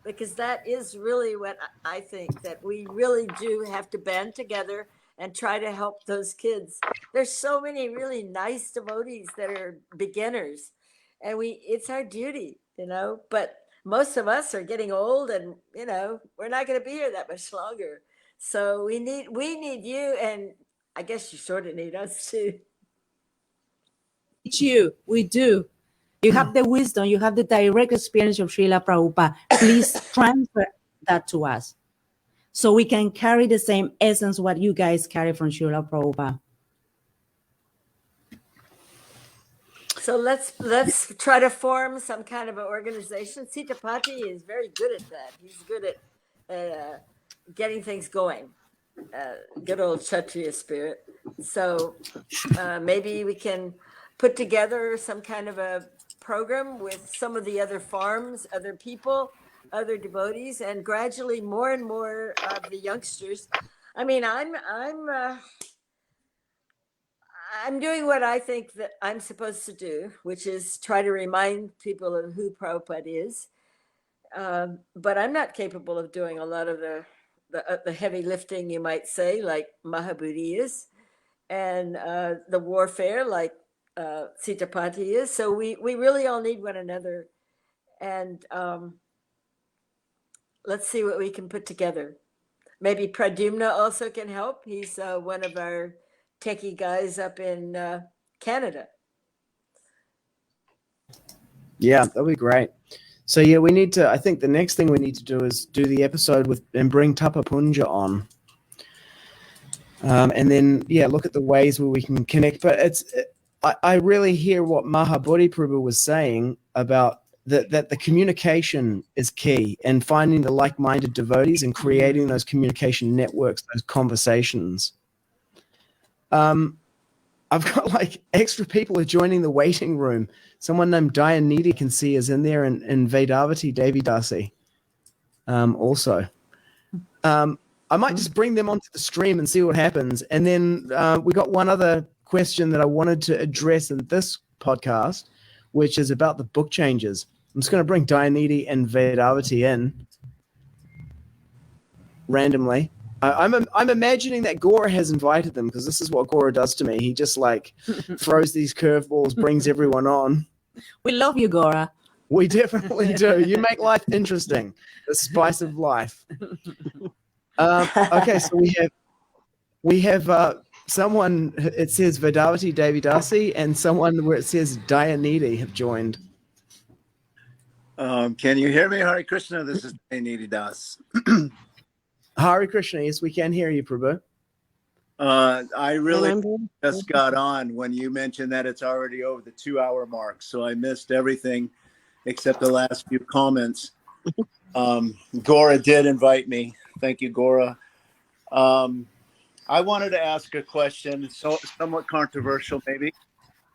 because that is really what I think, that we really do have to band together and try to help those kids. There's so many really nice devotees that are beginners, and it's our duty, but most of us are getting old, and we're not going to be here that much longer. So we need you, and I guess you sort of need us too. You, we do. You have the wisdom, you have the direct experience of Srila Prabhupada. Please transfer that to us so we can carry the same essence what you guys carry from Srila Prabhupada. So let's try to form some kind of an organization. Sitapati is very good at that. He's good at getting things going. Good old Kshatriya spirit. So maybe we can put together some kind of a program with some of the other farms, other people, other devotees, and gradually more and more of the youngsters. I mean, I'm doing what I think that I'm supposed to do, which is try to remind people of who Prabhupada is. But I'm not capable of doing a lot of the heavy lifting, you might say, like Mahabuddhi is, and the warfare like Sitapati is. So we really all need one another, and let's see what we can put together. Maybe Pradyumna also can help. He's one of our techie guys up in Canada. Yeah, that'd be great. So yeah, we need to. I think the next thing we need to do is do the episode and bring Tapapunja on, and then look at the ways where we can connect. But I really hear what Mahabuddhi Prabhu was saying about that the communication is key, and finding the like-minded devotees and creating those communication networks, those conversations. I've got like extra people are joining the waiting room. Someone named Dayanidhi can see is in there, and Vedavati Devi Dasi also. I might just bring them onto the stream and see what happens. And then we got one other question that I wanted to address in this podcast, which is about the book changes. I'm just going to bring Dayanidhi and Vedavati in randomly. I'm imagining that Gora has invited them, because this is what Gora does to me. He just like throws these curveballs, brings everyone on. We love you, Gora. We definitely do. You make life interesting. The spice of life. Okay, so we have someone. It says Vedavati Devi Dasi, and someone where it says Dayanidhi have joined. Can you hear me? Hare Krishna. This is Dayanidhi Das. Hare Krishna. Yes, we can hear you, Prabhu. I really just got on when you mentioned that it's already over the 2-hour mark, so I missed everything except the last few comments. Gora did invite me. Thank you, Gora. I wanted to ask a question, somewhat controversial maybe,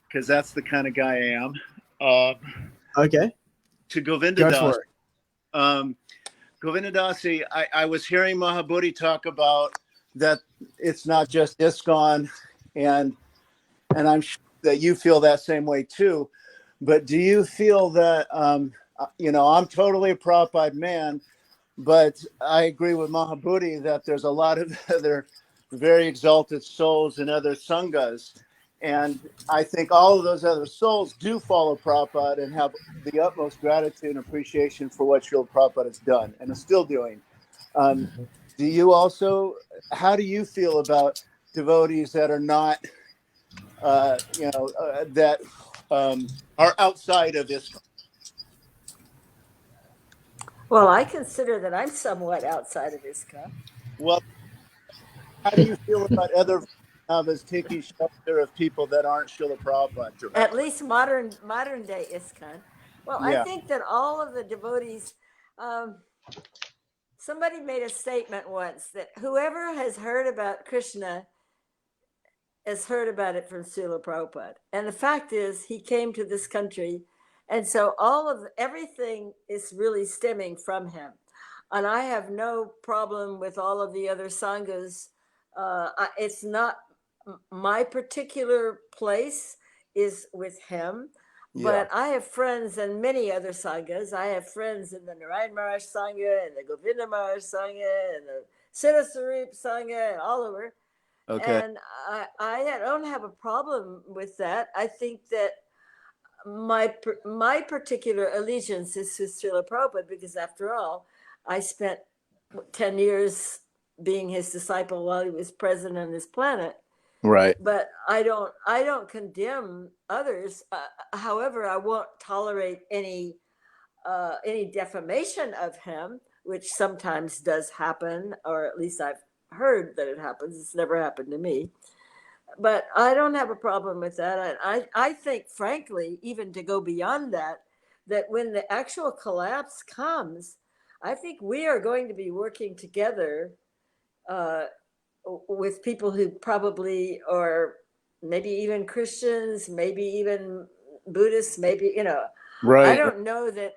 because that's the kind of guy I am. Okay. To Govinda Das. Govinda Dasi, I was hearing Mahabuddhi talk about that it's not just ISKCON, and I'm sure that you feel that same way too. But do you feel that, I'm totally a Prabhupada man, but I agree with Mahabuddhi that there's a lot of other very exalted souls in other sanghas. And I think all of those other souls do follow Prabhupada and have the utmost gratitude and appreciation for what Srila Prabhupada has done and is still doing. Do you also, how do you feel about devotees that are not, that are outside of this? Well, I consider that I'm somewhat outside of ISKCON. Well, how do you feel about other Vaishnavas taking shelter of people that aren't Srila Prabhupada directly? At least modern day ISKCON. Well, Yeah. I think that all of the devotees, somebody made a statement once that whoever has heard about Krishna has heard about it from Srila Prabhupada. And the fact is, he came to this country, and so everything is really stemming from him. And I have no problem with all of the other sanghas. It's not my particular place is with him, but I have friends in many other sanghas. I have friends in the Narayan Maharaj Sangha and the Govinda Maharaj Sangha and the Siddha Sarup Sangha and all over. Okay. And I don't have a problem with that. I think that my particular allegiance is to Srila Prabhupada, because after all, I spent 10 years being his disciple while he was present on this planet. Right. But I don't condemn others. However, I won't tolerate any defamation of him, which sometimes does happen, or at least I've heard that it happens. It's never happened to me. But I don't have a problem with that. I think, frankly, even to go beyond that when the actual collapse comes, I think we are going to be working together with people who probably are maybe even Christians, maybe even Buddhists, maybe, Right. I don't know that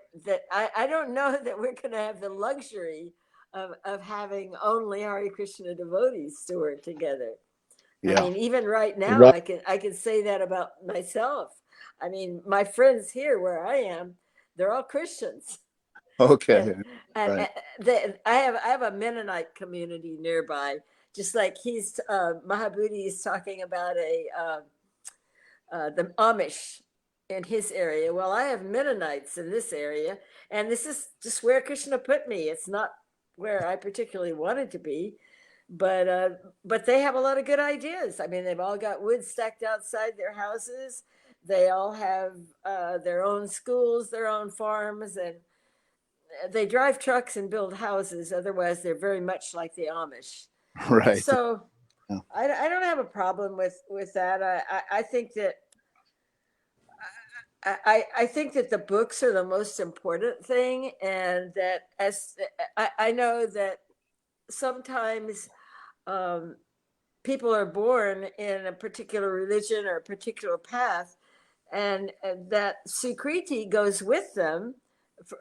I don't know that we're going to have the luxury of having only Hare Krishna devotees to work together. Yeah. I mean, even right now, Right. I can say that about myself. I mean, my friends here where I am, they're all Christians. Okay. And Right. I have a Mennonite community nearby, just like Mahabuddhi is talking about the Amish in his area. Well, I have Mennonites in this area, and this is just where Krishna put me. It's not where I particularly wanted to be, but they have a lot of good ideas. I mean, they've all got wood stacked outside their houses. They all have their own schools, their own farms, and they drive trucks and build houses. Otherwise, they're very much like the Amish. Right. So Yeah. I don't have a problem with that. I think that I think that the books are the most important thing, and that I know that sometimes people are born in a particular religion or a particular path, and that Sukriti goes with them,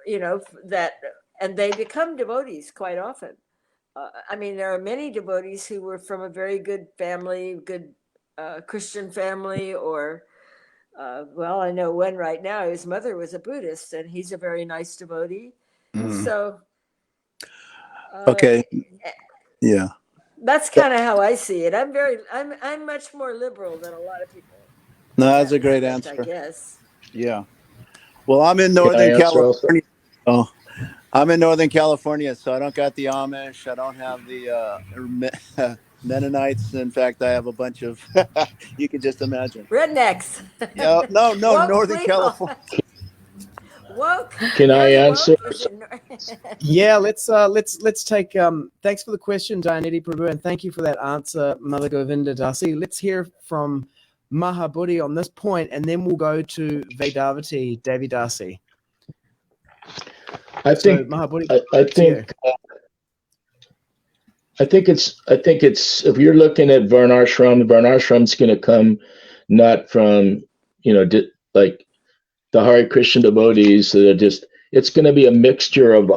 and they become devotees quite often. I mean, there are many devotees who were from a very good family, good Christian family, or well, I know one right now, his mother was a Buddhist, and he's a very nice devotee. Mhm. So, Okay. Yeah. that's kind of how I see it. I'm much more liberal than a lot of people. No, in that's that a great respect, answer. I guess. Yeah. Well, I'm in Can I Northern answer also? California. Oh, I'm in Northern California, so I don't got the Amish. I don't have the Mennonites. In fact, I have a bunch of, you can just imagine. Rednecks. Yeah. No, Woke Northern people. California. Woke. Can I Very answer? woke is in- Yeah, let's take thanks for the question, Dayanidhi Prabhu, and thank you for that answer, Mother Govinda Dasi. Let's hear from Mahabuddhi on this point, and then we'll go to Vedavati Devi Dasi. I So think Mahabuddhi, I to you. think it's if you're looking at Varnashram's going to come not from like the Hare Krishna devotees that are just. It's going to be a mixture of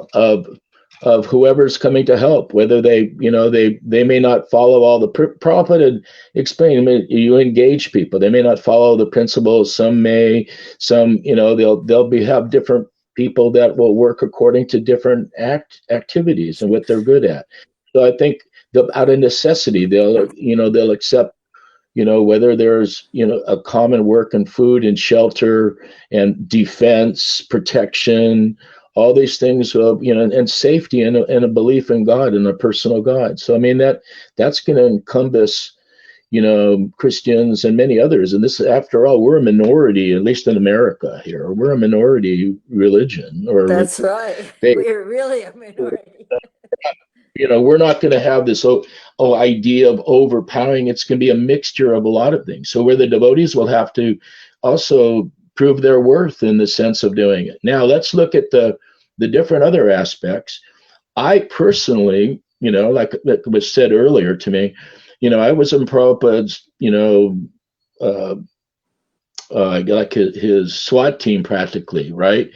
whoever's coming to help. Whether they may not follow all the Prabhupada had explained. I mean, you engage people. They may not follow the principles. Some may. Some they'll have different people that will work according to different activities and what they're good at. So I think out of necessity they'll accept whether there's, a common work and food and shelter and defense, protection, all these things, and safety and a belief in God and a personal God. So, I mean, that's going to encompass, Christians and many others. And this, after all, we're a minority, at least in America here. We're a minority religion. That's right. We're really a minority. We're not going to have this idea of overpowering. It's going to be a mixture of a lot of things. So where the devotees will have to also prove their worth in the sense of doing it. Now, let's look at the different other aspects. I personally, like was said earlier to me, I was in Prabhupada's, like his SWAT team practically, right?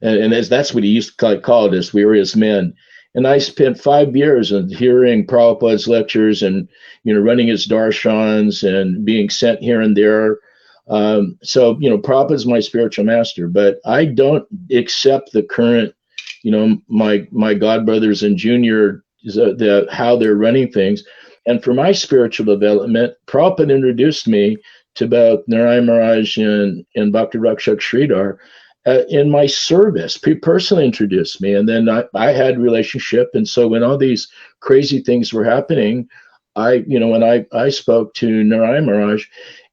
And that's what he used to call us. We were his men. And I spent 5 years in hearing Prabhupada's lectures and, running his darshans and being sent here and there. So, Prabhupada's my spiritual master, but I don't accept the current, my godbrothers and junior, how they're running things. And for my spiritual development, Prabhupada introduced me to both Narayan Maharaj and Bhakti Rakshak Sridhar in my service. He personally introduced me, and then I had relationship. And so when all these crazy things were happening, when I spoke to Narayan Maharaj,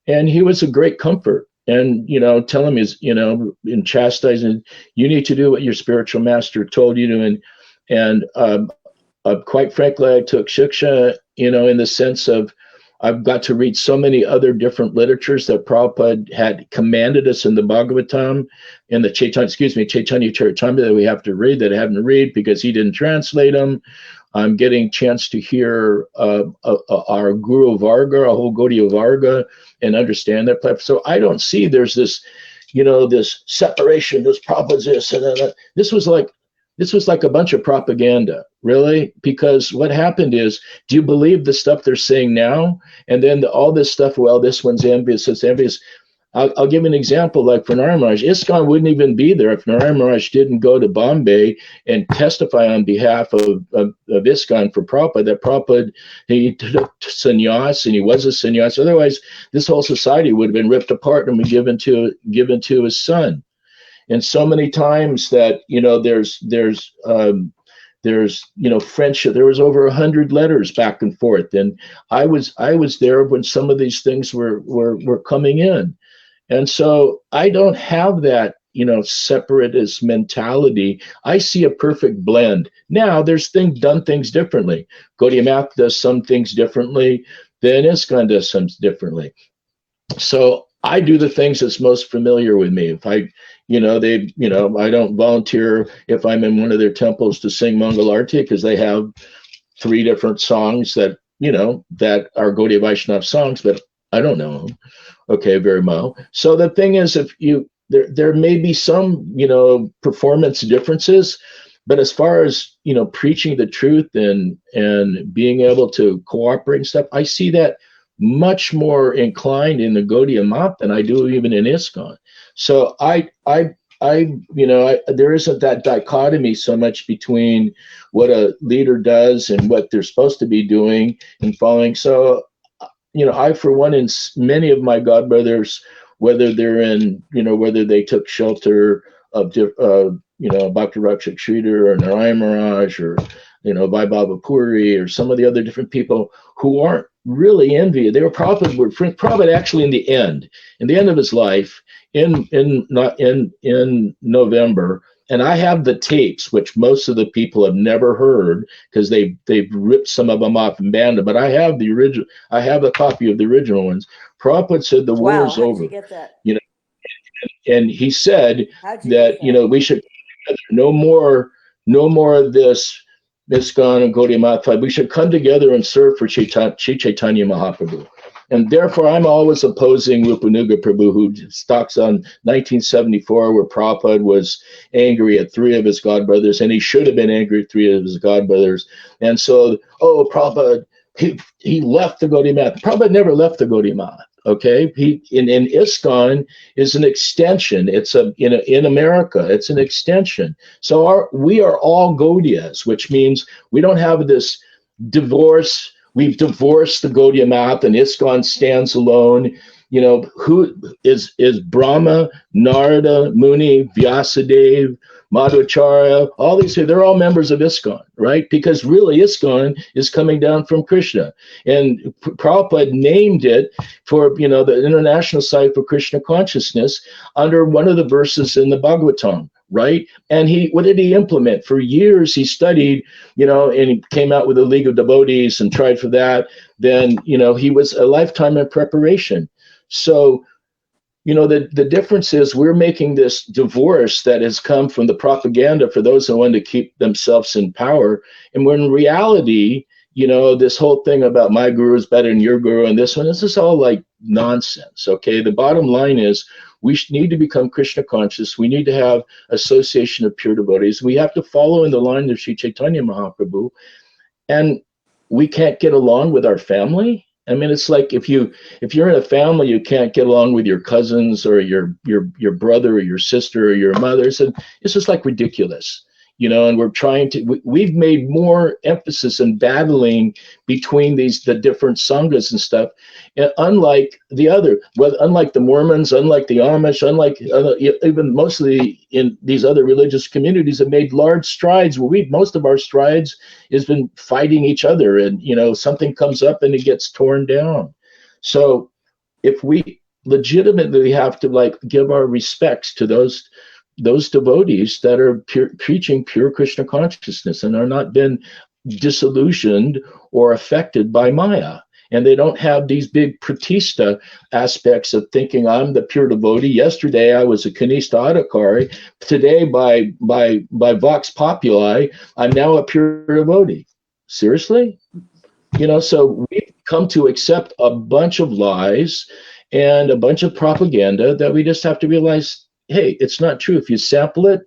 and he was a great comfort. And, telling me, in chastising, you need to do what your spiritual master told you to. And quite frankly, I took Shiksha, in the sense of I've got to read so many other different literatures that Prabhupada had commanded us in the Bhagavatam, in the Chaitanya Charitamrita that we have to read, that I haven't read because he didn't translate them. I'm getting a chance to hear our Guru Varga, our whole Gaudiya Varga, and understand that platform. So I don't see there's this, this separation, this Prabhupada's this, and then this was like a bunch of propaganda, really, because what happened is, do you believe the stuff they're saying now? And then all this stuff, well, this one's envious, this envious. I'll give an example, like for Narayan Maharaj. ISKCON wouldn't even be there if Narayan Maharaj didn't go to Bombay and testify on behalf of ISKCON for Prabhupada, that Prabhupada, he took sannyas and he was a sannyas. Otherwise, this whole society would have been ripped apart and been given to his son. And so many times that, there's friendship. There was over 100 letters back and forth. And I was there when some of these things were coming in. And so I don't have that, separatist mentality. I see a perfect blend. Now there's done things differently. Gaudiya Math does some things differently than ISKCON does some differently. So I do the things that's most familiar with me. If I, I don't volunteer if I'm in one of their temples to sing Mangal Arti because they have 3 different songs that, that are Gaudiya Vaishnava songs, but I don't know them. Okay, very well. So the thing is, if there may be some, performance differences, but as far as, preaching the truth and being able to cooperate and stuff, I see that much more inclined in the Gaudiya Math than I do even in ISKCON. So there isn't that dichotomy so much between what a leader does and what they're supposed to be doing and following. So, I, for one, and many of my godbrothers, whether they're in, whether they took shelter of, Bhakti Rakshak Sridhar or Narayan Maharaj or, Bhai Baba Puri or some of the other different people who aren't really envious. They were Prabhupada actually in the end of his life in November. And I have the tapes, which most of the people have never heard because they've ripped some of them off and banned them. But I have the original. I have a copy of the original ones. Prabhupada said the war is over. How'd you get that? And he said that we should no more of this ISKCON and Gaudiya Math. We should come together and serve for Sri Chaitanya Mahaprabhu. And therefore, I'm always opposing Rupanuga Prabhu, who talks on 1974, where Prabhupada was angry at 3 of his godbrothers, and he should have been angry at 3 of his godbrothers. And so, Prabhupada, he left the Gaudiya Math. Prabhupada never left the Gaudiya Math. Okay, in ISKCON is an extension. It's in America, it's an extension. So we are all Gaudiyas, which means we don't have this divorce We've divorced the Gaudiya Math, and ISKCON stands alone. You know, who is Brahma, Narada, Muni, Vyasadeva, Madhvacharya, all these, they're all members of ISKCON, right? Because really ISKCON is coming down from Krishna. And Prabhupada named it for, you know, the International Society for Krishna Consciousness under one of the verses in the Bhagavatam, right? And what did he implement? For years he studied, you know, and he came out with a League of Devotees and tried for that. Then, you know, he was a lifetime in preparation. So, you know, the difference is we're making this divorce that has come from the propaganda for those who want to keep themselves in power. And when in reality, you know, this whole thing about my guru is better than your guru and this is all like nonsense. Okay. The bottom line is we need to become Krishna conscious. We need to have association of pure devotees. We have to follow in the line of Sri Chaitanya Mahaprabhu. And we can't get along with our family. I mean, it's like if you're in a family, you can't get along with your cousins or your brother or your sister or your mother. So it's just like ridiculous, you know. And we've made more emphasis in battling between the different sanghas and stuff, and unlike the Mormons, unlike the Amish, unlike even mostly in these other religious communities, have made large strides. Where most of our strides has been fighting each other, and you know, something comes up and it gets torn down. So if we legitimately have to like give our respects to those devotees that are preaching pure Krishna consciousness and are not been disillusioned or affected by Maya. And they don't have these big pratista aspects of thinking I'm the pure devotee. Yesterday I was a Kanista Adhikari. Today by Vox Populi, I'm now a pure devotee. Seriously? You know, so we've come to accept a bunch of lies and a bunch of propaganda that we just have to realize, hey, it's not true. If you sample it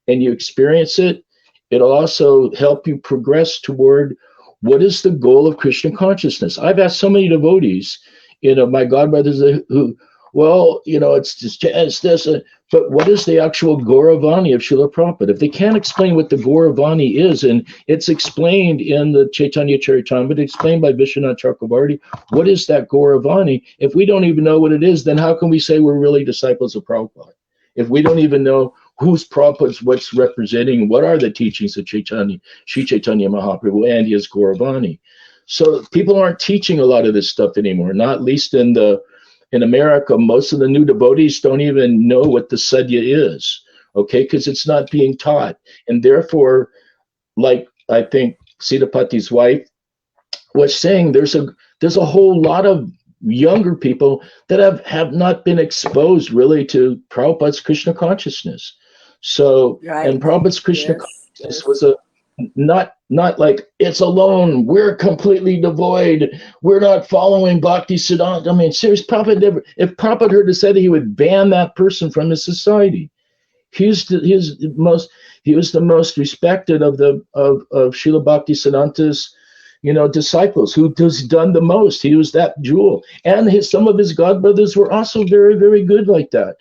and you experience it, it'll also help you progress toward what is the goal of Krishna consciousness. I've asked so many devotees, you know, my godbrothers who, well, you know, it's this, but what is the actual Gauravani of Srila Prabhupada? If they can't explain what the Gauravani is, and it's explained in the Chaitanya Charitamrita, explained by Vishwanath Chakravarti, what is that Gauravani? If we don't even know what it is, then how can we say we're really disciples of Prabhupada? If we don't even know who's Prabhupada's, what's representing, what are the teachings of Sri Chaitanya Mahaprabhu and his Gauravani. So people aren't teaching a lot of this stuff anymore, not least in America. Most of the new devotees don't even know what the sadhya is, okay, because it's not being taught. And therefore, like I think Sitapati's wife was saying, there's a whole lot of younger people that have not been exposed really to Prabhupada's Krishna consciousness. So, right. And Prabhupada's Krishna consciousness was not like it's alone, we're completely devoid, we're not following Bhakti Siddhanta. I mean, seriously, if Prabhupada heard to say that, he would ban that person from his society. He was the most respected of Srila Bhakti Siddhanta's, you know, disciples, who has done the most. He was that jewel. And some of his godbrothers were also very, very good like that.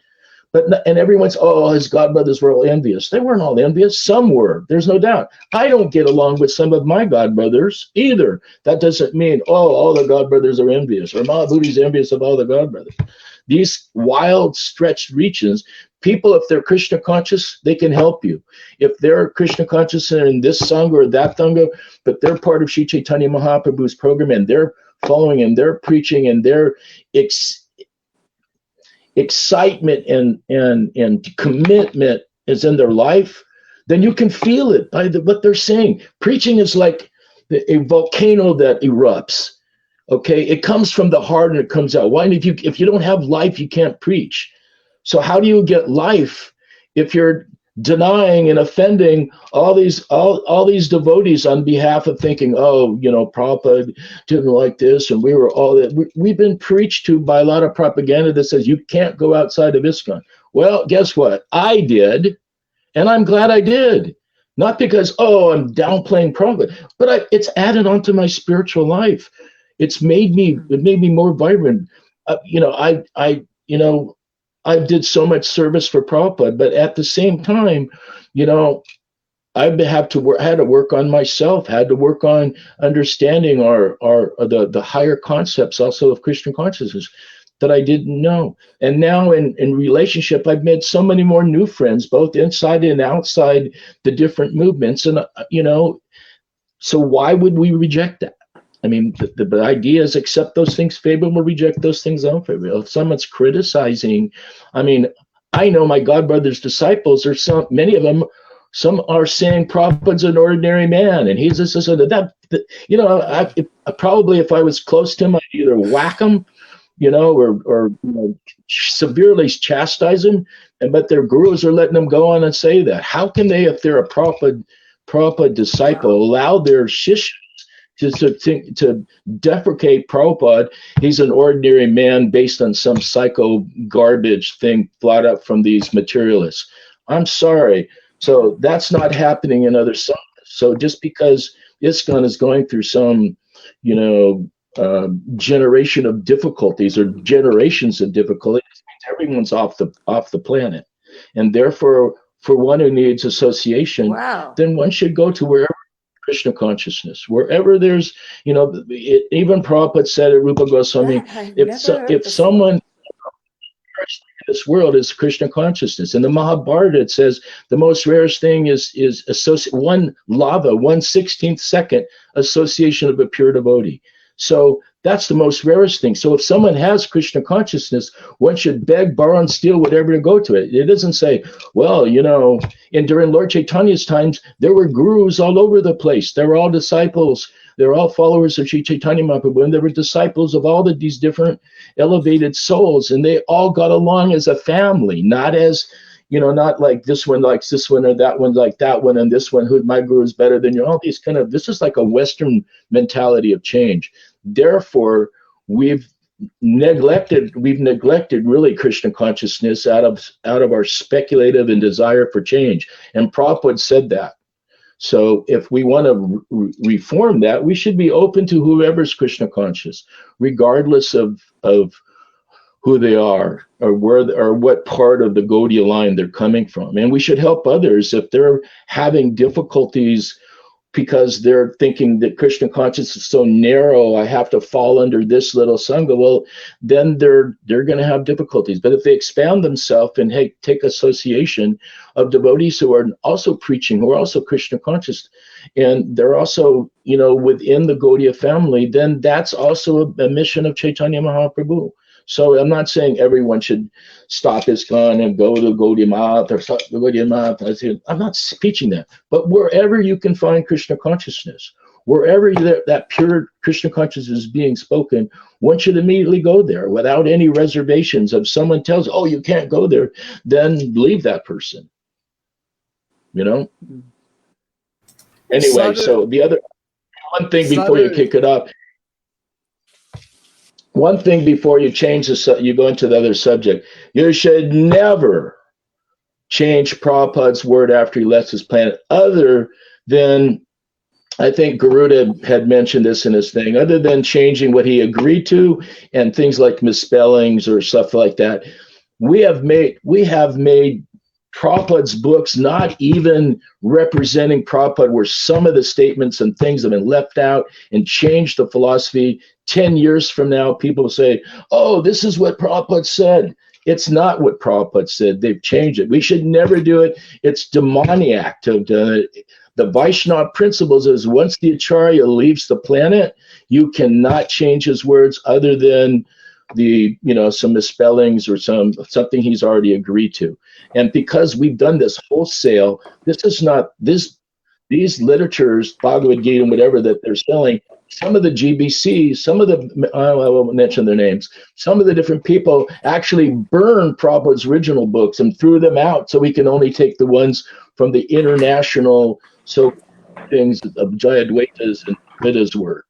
And everyone's, oh, his godbrothers were all envious. They weren't all envious. Some were. There's no doubt. I don't get along with some of my godbrothers either. That doesn't mean, oh, all the godbrothers are envious, or Mahabuddhi's envious of all the godbrothers. These wild, stretched regions, people, if they're Krishna conscious, they can help you. If they're Krishna conscious and in this Sangha or that Sangha, but they're part of Sri Chaitanya Mahaprabhu's program and they're following and they're preaching and their excitement and commitment is in their life, then you can feel it by what they're saying. Preaching is like a volcano that erupts. Okay, it comes from the heart and it comes out. Why? If you don't have life, you can't preach. So how do you get life if you're denying and offending all these devotees on behalf of thinking, oh, you know, Prabhupada didn't like this, and we were all that. We've been preached to by a lot of propaganda that says you can't go outside of ISKCON. Well, guess what? I did, and I'm glad I did. Not because, oh, I'm downplaying Prabhupada, but it's added onto my spiritual life. It made me more vibrant. You know, I did so much service for Prabhupada, but at the same time, you know, had to work on myself, had to work on understanding the higher concepts also of Christian consciousness that I didn't know. And now in relationship, I've made so many more new friends, both inside and outside the different movements. And, so why would we reject that? I mean, the idea is accept those things favorable, reject those things unfavorable. If someone's criticizing, I mean, I know my godbrother's disciples are many of them, some are saying Prabhupada's an ordinary man and he's this and that. I probably, if I was close to him, I'd either whack him, or severely chastise him. But their gurus are letting them go on and say that. How can they, if they're a Prabhupada disciple, allow their shishas to deprecate Prabhupada? He's an ordinary man based on some psycho garbage thing brought up from these materialists. I'm sorry. So that's not happening in other sanghas. So just because ISKCON is going through some, generation of difficulties or generations of difficulties, means everyone's off the planet. And therefore, for one who needs association, then one should go to wherever Krishna consciousness, wherever there's, even Prabhupada said at Rupa Goswami, if someone in this world is Krishna consciousness. In the Mahabharata, it says the most rarest thing is one lava, 1/16th second association of a pure devotee. So that's the most rarest thing. So if someone has Krishna consciousness, one should beg, borrow, and steal whatever to go to it. It doesn't say, well, and during Lord Chaitanya's times, there were gurus all over the place. They were all disciples. They're all followers of Sri Chaitanya Mahaprabhu, and they were disciples of all these different elevated souls, and they all got along as a family, not as, not like this one likes this one or that one like that one, and this one, who my guru is better than you. All these this is like a Western mentality of change. Therefore, we've neglected really Krishna consciousness out of our speculative and desire for change. And Prabhupada said that. So if we want to reform that, we should be open to whoever's Krishna conscious, regardless of who they are or what part of the Gaudiya line they're coming from. And we should help others if they're having difficulties because they're thinking that Krishna consciousness is so narrow, I have to fall under this little sangha. Well, then they're going to have difficulties. But if they expand themselves and take association of devotees who are also preaching, who are also Krishna conscious, and they're also, within the Gaudiya family, then that's also a mission of Chaitanya Mahaprabhu. So I'm not saying everyone should stop ISKCON and go to Gaudiya Math or stop the Gaudiya Math. I'm not preaching that. But wherever you can find Krishna consciousness, wherever that pure Krishna consciousness is being spoken, one should immediately go there without any reservations. If someone tells, oh, you can't go there, then leave that person. Anyway, so the other one thing before you kick it up. One thing before you you go into the other subject, you should never change Prabhupada's word after he left this planet, other than, I think Garuda had mentioned this in his thing, other than changing what he agreed to and things like misspellings or stuff like that. We have made Prabhupada's books not even representing Prabhupada, where some of the statements and things have been left out and changed the philosophy. 10 years from now, people say, oh, this is what Prabhupada said. It's not what Prabhupada said. They've changed it. We should never do it. It's demoniac to have done it. The Vaishnava principles is once the Acharya leaves the planet, you cannot change his words other than some misspellings or something he's already agreed to. And because we've done this wholesale, these literatures, Bhagavad-gita and whatever that they're selling, some of the GBCs, I won't mention their names, some of the different people actually burned Prabhupada's original books and threw them out so we can only take the ones from the international things of Jayadvaitas and Veda's work.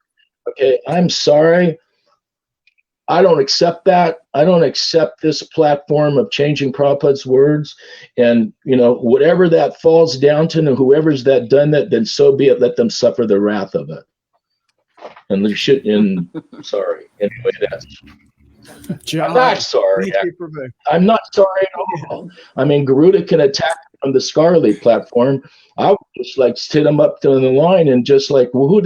Okay, I'm sorry. I don't accept that. I don't accept this platform of changing Prabhupada's words. And, whatever that falls down to, and whoever's done that, then so be it. Let them suffer the wrath of it. And they should, sorry. Anyway, I'm not sorry. I'm not sorry at all. I mean, Garuda can attack from the scholarly platform, I would just like sit them up to the line and just like, well, who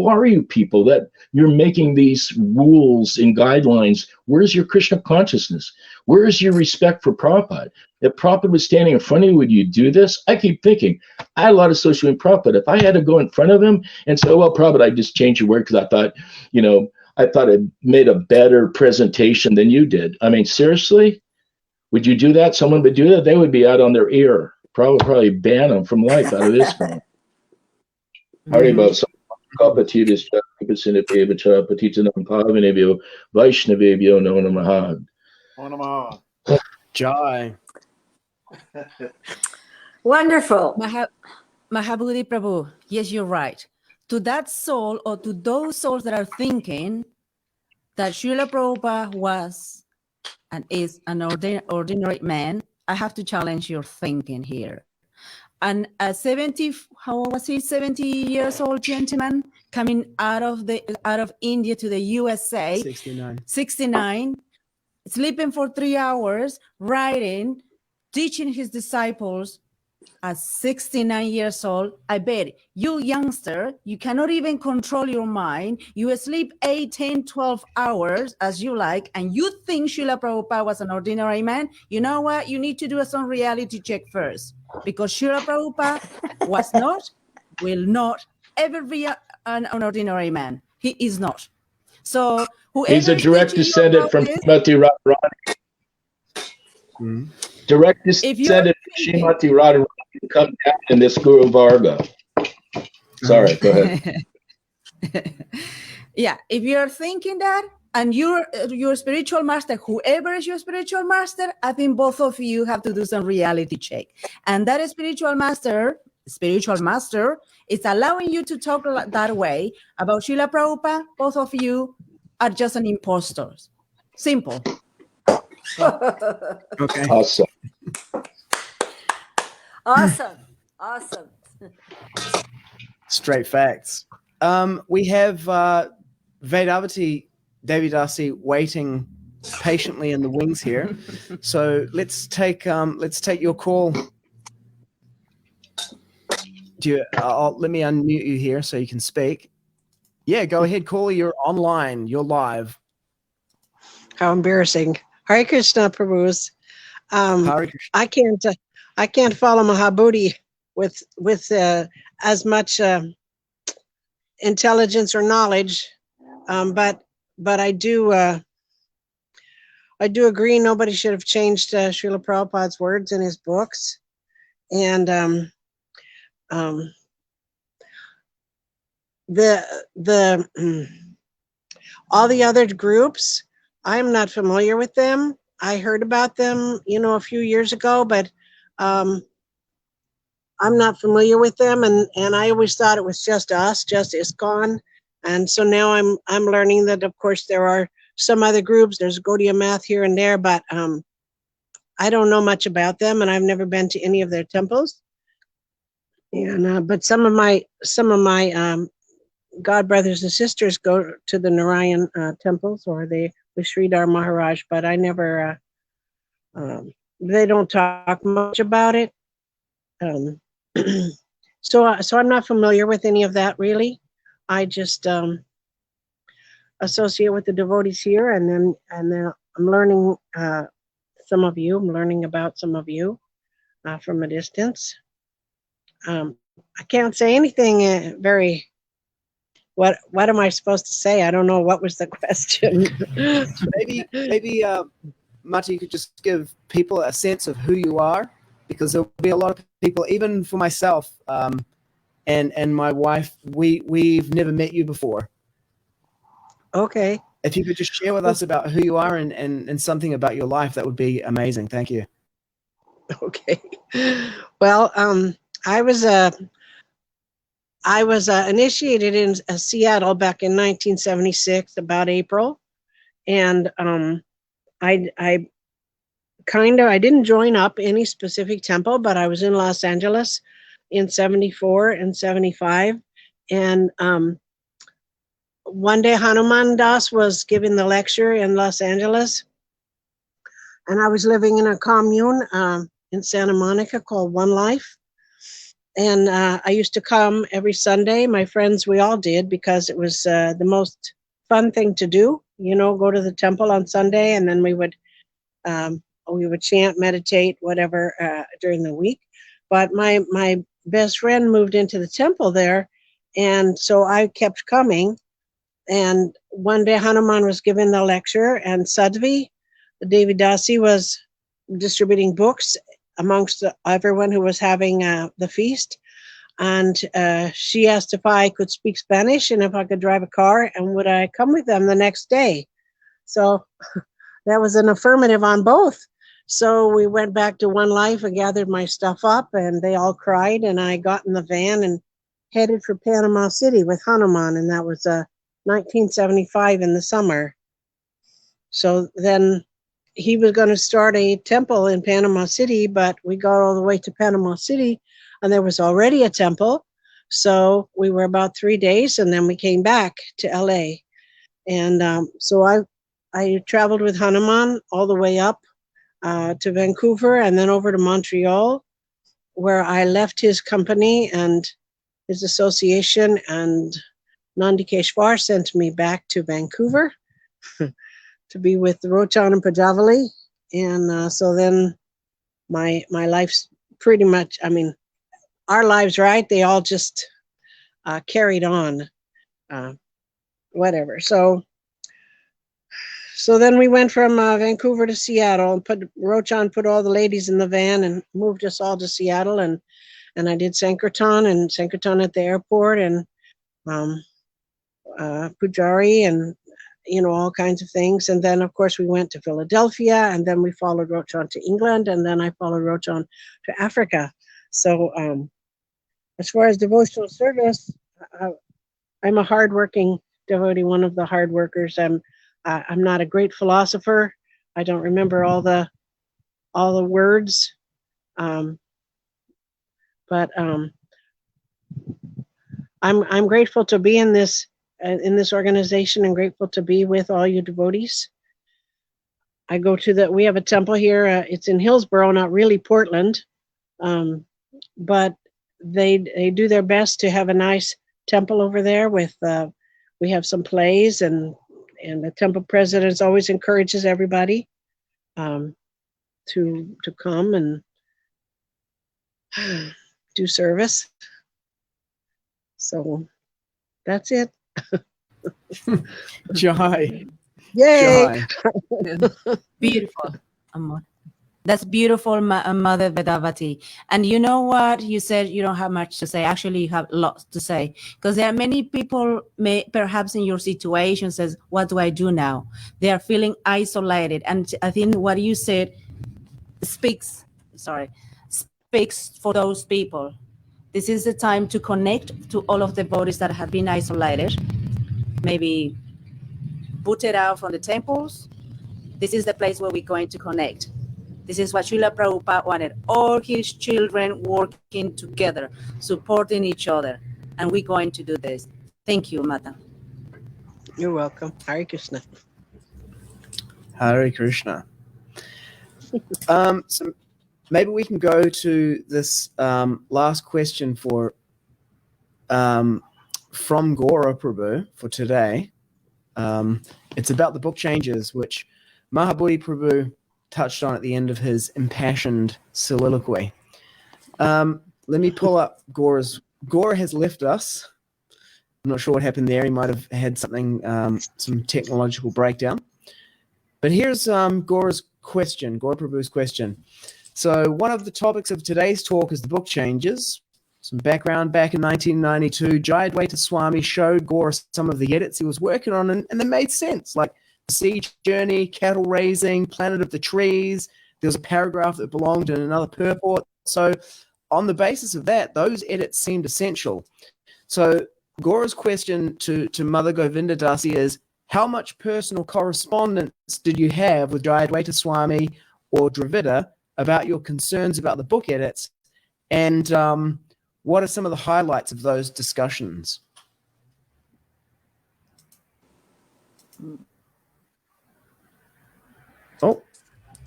are you people that you're making these rules and guidelines? Where's your Krishna consciousness? Where is your respect for Prabhupada? If Prabhupada was standing in front of you, would you do this? I keep thinking, I had a lot of social with Prabhupada. If I had to go in front of him and say, well, Prabhupada, I just changed your word because I thought, I made a better presentation than you did. I mean, seriously? Would you do that? Someone would do that? They would be out on their ear. Probably ban them from life out of this one. Haribol Kapatitis Chapasinapeva Chapatitanam Pavanebio Vaishnavebio Nonamahad. Jai. Wonderful. Mahabuddhi Prabhu, yes, you're right. To that soul, or to those souls that are thinking that Srila Prabhupada was and is an ordinary man, I have to challenge your thinking here. And a 70 years old gentleman coming out of India to the USA, 69, sleeping for 3 hours, writing, teaching his disciples at 69 years old. I bet you youngster, you cannot even control your mind. You sleep 8, 10, 12 hours as you like, and you think Srila Prabhupada was an ordinary man. You know what? You need to do some reality check first, because Srila Prabhupada was not, will not ever be an ordinary man. He is not. So whoever he's a direct descendant from Srimati Radharani. Direct descendant from Srimati Radharani come down in this Guru Varga. Sorry, go ahead. Yeah, if you're thinking that, and your spiritual master, whoever is your spiritual master, I think both of you have to do some reality check. And that spiritual master is allowing you to talk that way about Srila Prabhupada. Both of you are just an impostors. Simple. Okay. Awesome. Awesome. Straight facts. We have Vedavati Devi Dasi waiting patiently in the wings here. So let's take your call. Let me unmute you here so you can speak. Yeah, go ahead, caller. You're online. You're live. How embarrassing. Hare Krishna, prabhus. Hare Krishna. I can't follow Mahabuddhi with as much intelligence or knowledge, but I do agree nobody should have changed Srila Prabhupada's words in his books, and all the other groups, I'm not familiar with them. I heard about them, a few years ago, but I'm not familiar with them, and I always thought it was just us, just ISKCON, and so now I'm learning that, of course, there are some other groups. There's Gaudiya Math here and there, but I don't know much about them, and I've never been to any of their temples. And but some of my god brothers and sisters go to the Narayan temples, or they with Sridhar Maharaj, but I never. They don't talk much about it. So I'm not familiar with any of that really. I just associate with the devotees here, and then I'm learning some of you. I'm learning about some of you from a distance. I can't say anything very. What am I supposed to say? I don't know. What was the question? maybe Mati, you could just give people a sense of who you are, because there'll be a lot of people, even for myself and my wife, we've never met you before. Okay. If you could just share with us about who you are and something about your life, that would be amazing. Thank you. Okay. Well, I was initiated in Seattle back in 1976, about April, and I didn't join up any specific temple, but I was in Los Angeles in 74 and 75, and one day Hanuman Das was giving the lecture in Los Angeles, and I was living in a commune in Santa Monica called One Life. And I used to come every Sunday. My friends, we all did, because it was the most fun thing to do. You know, go to the temple on Sunday, and then we would chant, meditate, whatever during the week. But my best friend moved into the temple there, and so I kept coming. And one day Hanuman was giving the lecture, and Sadhvi, the Devi Dasi, was distributing books amongst everyone who was having the feast. And she asked if I could speak Spanish and if I could drive a car, and would I come with them the next day. So that was an affirmative on both. So we went back to One Life and gathered my stuff up, and they all cried, and I got in the van and headed for Panama City with Hanuman, and that was 1975 in the summer. So then he was going to start a temple in Panama City, but we got all the way to Panama City and there was already a temple. So we were about 3 days, and then we came back to LA. And so I traveled with Hanuman all the way up to Vancouver, and then over to Montreal, where I left his company and his association, and Nandi Keshwar sent me back to Vancouver to be with Rochan and Pajavali. And so then my life's pretty much, I mean, our lives, right? They all just carried on, whatever. So then we went from Vancouver to Seattle, and Rochan put all the ladies in the van and moved us all to Seattle. And I did Sankirtan at the airport, and Pujari, and all kinds of things. And then of course we went to Philadelphia, and then we followed Rochan to England, and then I followed Rochan to Africa. So as far as devotional service, I'm a hardworking devotee, one of the hard workers. I'm not a great philosopher. I don't remember all the words, but I'm grateful to be in this organization, and grateful to be with all you devotees. I go to we have a temple here. It's in Hillsborough, not really Portland, but they do their best to have a nice temple over there. With we have some plays, and the temple president always encourages everybody to come and do service. So that's it. Jai. Yay! Jai. Beautiful. That's beautiful, Mother Vedavati. And you know what? You said you don't have much to say. Actually, you have lots to say, because there are many people, perhaps in your situation, says, what do I do now? They are feeling isolated. And I think what you said speaks for those people. This is the time to connect to all of the devotees that have been isolated, maybe booted out from the temples. This is the place where we're going to connect. This is what Srila Prabhupada wanted. All his children working together, supporting each other. And we're going to do this. Thank you, Mata. You're welcome. Hare Krishna. Hare Krishna. So maybe we can go to this last question from Gaura Prabhu for today. It's about the book changes, which Mahabuddhi Prabhu touched on at the end of his impassioned soliloquy. Let me pull up Gaura has left us. I'm not sure what happened there. He might have had something, some technological breakdown. But here's Gaura's question, Gaura Prabhu's question. So one of the topics of today's talk is the book changes. Some background: back in 1992, Jayadvaita Swami showed Gaura some of the edits he was working on, and they made sense, like the Siege Journey, cattle raising, Planet of the Trees. There was a paragraph that belonged in another purport. So on the basis of that, those edits seemed essential. So Gaura's question to Mother Govinda Dasi is, how much personal correspondence did you have with Jayadvaita Swami or Dravida about your concerns about the book edits? And what are some of the highlights of those discussions? Oh,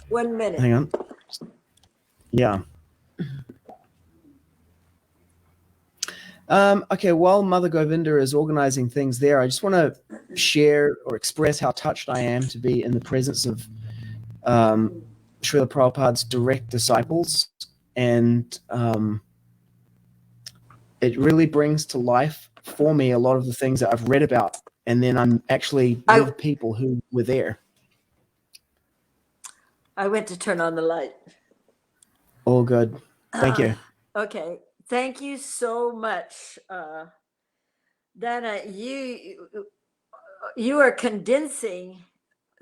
1 minute. hang on. Yeah. Okay, while Mother Govinda is organizing things there, I just want to share or express how touched I am to be in the presence of Srila Prabhupada's direct disciples. And it really brings to life for me a lot of the things that I've read about. And then I'm actually with people who were there. I went to turn on the light. All good. Thank you. Okay. Thank you so much. Dana, you are condensing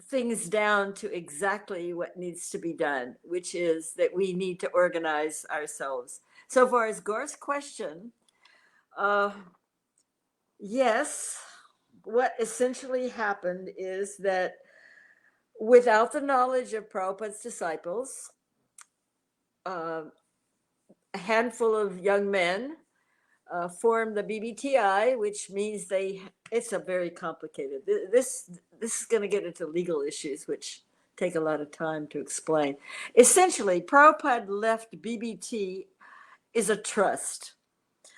things down to exactly what needs to be done, which is that we need to organize ourselves. So far as Gore's question, yes, what essentially happened is that without the knowledge of Prabhupada's disciples, a handful of young men formed the BBTI, which means it's a very complicated, this is going to get into legal issues, which take a lot of time to explain. Essentially, Prabhupada left BBT is a trust.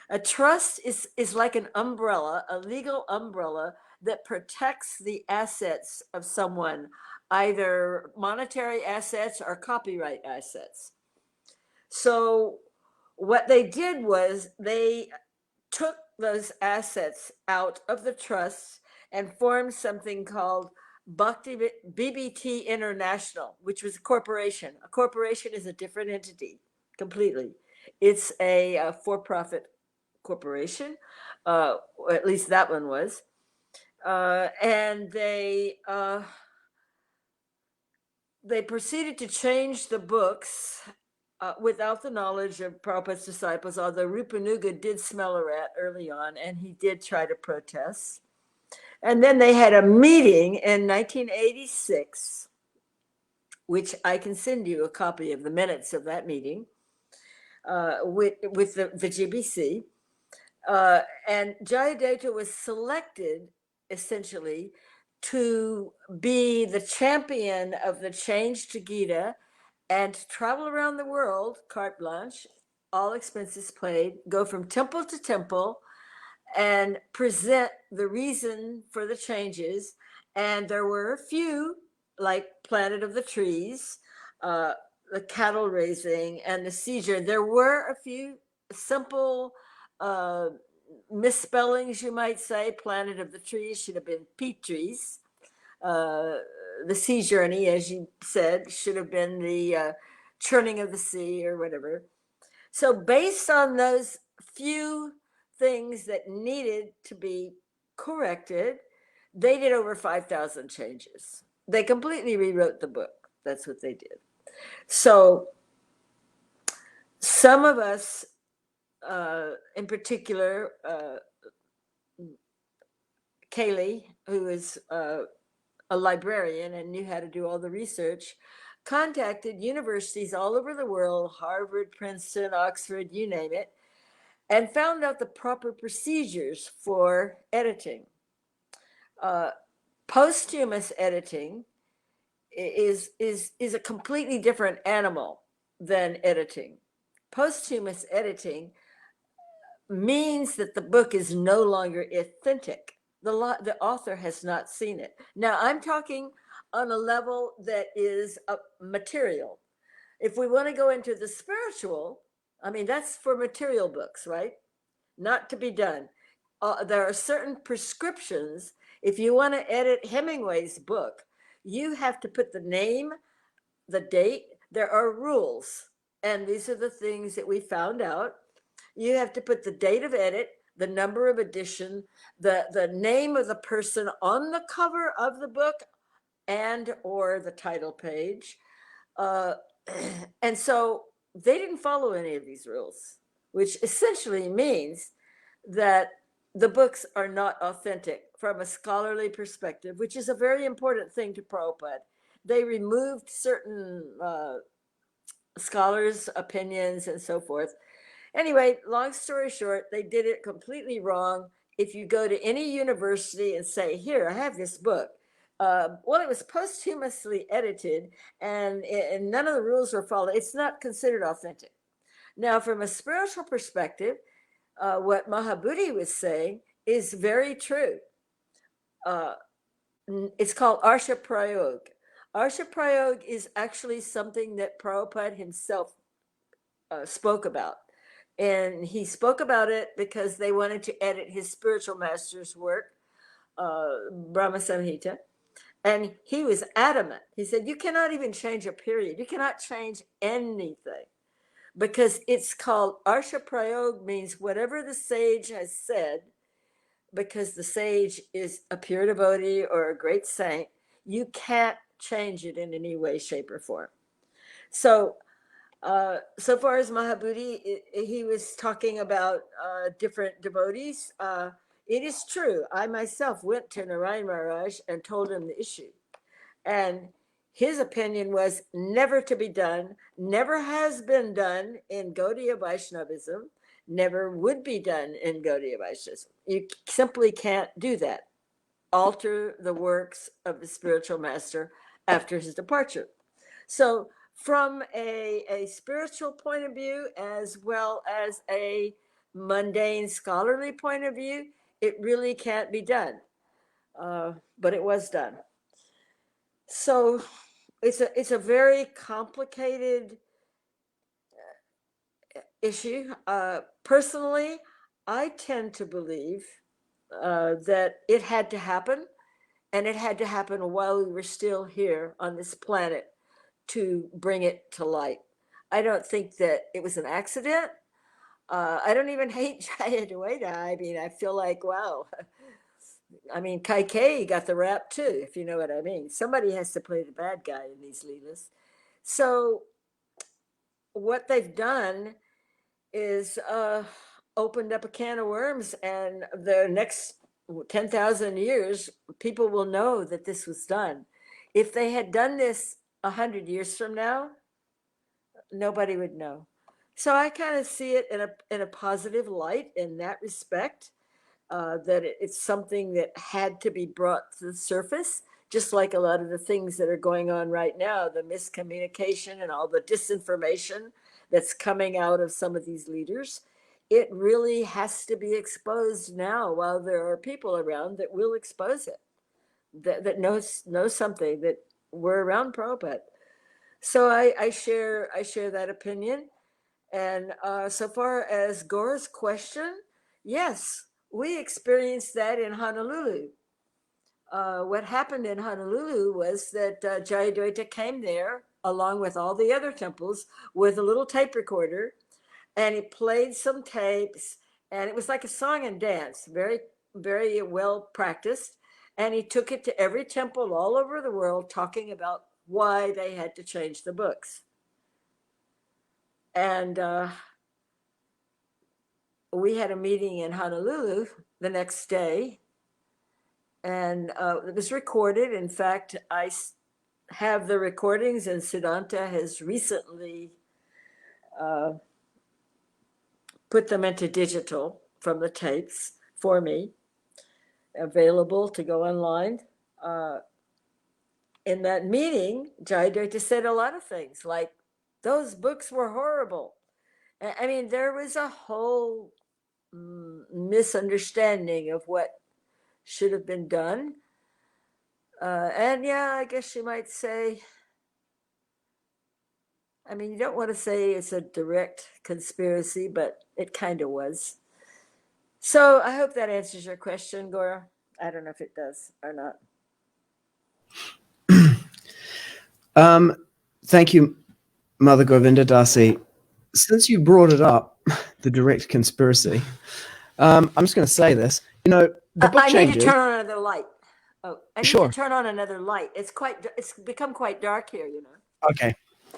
A trust is like an umbrella, a legal umbrella that protects the assets of someone, either monetary assets or copyright assets. So what they did was they took those assets out of the trust and formed something called BBT International, which was a corporation. A corporation is a different entity completely. It's a for-profit corporation, or at least that one was. And they proceeded to change the books without the knowledge of Prabhupada's disciples, although Rupanuga did smell a rat early on, and he did try to protest. And then they had a meeting in 1986, which I can send you a copy of the minutes of that meeting with the GBC. And Jayadeva was selected, essentially, to be the champion of the change to Gita and travel around the world, carte blanche, all expenses paid, go from temple to temple and present the reason for the changes. And there were a few, like Planet of the Trees, the cattle raising, and the seizure. There were a few simple misspellings, you might say. Planet of the Trees should have been peat trees. The sea journey, as you said, should have been the churning of the sea or whatever. So based on those few things that needed to be corrected, they did over 5,000 changes. They completely rewrote the book. That's what they did. So some of us, in particular, Kaylee, who is a librarian and knew how to do all the research, contacted universities all over the world, Harvard, Princeton, Oxford, you name it, and found out the proper procedures for editing. Posthumous editing is a completely different animal than editing. Posthumous editing means that the book is no longer authentic. The author has not seen it. Now, I'm talking on a level that is material. If we want to go into the spiritual, I mean, that's for material books, right? Not to be done. There are certain prescriptions. If you want to edit Hemingway's book, you have to put the name, the date. There are rules. And these are the things that we found out. You have to put the date of edit, the number of edition, the name of the person on the cover of the book, and or the title page. And so they didn't follow any of these rules, which essentially means that the books are not authentic from a scholarly perspective, which is a very important thing to Prabhupada. They removed certain scholars' opinions and so forth. Anyway, long story short, they did it completely wrong. If you go to any university and say, here, I have this book, well, it was posthumously edited, and none of the rules were followed. It's not considered authentic. Now, from a spiritual perspective, what Mahabuddhi was saying is very true. It's called Arsha Prayog. Arsha Prayog is actually something that Prabhupada himself spoke about. And he spoke about it because they wanted to edit his spiritual master's work, Brahma Samhita. And he was adamant. He said, you cannot even change a period. You cannot change anything, because it's called Arsha Prayog, means whatever the sage has said, because the sage is a pure devotee or a great saint, you can't change it in any way, shape, or form. So, so far as Mahabuddhi, he was talking about different devotees. It is true. I myself went to Narayan Maharaj and told him the issue. And his opinion was never to be done, never has been done in Gaudiya Vaishnavism, never would be done in Gaudiya Vaishnavism. You simply can't do that. Alter the works of the spiritual master after his departure. So from a spiritual point of view, as well as a mundane scholarly point of view, it really can't be done. But it was done. So it's a very complicated issue. Personally, I tend to believe that it had to happen, and it had to happen while we were still here on this planet to bring it to light. I don't think that it was an accident. I don't even hate Jaya Dwaita. I mean, I feel like, wow. I mean, Kaikei got the rap too, if you know what I mean. Somebody has to play the bad guy in these Leelas. So what they've done is opened up a can of worms, and the next 10,000 years, people will know that this was done. If they had done this 100 years from now, nobody would know. So I kind of see it in a positive light in that respect. That it's something that had to be brought to the surface, just like a lot of the things that are going on right now, the miscommunication and all the disinformation that's coming out of some of these leaders. It really has to be exposed now while there are people around that will expose it, that knows something, that were around Prabhupada. So I share that opinion. And so far as Gora's question, yes, we experienced that in Honolulu. What happened in Honolulu was that Jayadvaita came there along with all the other temples with a little tape recorder, and he played some tapes, and it was like a song and dance, very, very well practiced. And he took it to every temple all over the world, talking about why they had to change the books. And we had a meeting in Honolulu the next day, and it was recorded. In fact, I have the recordings, and Siddhanta has recently put them into digital from the tapes for me, available to go online. In that meeting, Jayadvaita said a lot of things, like, those books were horrible. I mean, there was a whole misunderstanding of what should have been done. And yeah, I guess you might say, I mean, you don't want to say it's a direct conspiracy, but it kind of was. So I hope that answers your question, Gora. I don't know if it does or not. Thank you, Mother Govinda Dasi. Since you brought it up, the direct conspiracy, I'm just going to say this. You know, the book changes. I need to turn on another light. Oh, I need Sure. to turn on another light. It's become quite dark here, you know. Okay,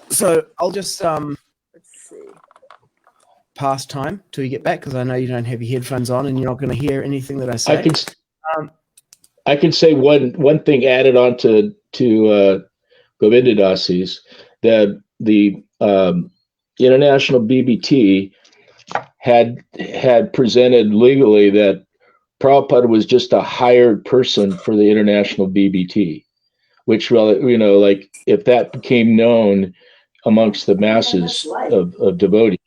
so I'll just Let's see. pass time till you get back, because I know you don't have your headphones on and you're not going to hear anything that I say. I can say one thing added on to Govinda Dasi's, that the International BBT had presented legally that Prabhupada was just a hired person for the International BBT. which really, like if that became known amongst the masses of devotees,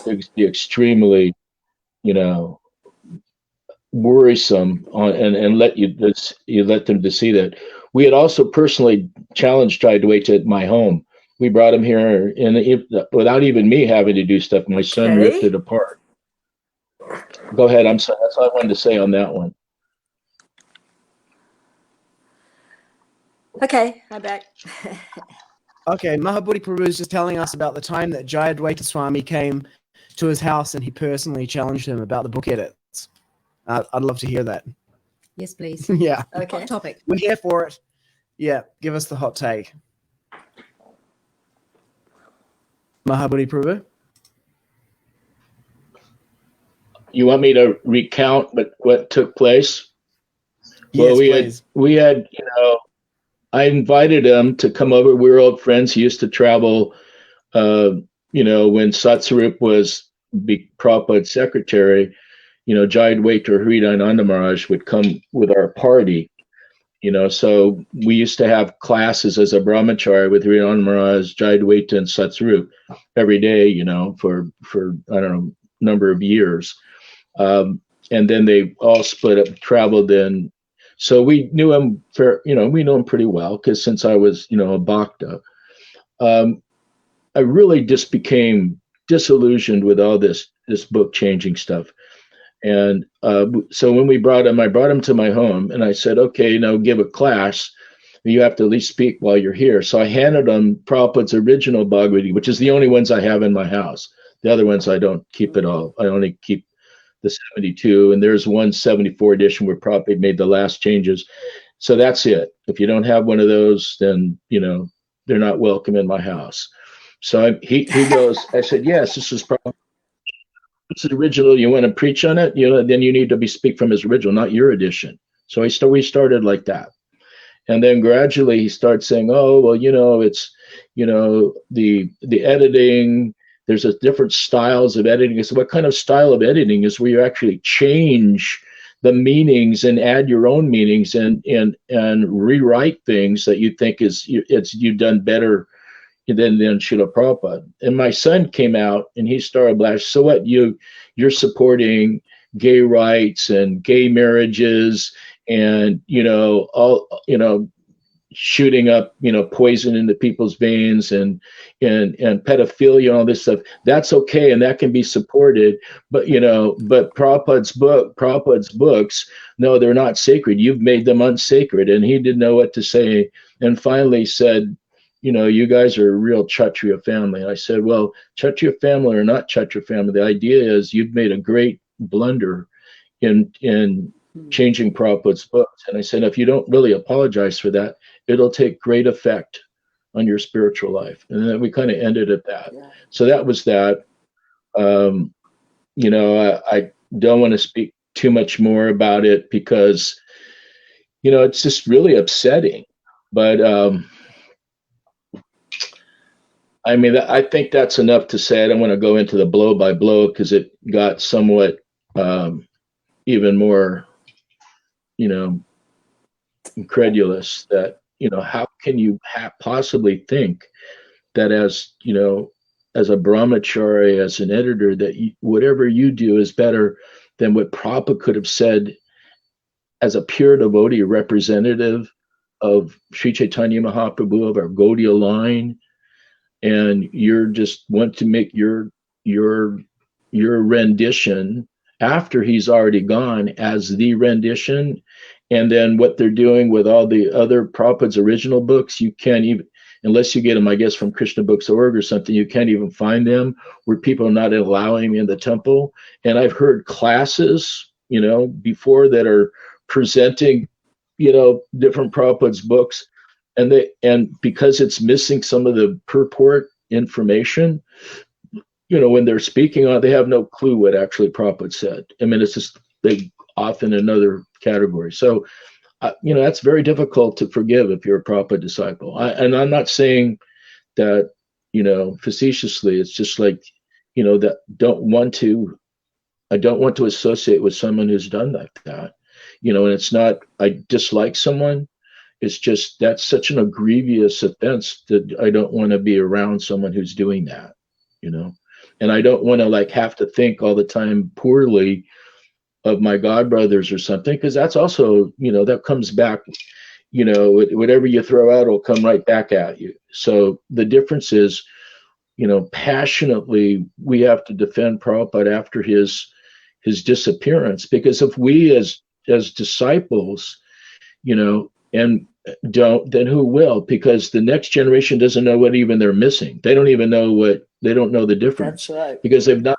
it would be extremely, worrisome and let you let them to see that. We had also personally challenged Jayadvaita at my home. We brought him here, and without even me having to do stuff, my son ripped it apart. Go ahead. I'm sorry. That's all I wanted to say on that one. Okay, I'm back. Okay, Mahabuddhi Prabhu is just telling us about the time that Jayadvaita Swami came to his house and he personally challenged him about the book edits. I'd love to hear that. Yes, please. Yeah. Okay. Hot topic. We're here for it. Yeah, give us the hot take. Mahabuddhi Prabhu? You want me to recount what took place? Yes, Well, please. we had, I invited him to come over. We were old friends. He used to travel, when Satsarup was Prabhupada's secretary, Jayadvaita or Hridayananda Maharaj would come with our party, so we used to have classes as a brahmachari with Hridayananda Maharaj, Jayadvaita, and Satsarup every day, for I don't know, number of years. And then they all split up, traveled in. So we knew him we knew him pretty well, because since I was, a bhakta, I really just became disillusioned with all this book changing stuff. And so when I brought him to my home, and I said, okay, now give a class. You have to at least speak while you're here. So I handed him Prabhupada's original Bhagavad-gita, which is the only ones I have in my house. The other ones I don't keep at all. I only keep the 72, and there's 174 edition where Prabhupada made the last changes. So that's it. If you don't have one of those, then they're not welcome in my house. So he goes, I said, yes, this is Prabhupada. This is original. You want to preach on it? Then you need to speak from his original, not your edition. So we started like that, and then gradually he starts saying, oh well, it's the editing. There's different styles of editing. So what kind of style of editing is where you actually change the meanings and add your own meanings and rewrite things that you think you've done better than Srila Prabhupada. And my son came out and he started blasting. So what, you're supporting gay rights and gay marriages and all shooting up poison into people's veins and pedophilia and all this stuff. That's okay, and that can be supported, but Prabhupada's books, no, they're not sacred. You've made them unsacred. And he didn't know what to say, and finally said, you guys are a real Kshatriya family. I said, well, Kshatriya family or not Kshatriya family, the idea is you've made a great blunder in changing Prabhupada's books. And I said, if you don't really apologize for that, it'll take great effect on your spiritual life. And then we kind of ended at that. Yeah. So that was that. I don't want to speak too much more about it because, it's just really upsetting. But I think that's enough to say. I don't want to go into the blow by blow because it got somewhat even more, incredulous that, how can you possibly think that as a brahmachari, as an editor, that whatever you do is better than what Prabhupada could have said as a pure devotee representative of Sri Chaitanya Mahaprabhu, of our Gaudiya line, and you're just want to make your rendition after he's already gone as the rendition. And then what they're doing with all the other Prabhupada's original books, you can't even, unless you get them, I guess, from KrishnaBooks.org or something, you can't even find them, where people are not allowing in the temple. And I've heard classes, before that are presenting, different Prabhupada's books, and because it's missing some of the purport information, when they're speaking on it, they have no clue what actually Prabhupada said. It's just they off in another category. So, that's very difficult to forgive if you're a Prabhupada disciple. And I'm not saying that, facetiously. It's just like, that I don't want to associate with someone who's done like that. And it's not, I dislike someone. it's just, that's such an grievous offense that I don't want to be around someone who's doing that, you know. And I don't want to like have to think all the time poorly of my god brothers or something, because that's also, you know, that comes back, you know, whatever you throw out will come right back at you. So the difference is, you know, passionately we have to defend Prabhupada after his disappearance, because if we as disciples, you know, and don't, then who will? Because the next generation doesn't know what even they're missing. They don't even know they don't know the difference. That's right. Because they've not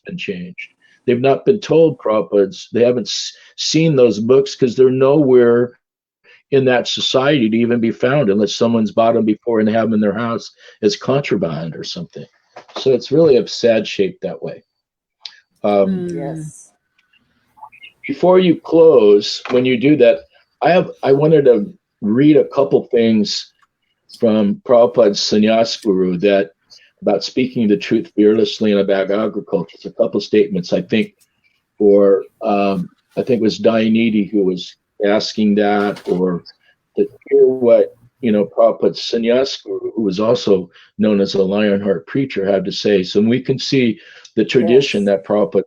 been changed. They've not been told Prabhupada's, they haven't seen those books, because they're nowhere in that society to even be found unless someone's bought them before and have them in their house as contraband or something. So it's really a sad shape that way. Yes. Before you close, when you do that, I wanted to read a couple things from Prabhupada's Sannyas Guru that about speaking the truth fearlessly and about agriculture. It's a couple statements, I think, for I think it was Dayanidhi who was asking that, or to hear what, you know, Prabhupada's Sannyas Guru, who was also known as a Lionheart preacher, had to say. So we can see the tradition that Prabhupada,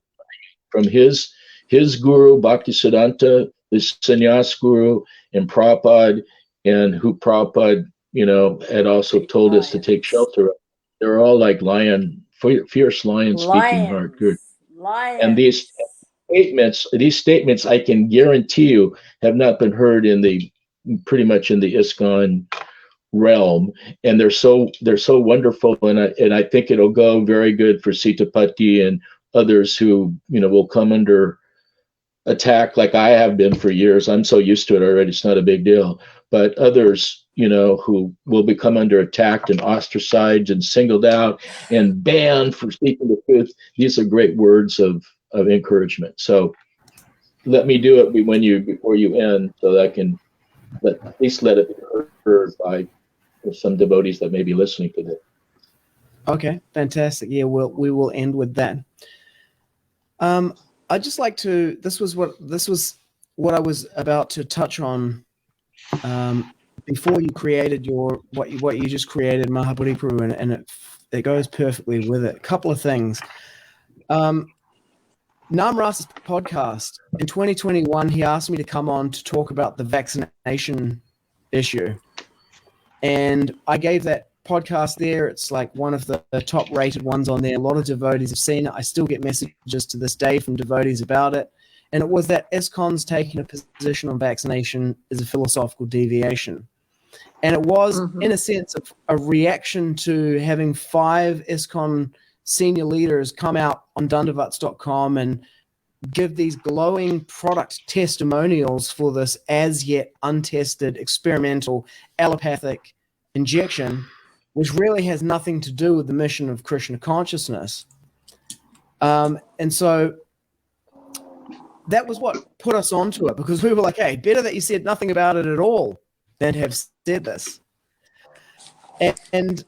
from his guru, Bhaktisiddhanta, his Sannyas Guru, and Prabhupada, and who Prabhupada, you know, had also told us to take shelter of. They're all like fierce lion speaking heart. Good. Lions. And these statements, I can guarantee you, have not been heard pretty much in the ISKCON realm, and they're so wonderful, and I think it'll go very good for Sitapati and others who, you know, will come under attack like I have been for years. I'm so used to it already, it's not a big deal. But others, you know, who will become under attack and ostracized and singled out and banned for speaking the truth, these are great words of encouragement. So let me do it before you end, so that I can at least let it be heard by some devotees that may be listening to this. Okay, fantastic. Yeah, we will end with that. I'd just like to. This was what I was about to touch on before you created what you just created, Mahabuddhi Prabhu, and it goes perfectly with it. A couple of things. Namras's podcast in 2021, he asked me to come on to talk about the vaccination issue, and I gave that podcast there. It's like one of the top rated ones on there. A lot of devotees have seen it. I still get messages to this day from devotees about it. And it was that ISKCON's taking a position on vaccination is a philosophical deviation. And it was, in a sense, a reaction to having 5 ISKCON senior leaders come out on Dandavats.com and give these glowing product testimonials for this as yet untested experimental allopathic injection, which really has nothing to do with the mission of Krishna consciousness. And so that was what put us onto it, because we were like, hey, better that you said nothing about it at all than to have said this. And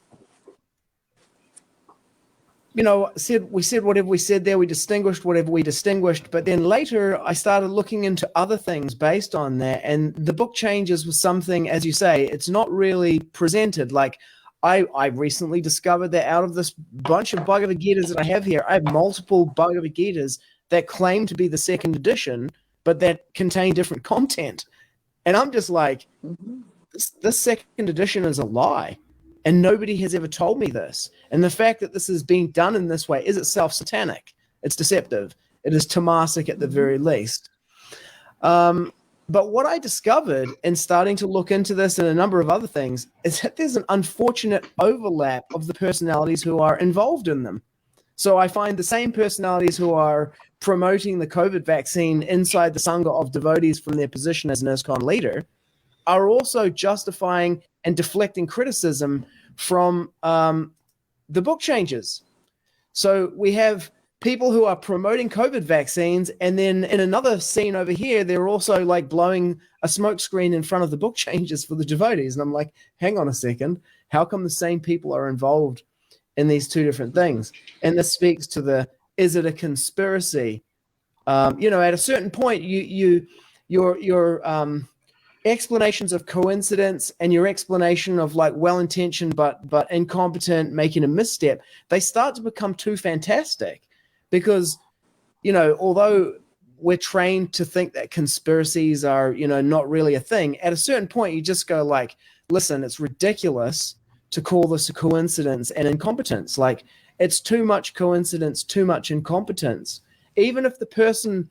you know, we said whatever we said there, we distinguished whatever we distinguished, but then later I started looking into other things based on that, and the book changes was something, as you say, it's not really presented. Like I recently discovered that out of this bunch of Bhagavad-gitas that I have here, I have multiple Bhagavad-gitas that claim to be the second edition, but that contain different content. And I'm just like, this second edition is a lie. And nobody has ever told me this. And the fact that this is being done in this way is itself satanic. It's deceptive. It is tamasic at the very least. But what I discovered in starting to look into this and a number of other things is that there's an unfortunate overlap of the personalities who are involved in them. So I find the same personalities who are promoting the COVID vaccine inside the Sangha of devotees from their position as an ISKCON leader are also justifying and deflecting criticism from the book changes. So we have people who are promoting COVID vaccines, and then in another scene over here, they're also like blowing a smoke screen in front of the book changes for the devotees. And I'm like, hang on a second. How come the same people are involved in these two different things? And this speaks to is it a conspiracy? You know, at a certain point, explanations of coincidence and your explanation of like well-intentioned but incompetent, making a misstep, they start to become too fantastic, because, you know, although we're trained to think that conspiracies are, you know, not really a thing, at a certain point you just go like, listen, it's ridiculous to call this a coincidence and incompetence. Like, it's too much coincidence, too much incompetence. Even if the person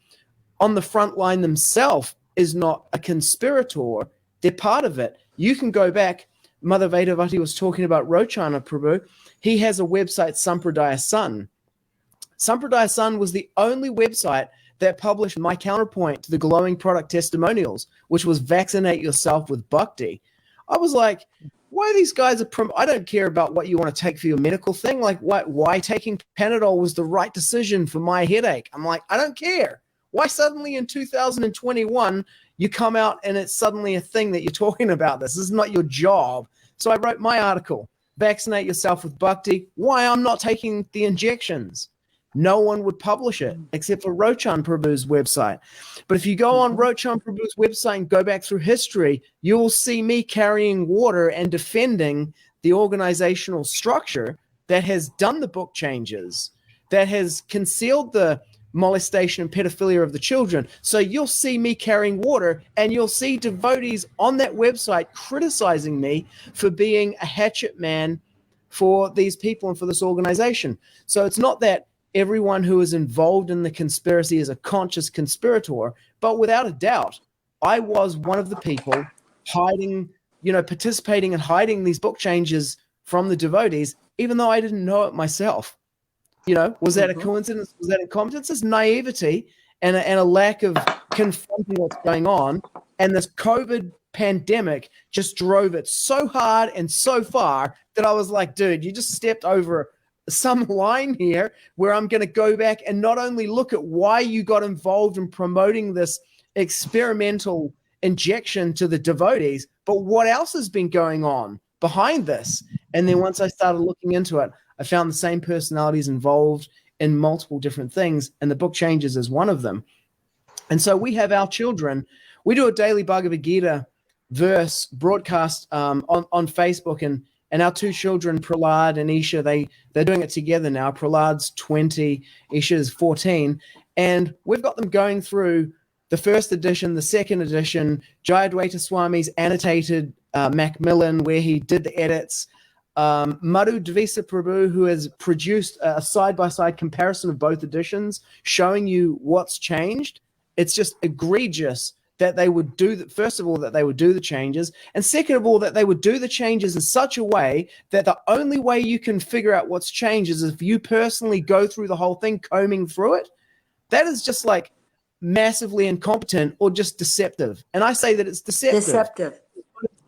on the front line themselves is not a conspirator, they're part of it. You can go back. Mother Vedavati was talking about Rochana Prabhu. He has a website, Sampradaya Sun. Sampradaya Sun was the only website that published my counterpoint to the glowing product testimonials, which was vaccinate yourself with bhakti. I was like, why these guys are I don't care about what you want to take for your medical thing. Like, why taking Panadol was the right decision for my headache. I'm like, I don't care. Why suddenly in 2021 you come out and it's suddenly a thing that you're talking about this? This is not your job. So I wrote my article, vaccinate yourself with bhakti, why I'm not taking the injections. No one would publish it except for Rochan Prabhu's website. But if you go on Rochan Prabhu's website and go back through history, you will see me carrying water and defending the organizational structure that has done the book changes, that has concealed the molestation and pedophilia of the children. So you'll see me carrying water, and you'll see devotees on that website criticizing me for being a hatchet man for these people and for this organization. So it's not that everyone who is involved in the conspiracy is a conscious conspirator, but without a doubt, I was one of the people hiding, you know, participating and hiding these book changes from the devotees, even though I didn't know it myself. You know, was that a coincidence? Was that incompetence? It's naivety and a lack of confronting what's going on. And this COVID pandemic just drove it so hard and so far that I was like, dude, you just stepped over some line here where I'm going to go back and not only look at why you got involved in promoting this experimental injection to the devotees, but what else has been going on behind this. And then once I started looking into it, I found the same personalities involved in multiple different things, and the book changes is one of them. And so we have our children. We do a daily Bhagavad-gita verse broadcast on Facebook, and our two children, Prahlad and Isha, they're doing it together now. Prahlad's 20, Isha's 14, and we've got them going through the first edition, the second edition, Jayadvaita Swami's annotated Macmillan, where he did the edits. Madhu Devisa Prabhu, who has produced a side-by-side comparison of both editions, showing you what's changed. It's just egregious that they would do that. First of all, that they would do the changes, and second of all, that they would do the changes in such a way that the only way you can figure out what's changed is if you personally go through the whole thing, combing through it. That is just like massively incompetent or just deceptive. And I say that it's deceptive.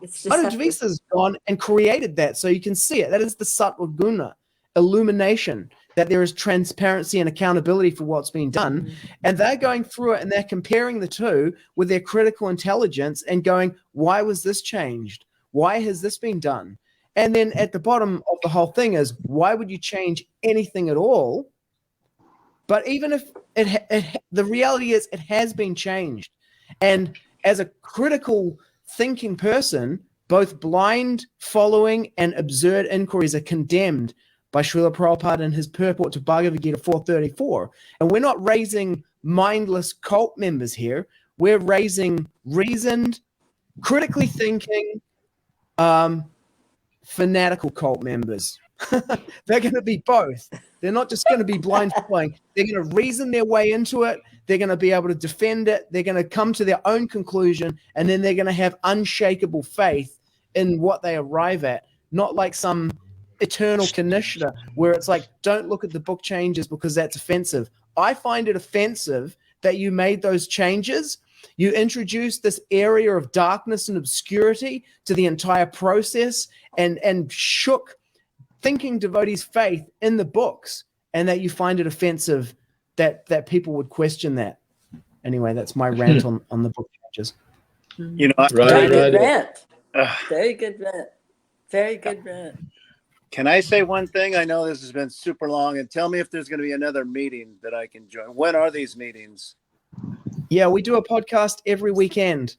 It's Madhu deceptive. Devisa's gone and created that so you can see it. That is the sattva guna, illumination, that there is transparency and accountability for what's being done. And they're going through it and they're comparing the two with their critical intelligence and going, why was this changed? Why has this been done? And then at the bottom of the whole thing is, why would you change anything at all? But even if the reality is it has been changed. And as a critical thinking person, both blind following and absurd inquiries are condemned by Srila Prabhupada in his purport to Bhagavad-gita 434. And we're not raising mindless cult members here. We're raising reasoned, critically thinking, fanatical cult members. They're going to be both. They're not just going to be blind following. They're going to reason their way into it. They're going to be able to defend it. They're going to come to their own conclusion, and then they're going to have unshakable faith in what they arrive at, not like some eternal Kanishta where it's like, don't look at the book changes because that's offensive. I find it offensive that you made those changes. You introduced this area of darkness and obscurity to the entire process and shook thinking devotees' faith in the books, and that you find it offensive that people would question that. Anyway, that's my rant on the book changes. You know, Very good rant. Very good rant. Very good rant. Can I say one thing? I know this has been super long, and tell me if there's going to be another meeting that I can join. When are these meetings? Yeah, we do a podcast every weekend.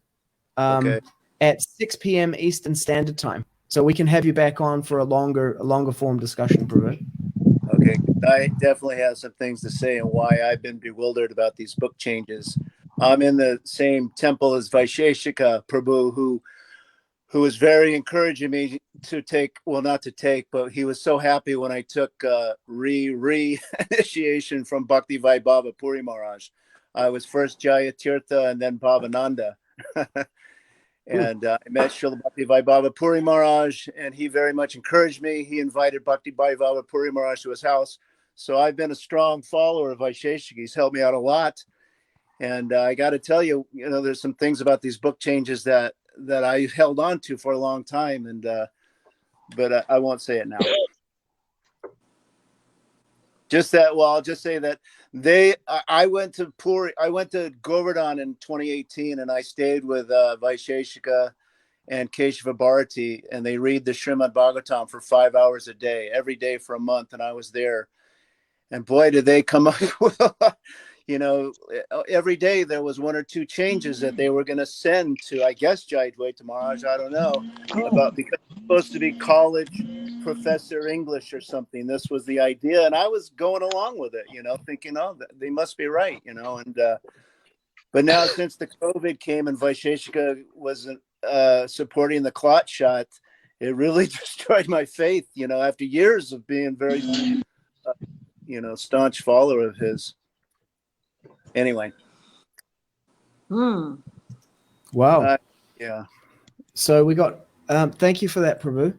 Okay. at 6 p.m. Eastern Standard Time. So we can have you back on for a longer form discussion, Prabhu. Okay. I definitely have some things to say and why I've been bewildered about these book changes. I'm in the same temple as Vaisheshika Prabhu, who was very encouraging me to take, well, not to take, but he was so happy when I took re-initiation from Bhakti Vaibhava Puri Maharaj. I was first Jaya Tirtha and then Bhavananda. And I met Srila Bhakti Vaibhava Puri Maharaj, and he very much encouraged me. He invited Bhakti Vaibhava Puri Maharaj to his house. So I've been a strong follower of Vaisheshika. He's helped me out a lot. And I got to tell you, there's some things about these book changes that I held on to for a long time, and but I won't say it now. I'll just say that I went to Govardhan in 2018, and I stayed with Vaisheshika and Keshava Bharati, and they read the Srimad Bhagavatam for 5 hours a day, every day for a month, and I was there. And boy, did they come up with, every day there was one or two changes that they were going to send to, I guess, Jayadvaita Maharaj, I don't know, because it's supposed to be college professor English or something. This was the idea, and I was going along with it, thinking, they must be right, and but now since the COVID came and Vaisheshika wasn't supporting the clot shot, it really destroyed my faith, after years of being very staunch follower of his. Anyway. Wow. Yeah. So we got, thank you for that, Prabhu.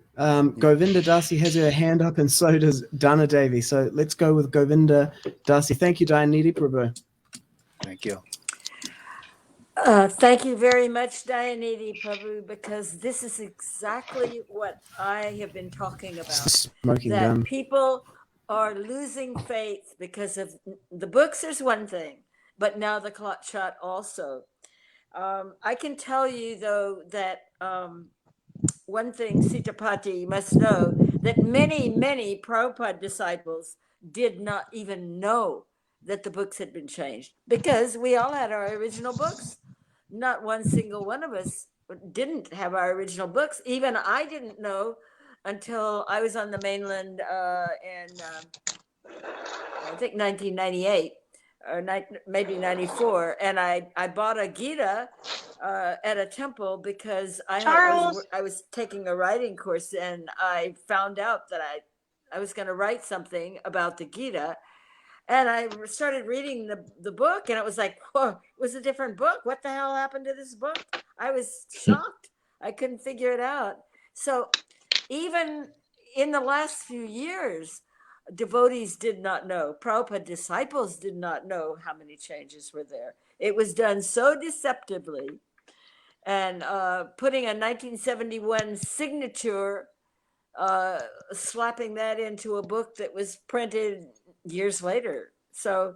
Govinda Dasi has her hand up, and so does Dana Devi. So let's go with Govinda Dasi. Thank you, Dayanidhi Prabhu. Thank you. Thank you very much, Dayanidhi Prabhu, because this is exactly what I have been talking about. Smoking that gun. People are losing faith because of the books is one thing, but now the clot shot also. I can tell you, though, that one thing, Sitapati, you must know that many, many Prabhupada disciples did not even know that the books had been changed, because we all had our original books. Not one single one of us didn't have our original books. Even I didn't know until I was on the mainland in, I think, 1998 or maybe 94. And I bought a Gita at a temple because I was taking a writing course, and I found out that I was going to write something about the Gita. And I started reading the book, and it was like, whoa, it was a different book. What the hell happened to this book? I was shocked. I couldn't figure it out. So even in the last few years, devotees did not know. Prabhupada disciples did not know how many changes were there. It was done so deceptively. And putting a 1971 signature, slapping that into a book that was printed years later. So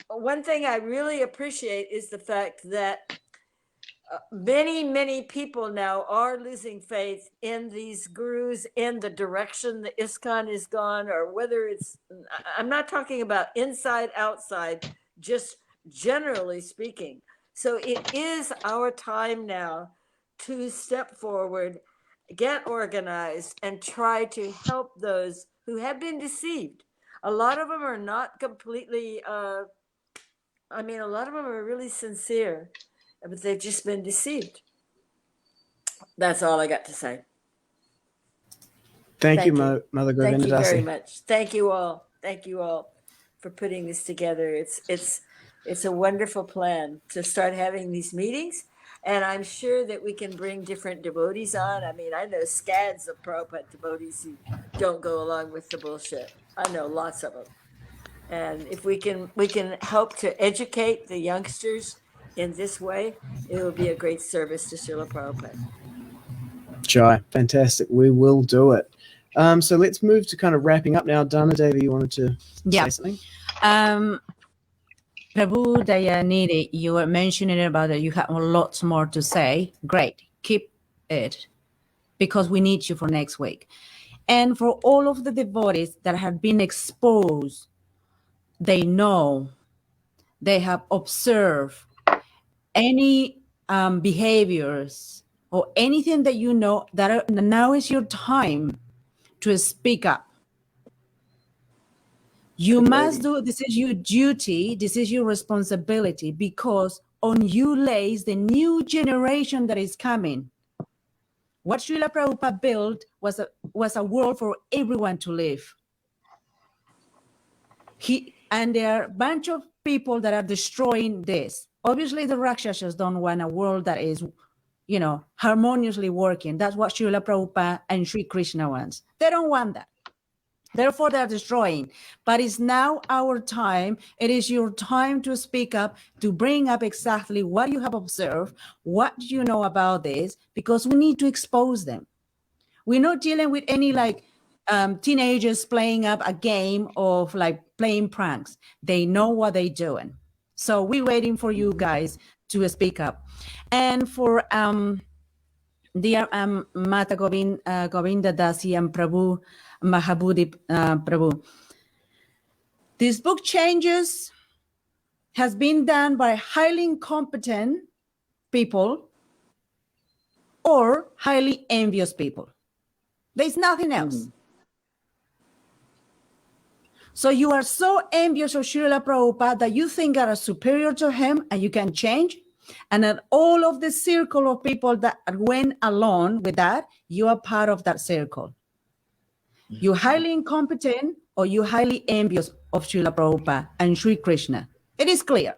one thing I really appreciate is the fact that many people now are losing faith in these gurus, in the direction the ISKCON is gone, or whether it's, I'm not talking about inside, outside, just generally speaking. So it is our time now to step forward, get organized, and try to help those who have been deceived. A lot of them are not completely, a lot of them are really sincere, but they've just been deceived. That's all I got to say. Thank you, Mother Govinda. Thank you very much. Thank you all. Thank you all for putting this together. It's a wonderful plan to start having these meetings. And I'm sure that we can bring different devotees on. I mean, I know scads of Prabhupada devotees who don't go along with the bullshit. I know lots of them. And if we can help to educate the youngsters in this way, it will be a great service to Srila Prabhupada. Jai, fantastic. We will do it. So let's move to kind of wrapping up now. Dana Devi, you wanted to say something? Prabhu Dayanidhi, you were mentioning about that you have lots more to say. Great. Keep it, because we need you for next week. And for all of the devotees that have been exposed, they know, they have observed any behaviors or anything that you know that now is your time to speak up. You must do, this is your duty, this is your responsibility, because on you lays the new generation that is coming. What Srila Prabhupada built was a world for everyone to live. And there are a bunch of people that are destroying this. Obviously, the Rakshasas don't want a world that is, harmoniously working. That's what Srila Prabhupada and Sri Krishna wants. They don't want that. Therefore, they're destroying. But it's now our time. It is your time to speak up, to bring up exactly what you have observed, what you know about this, because we need to expose them. We're not dealing with any teenagers playing up a game of playing pranks. They know what they're doing. So we're waiting for you guys to speak up. And for dear Mata Govinda Dasi and Prabhu, Mahabuddhi Prabhu, this book changes has been done by highly incompetent people or highly envious people. There's nothing else. Mm-hmm. So you are so envious of Srila Prabhupada that you think that are superior to him and you can change. And that all of the circle of people that went along with that, you are part of that circle. Mm-hmm. You're highly incompetent or you're highly envious of Srila Prabhupada and Sri Krishna. It is clear.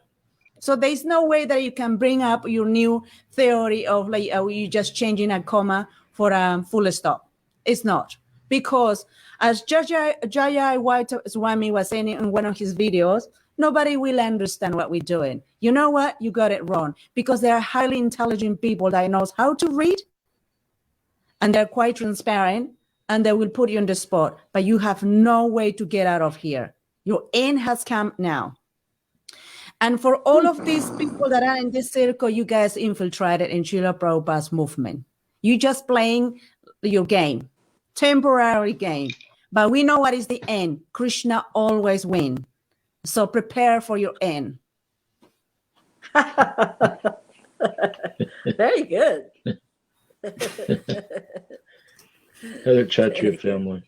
So there's no way that you can bring up your new theory of you just changing a comma for a full stop. It's not. Because as Jaya White Swami was saying in one of his videos, nobody will understand what we're doing. You know what? You got it wrong. Because there are highly intelligent people that knows how to read, and they're quite transparent, and they will put you on the spot. But you have no way to get out of here. Your end has come now. And for all of these people that are in this circle, you guys infiltrated in Srila Prabhupada's movement. You just playing your game. Temporary game, but we know what is the end. Krishna always wins. So prepare for your end. Very good. Other Kshatriya family.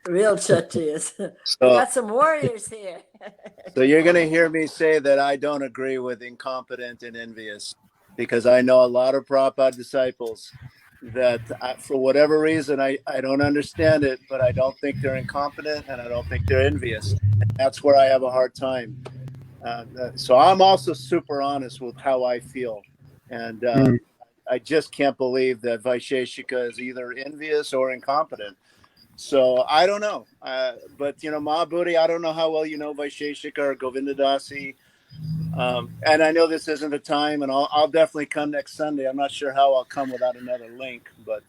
Real Kshatriyas. We got some warriors here. So you're going to hear me say that I don't agree with incompetent and envious, because I know a lot of Prabhupada disciples that for whatever reason, I don't understand it, but I don't think they're incompetent and I don't think they're envious. And that's where I have a hard time. So I'm also super honest with how I feel. And I just can't believe that Vaisheshika is either envious or incompetent. So I don't know. But, Mahabuddhi, I don't know how well you know Vaisheshika or Govinda Dasi. And I know this isn't the time, and I'll definitely come next Sunday. I'm not sure how I'll come without another link, but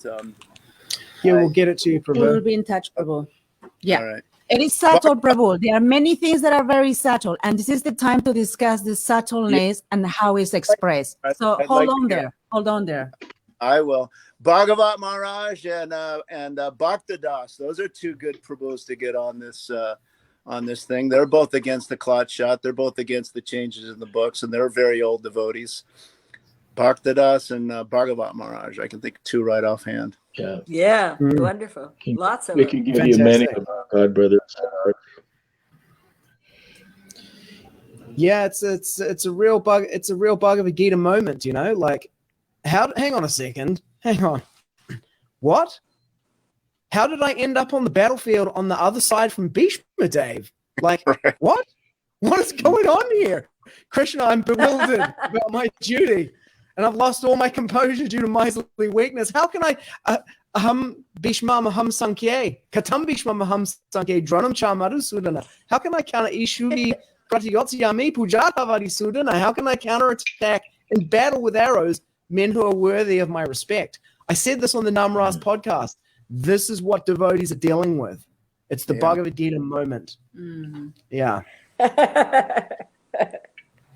we'll get it to you, Prabhu. We'll be in touch, Prabhu. Yeah. All right. It is subtle, Prabhu. There are many things that are very subtle, and this is the time to discuss the subtleness and how it's expressed. So hold on there. I will. Bhagavat Maharaj and Bhaktadas. Those are two good Prabhus to get on this thing. They're both against the clot shot. They're both against the changes in the books, and they're very old devotees. Bhaktadas and Bhagavat Maharaj. I can think of two right offhand. Yeah, wonderful. Lots of we them. can give you many about God, brothers. Yeah, it's a real bug. It's a real Bhagavad Gita moment, hang on a second. Hang on. What? How did I end up on the battlefield on the other side from Bhishma, Dave? What? What is going on here? Krishna, I'm bewildered about my duty, and I've lost all my composure due to miserly weakness. How can I? Bhishma Maham Sankye, Katam Bhishma Maham Sankye, Dranam Chamaru Sudana. How can I counter Ishuri Pratyotsayami Pujatavari Sudana? How can I counterattack in battle with arrows men who are worthy of my respect? I said this on the Namras podcast. This is what devotees are dealing with. It's the Bhagavad Gita moment. Mm-hmm. Yeah.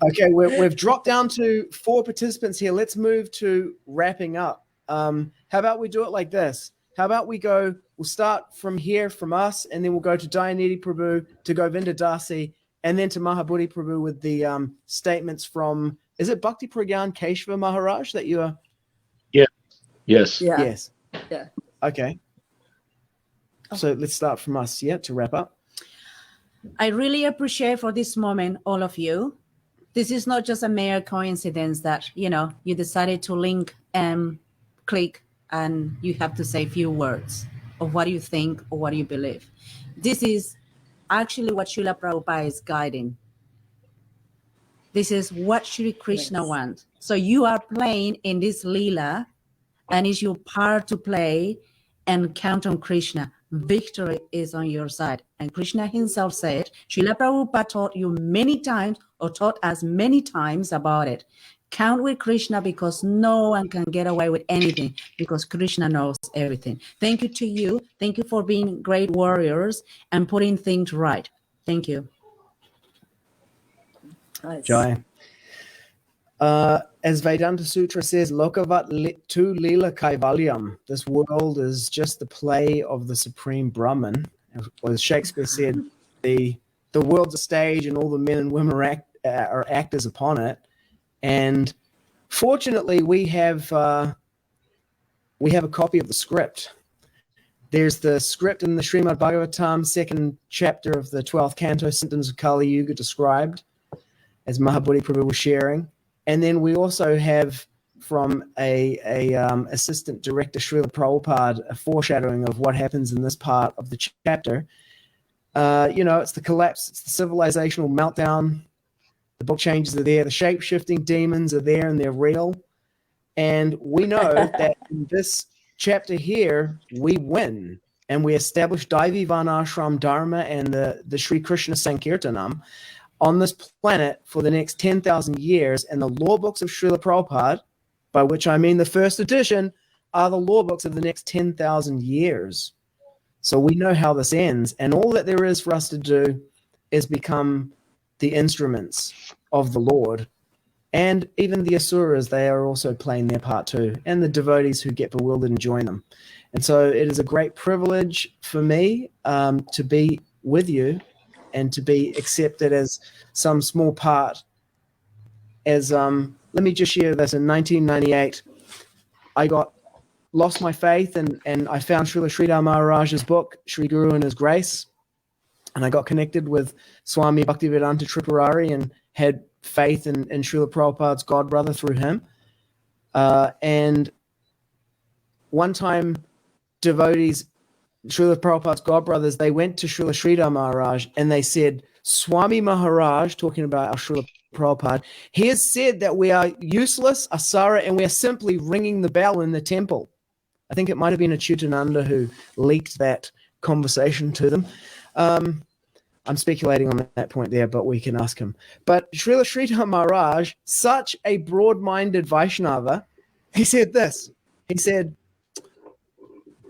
Okay, we've dropped down to 4 participants here. Let's move to wrapping up. How about we do it like this? How about we'll start from here, from us, and then we'll go to Dayanidhi Prabhu, to Govinda Dasi, and then to Mahabuddhi Prabhu with the statements from is it Bhakti Pragyan Keshava Maharaj that you are? Yes. Yeah. Yes. Yeah. Okay. So let's start from us, to wrap up. I really appreciate for this moment, all of you. This is not just a mere coincidence that, you decided to link and click and you have to say a few words of what you think or what you believe. This is actually what Srila Prabhupada is guiding. This is what Shri Krishna wants. So you are playing in this Leela, and it's your part to play and count on Krishna. Victory is on your side. And Krishna himself said, Srila Prabhupada taught you many times, or taught us many times about it. Count with Krishna, because no one can get away with anything, because Krishna knows everything. Thank you to you. Thank you for being great warriors and putting things right. Thank you. Nice. Jai. As Vedanta Sutra says, Lokavat tu lila kaivalyam. This world is just the play of the supreme Brahman. As Shakespeare said, the world's a stage and all the men and women are actors upon it. And fortunately, we have a copy of the script. There's the script in the Srimad Bhagavatam, 2nd chapter of the 12th canto, Symptoms of Kali Yuga, described, as Mahabuddhi Prabhu was sharing. And then we also have from a assistant director, Srila Prabhupada, a foreshadowing of what happens in this part of the chapter. It's the collapse, it's the civilizational meltdown. The book changes are there. The shape-shifting demons are there and they're real. And we know that in this chapter here, we win. And we establish Daivi Varnashram Dharma and the Sri Krishna Sankirtanam on this planet for the next 10,000 years. And the law books of Srila Prabhupada, by which I mean the first edition, are the law books of the next 10,000 years. So we know how this ends. And all that there is for us to do is become the instruments of the Lord. And even the Asuras, they are also playing their part too. And the devotees who get bewildered and join them. And so it is a great privilege for me to be with you and to be accepted as some small part. As let me just share this. In 1998, I lost my faith and I found Srila Sridhar Maharaj's book, Sri Guru and His Grace. And I got connected with Swami Bhaktivedanta Tripurari and had faith in Srila Prabhupada's God brother through him. And one time, devotees, Srila Prabhupada's God brothers, they went to Srila Sridhar Maharaj and they said, Swami Maharaj, talking about our Srila Prabhupada, he has said that we are useless, asara, and we are simply ringing the bell in the temple. I think it might have been Achyutananda who leaked that conversation to them. I'm speculating on that point there, but we can ask him. But Srila Sridhar Maharaj, such a broad-minded Vaishnava, he said this. He said,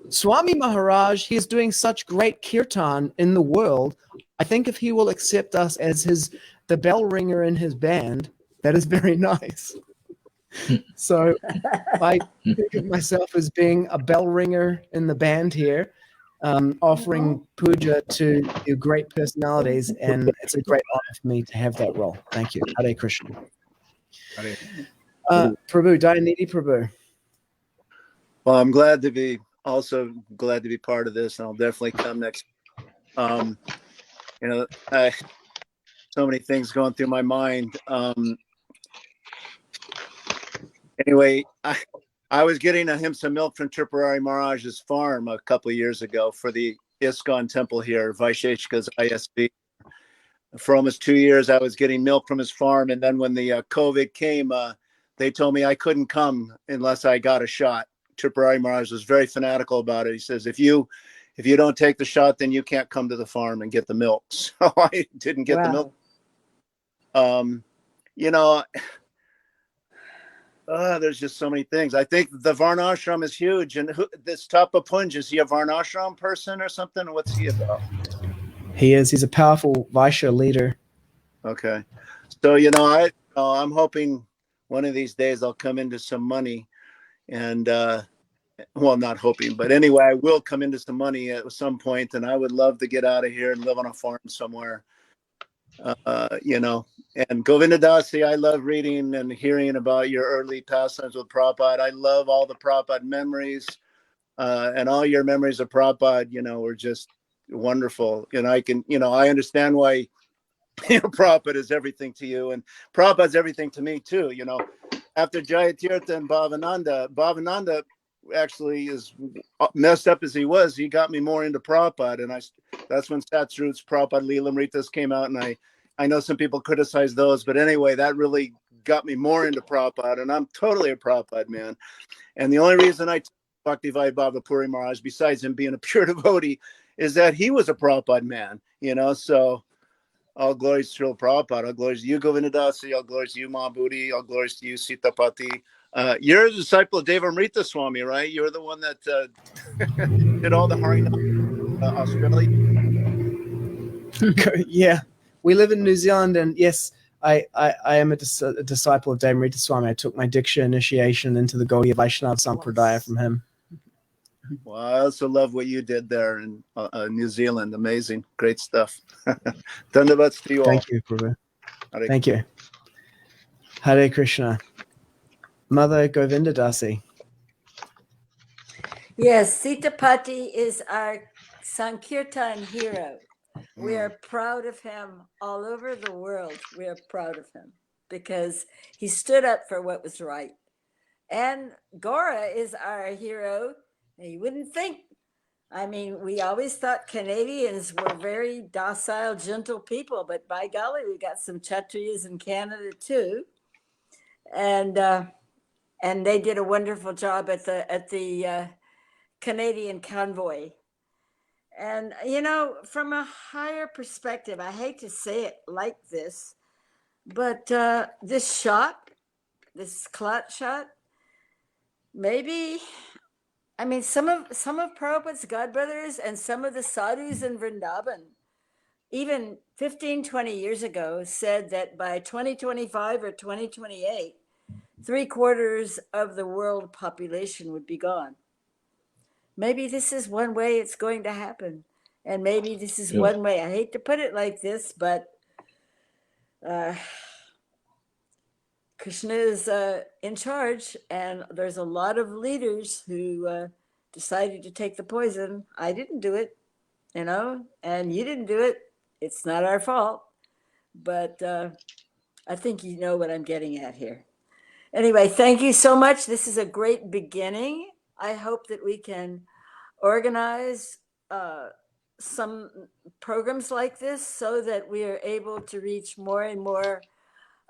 Swami Maharaj, he is doing such great kirtan in the world. I think if he will accept us as the bell ringer in his band, that is very nice. So I think of myself as being a bell ringer in the band here, offering puja to your great personalities, and it's a great honor for me to have that role. Thank you. Hare Krishna. Prabhu, Dayanidhi Prabhu. Well, I'm glad to be part of this, and I'll definitely come next. So many things going through my mind. Anyway, I was getting ahimsa milk from Tripurari Maharaj's farm a couple of years ago for the ISKCON temple here, Vaisheshika's ISV. For almost 2 years, I was getting milk from his farm, and then when the COVID came, they told me I couldn't come unless I got a shot. Tripurari Maharaj was very fanatical about it. He says, if you don't take the shot, then you can't come to the farm and get the milk. So I didn't get the milk. There's just so many things. I think the Varnashram is huge. And this Tapa Punj, is he a Varnashram person or something? What's he about? He is. He's a powerful Vaishya leader. Okay. So, I'm hoping one of these days I'll come into some money. And, not hoping. But anyway, I will come into some money at some point. And I would love to get out of here and live on a farm somewhere. You know, and Govinda Dasi, I love reading and hearing about your early pastimes with Prabhupada. I love all the Prabhupada memories, and all your memories of Prabhupada, you know, were just wonderful. And I can, you know, I understand why, you know, Prabhupada is everything to you, and Prabhupada's everything to me too. You know, after Jayatirtha and Bhavananda actually, is messed up as he was, he got me more into Prabhupada, and that's when Satsru's Prabhupada Leelamritas came out, and I know some people criticize those, but anyway, that really got me more into Prabhupada, and I'm totally a Prabhupada man. And the only reason I took Bhaktivinoda Baba Puri Maharaj, besides him being a pure devotee, is that he was a Prabhupada man, you know. So all glories to Srila Prabhupada, all glories to you, Govinda Dasi, all glories to you, Mahabuddhi, all glories to you, Sitapati. You're a disciple of Devamrita Swami, right? You're the one that did all the Harinam Australia. Yeah, we live in New Zealand, and yes, I am a disciple of Devamrita Swami. I took my Diksha initiation into the Gaudiya Vaishnava Sampradaya from him. Well, I also love what you did there in New Zealand. Amazing, great stuff. Dandavats to you all. Thank you, Prabhu. Thank you. Hare Krishna. Mother Govinda Dasi. Yes, Sitapati is our Sankirtan hero. We are proud of him all over the world. We are proud of him because he stood up for what was right. And Gora is our hero. You wouldn't think. I mean, we always thought Canadians were very docile, gentle people, but by golly, we got some Kshatriyas in Canada too. And they did a wonderful job at the Canadian convoy. And, you know, from a higher perspective, I hate to say it like this, but this shot, this clot shot, maybe, I mean, some of Prabhupada's godbrothers and some of the sadhus in Vrindavan, even 15, 20 years ago, said that by 2025 or 2028, 3/4 of the world population would be gone. Maybe this is one way it's going to happen. And maybe this is one way. I hate to put it like this, but Krishna is in charge, and there's a lot of leaders who decided to take the poison. I didn't do it, you know, and you didn't do it. It's not our fault. But I think you know what I'm getting at here. Anyway, thank you so much. This is a great beginning. I hope that we can organize some programs like this so that we are able to reach more and more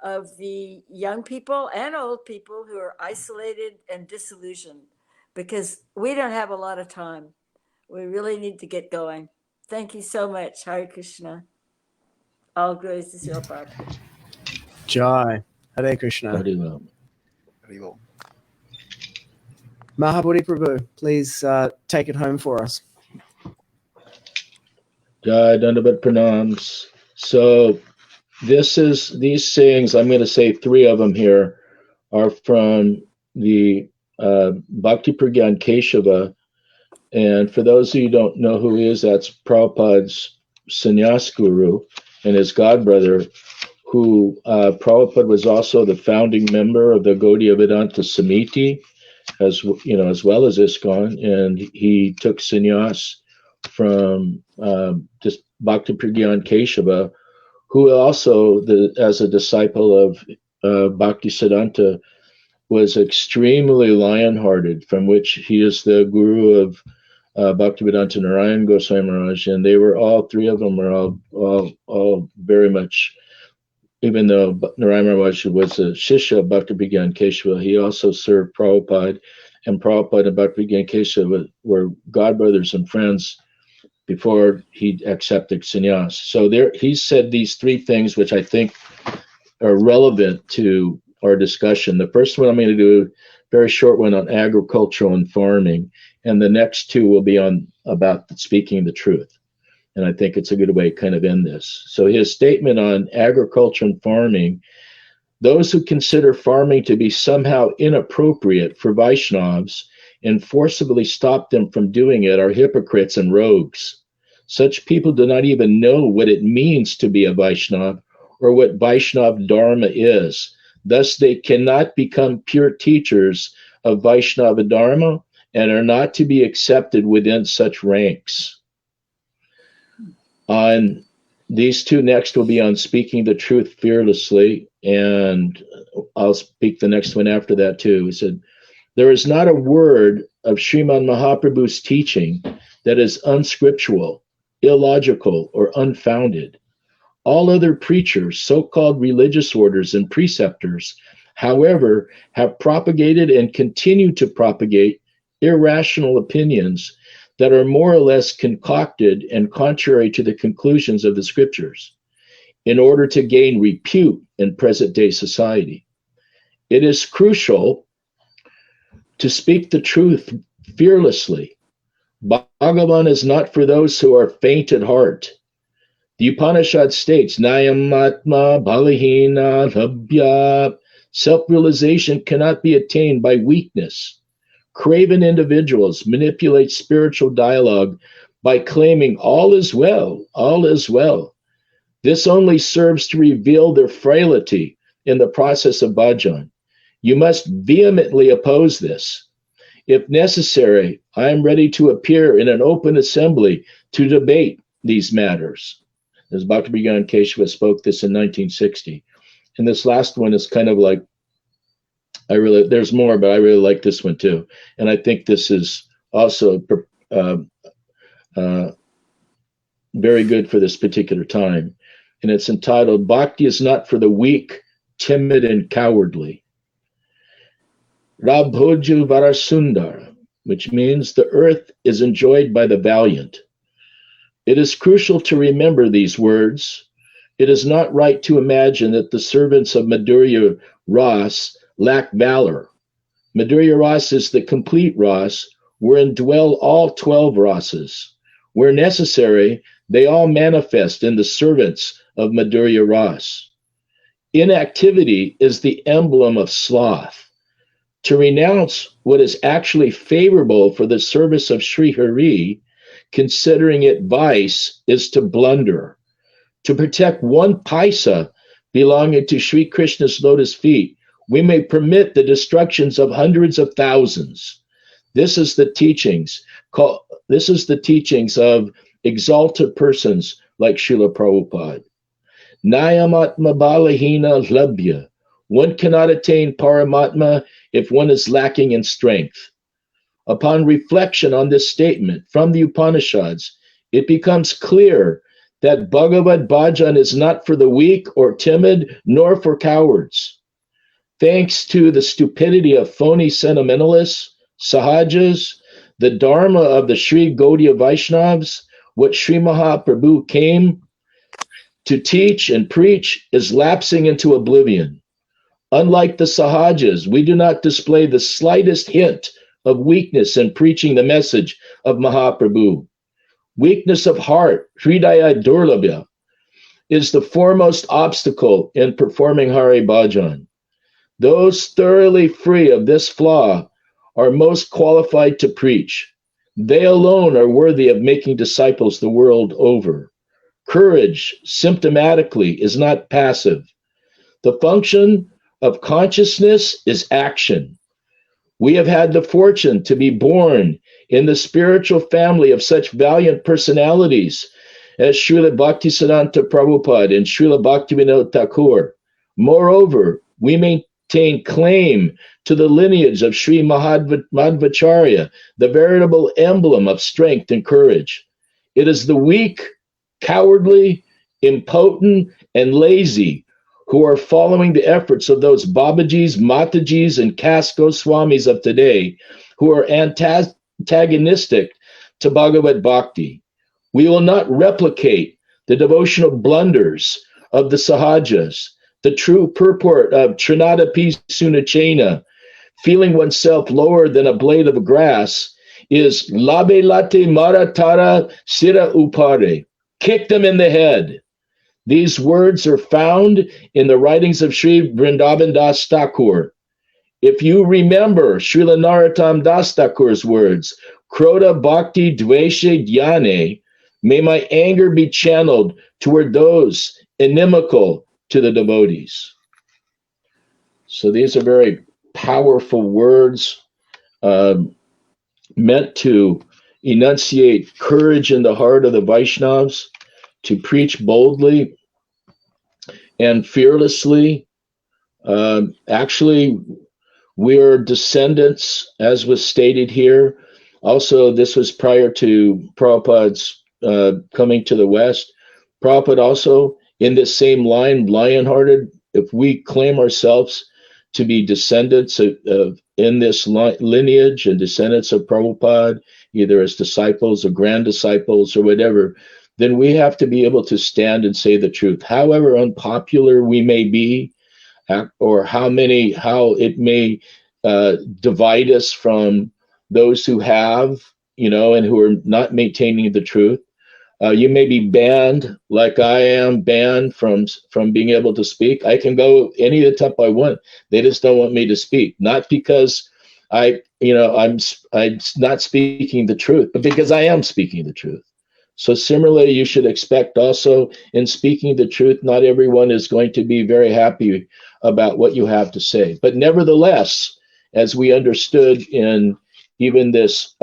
of the young people and old people who are isolated and disillusioned, because we don't have a lot of time. We really need to get going. Thank you so much. Hare Krishna. All glories to Srila Prabhupada. Jai. Hare Krishna. Hare Hare Mahabuddhi Prabhu, please take it home for us. Jai Dandavat Pranams. So these sayings, I'm going to say 3 of them here, are from the Bhakti Pragyan Keshava. And for those of you who don't know who he is, that's Prabhupada's sannyas guru and his godbrother, who Prabhupada was also the founding member of the Gaudiya Vedanta Samiti, as you know, as well as ISKCON, and he took sannyas from this Bhakti Pragyan Keshava, who also, as a disciple of Bhakti Siddhanta, was extremely lion-hearted, from which he is the guru of Bhaktivedanta Narayan Goswami Maharaj, and they were all 3 of them were all very much. Even though Narayan Maharaj was a Shishya of Bhakti Pragyan Keshava, he also served Prabhupada, and Prabhupada and Bhakti Pragyan Keshava were godbrothers and friends before he accepted sannyas. So he said these 3 things, which I think are relevant to our discussion. The first one I'm going to do, very short one on agriculture and farming, and the next 2 will be about speaking the truth. And I think it's a good way to kind of end this. So his statement on agriculture and farming: those who consider farming to be somehow inappropriate for Vaishnavas and forcibly stop them from doing it are hypocrites and rogues. Such people do not even know what it means to be a Vaishnava or what Vaishnava Dharma is. Thus, they cannot become pure teachers of Vaishnava Dharma and are not to be accepted within such ranks. On these two next will be on speaking the truth fearlessly, and I'll speak the next one after that too. He said, there is not a word of Sriman Mahaprabhu's teaching that is unscriptural, illogical, or unfounded. All other preachers, so-called religious orders and preceptors, however, have propagated and continue to propagate irrational opinions that are more or less concocted and contrary to the conclusions of the scriptures in order to gain repute in present-day society. It is crucial to speak the truth fearlessly. Bhagavan is not for those who are faint at heart. The Upanishad states, Nayamatma balahina labhya. Self-realization cannot be attained by weakness. Craven individuals manipulate spiritual dialogue by claiming all is well, all is well. This only serves to reveal their frailty in the process of bhajan. You must vehemently oppose this. If necessary, I am ready to appear in an open assembly to debate these matters. As Bhakti Gyan Keshava spoke this in 1960. And this last one is kind of like, there's more, but I really like this one too. And I think this is also very good for this particular time. And it's entitled, Bhakti is not for the weak, timid, and cowardly. Rabhoju Varasundara, which means the earth is enjoyed by the valiant. It is crucial to remember these words. It is not right to imagine that the servants of Madhurya Ras lack valor. Madhurya Ras is the complete Ras, wherein dwell all 12 Rasas. Where necessary, they all manifest in the servants of Madhurya Ras. Inactivity is the emblem of sloth. To renounce what is actually favorable for the service of Sri Hari, considering it vice, is to blunder. To protect one paisa belonging to Sri Krishna's lotus feet, we may permit the destructions of hundreds of thousands. This is the teachings of exalted persons like Srila Prabhupada. Nayamatma balahina labhya. One cannot attain Paramatma if one is lacking in strength. Upon reflection on this statement from the Upanishads, it becomes clear that Bhagavad Bhajan is not for the weak or timid, nor for cowards. Thanks to the stupidity of phony sentimentalists, sahajas, the dharma of the Sri Gaudiya Vaishnavas, what Sri Mahaprabhu came to teach and preach is lapsing into oblivion. Unlike the sahajas, we do not display the slightest hint of weakness in preaching the message of Mahaprabhu. Weakness of heart, Hridaya Durlabhya, is the foremost obstacle in performing Hari Bhajan. Those thoroughly free of this flaw are most qualified to preach. They alone are worthy of making disciples the world over. Courage, symptomatically, is not passive. The function of consciousness is action. We have had the fortune to be born in the spiritual family of such valiant personalities as Srila Bhaktisiddhanta Prabhupada and Srila Bhaktivinoda Thakur. Moreover, we maintain claim to the lineage of Sri Madhvacharya, the veritable emblem of strength and courage. It is the weak, cowardly, impotent, and lazy who are following the efforts of those Babajis, Matajis, and caste Goswamis of today who are antagonistic to Bhagavad Bhakti. We will not replicate the devotional blunders of the Sahajas, the true purport of Trinadapi Sunachena, feeling oneself lower than a blade of grass, is Labe Late Maratara Sira Upare. Kick them in the head. These words are found in the writings of Sri Vrindavan Das Thakur. If you remember Srila Narottam Das Thakur's words, Kroda Bhakti Dveshe Dhyane, May my anger be channeled toward those inimical to the devotees. So these are very powerful words meant to enunciate courage in the heart of the Vaishnavas, to preach boldly and fearlessly. Actually, we are descendants, as was stated here. Also, this was prior to Prabhupada's coming to the West. Prabhupada also, in this same line, lion-hearted, if we claim ourselves to be descendants of in this lineage and descendants of Prabhupada, either as disciples or grand disciples or whatever, then we have to be able to stand and say the truth. However unpopular we may be, or how it may divide us from those who have, and who are not maintaining the truth. You may be banned, like I am banned from being able to speak. I can go any of the temple I want. They just don't want me to speak, not because I'm not speaking the truth, but because I am speaking the truth. So similarly, you should expect also in speaking the truth, not everyone is going to be very happy about what you have to say. But nevertheless, as we understood in even this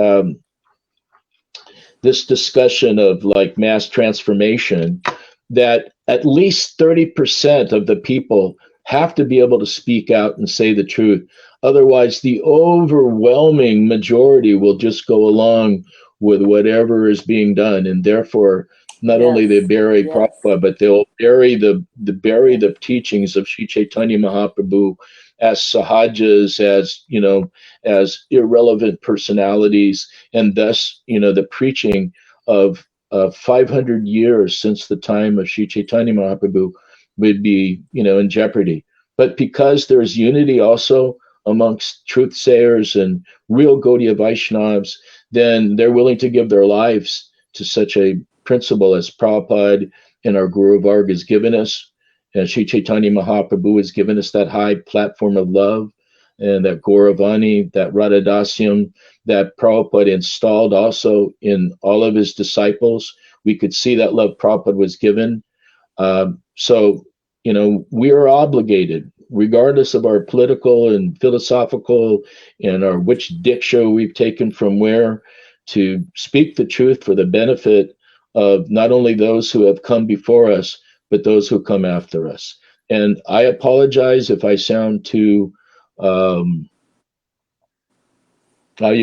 this discussion of like mass transformation, that at least 30% of the people have to be able to speak out and say the truth. Otherwise, the overwhelming majority will just go along with whatever is being done, and therefore, not only they bury Prabhupada, but they'll bury the teachings of Sri Chaitanya Mahaprabhu as sahajas, as irrelevant personalities, and thus, the preaching of 500 years since the time of Sri Chaitanya Mahaprabhu would be, in jeopardy. But because there's unity also amongst truth sayers and real Gaudiya Vaishnavas, then they're willing to give their lives to such a principle as Prabhupada and our Guru Varga has given us. And Sri Chaitanya Mahaprabhu has given us that high platform of love, and that Gauravani, that Radhadasyam, that Prabhupada installed also in all of his disciples. We could see that love Prabhupada was given. So, we are obligated, regardless of our political and philosophical and our which diksha we've taken from where, to speak the truth for the benefit of not only those who have come before us, but those who come after us. And I apologize if I sound too, you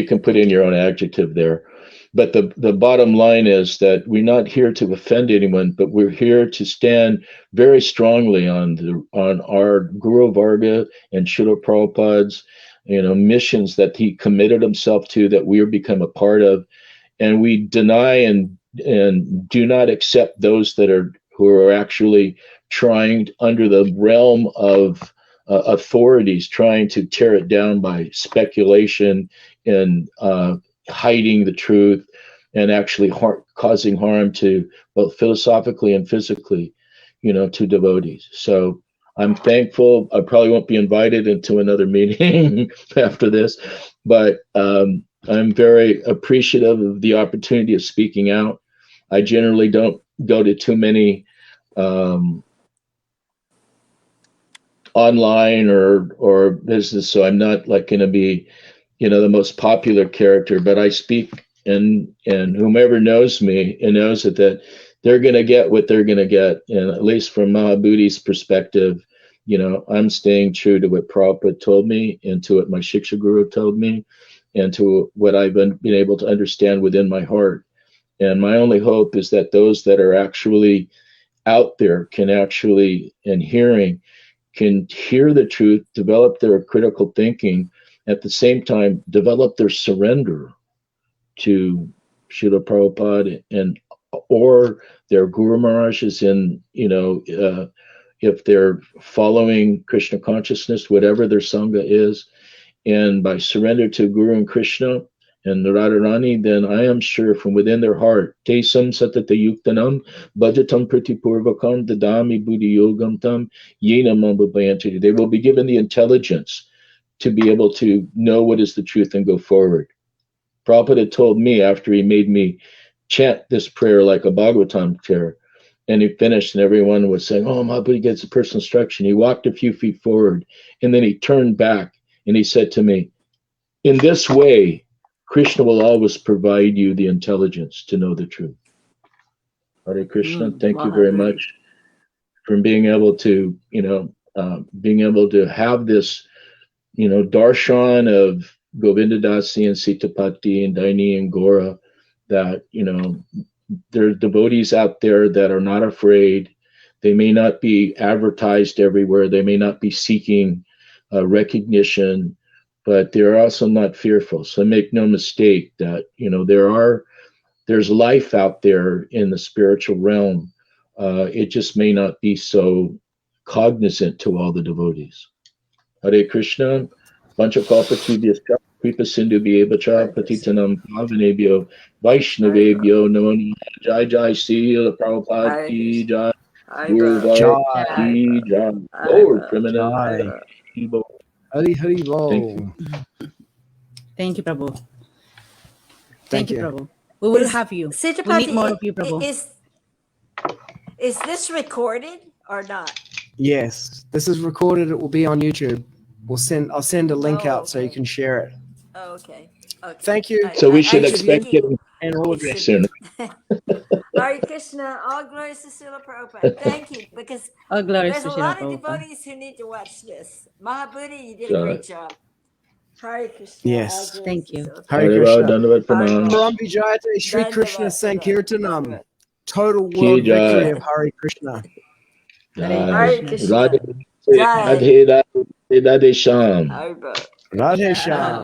can put in your own adjective there. But the bottom line is that we're not here to offend anyone, but we're here to stand very strongly on our Guru Varga and Srila Prabhupada's, missions that he committed himself to, that we are become a part of. And we deny and do not accept those who are actually trying, under the realm of authorities, trying to tear it down by speculation and hiding the truth, and actually causing harm to both philosophically and physically, to devotees. So I'm thankful. I probably won't be invited into another meeting after this, but I'm very appreciative of the opportunity of speaking out. I generally don't go to too many online or business, so I'm not like going to be, the most popular character, but I speak, and whomever knows me and knows that they're going to get what they're going to get. And at least from Mahabuddhi's perspective, I'm staying true to what Prabhupada told me, and to what my Shiksha Guru told me, and to what I've been able to understand within my heart. And my only hope is that those that are actually out there can actually, and hearing, can hear the truth, develop their critical thinking, at the same time develop their surrender to Srila Prabhupada or their Guru Maharajas, in, if they're following Krishna consciousness, whatever their Sangha is. And by surrender to Guru and Krishna and the Radharani, then I am sure from within their heart, Tesam satata yuktanam bhajatam pratipurvakam dadami buddhi yogam tam yena mambhayanti. They will be given the intelligence to be able to know what is the truth and go forward. Prabhupada told me, after he made me chant this prayer like a Bhagavatam prayer. And he finished, and everyone was saying, "Oh, Mahabuddhi gets the personal instruction." He walked a few feet forward, and then he turned back, and he said to me, "In this way, Krishna will always provide you the intelligence to know the truth." Hare Krishna, thank you very much for being able to, being able to have this, darshan of Govinda Dasi and Sitapati and Daini and Gora, that, there are devotees out there that are not afraid. They may not be advertised everywhere. They may not be seeking recognition, but they're also not fearful. So make no mistake that, there's life out there in the spiritual realm. It just may not be so cognizant to all the devotees. Hare Krishna, Panchakalpatubhyascha, Kripa Sindhu Bhyevacha, Patitanam Pavanebhyo, Vaishnavebhyo, Namo Namaha, Jai Jai Srila Prabhupada Ki Jai, Guru Varga Ki Jai, Lord Criminal. Hari Hari Bol. Thank you, Prabhu. Thank you. Prabhu. We will have you. We need more of you, Prabhu. Is this recorded or not? Yes, this is recorded. It will be on YouTube. I'll send a link Oh, out so you can share it. Oh, okay. Thank you. So we should expect getting and all of It soon. Hare Krishna, all glories to Srila Prabhupada. Thank you, because All glories there's to a Srila lot of Prabhupada. devotees who need to watch this. Mahabuddhi, you did a great job. Hare Krishna. Yes. all glories Thank to you. Srila Hare Hare Krishna. Dandavat Pranam. Parambi Jayate Shri Krishna Dandavat, Sankirtanam. Dandavat. Total Ki world Jai. victory of Hare Krishna. Hare Krishna. Radhe Jai. Radhe Radhe Radhe Sham. Hare Bol. Radhe Shyam.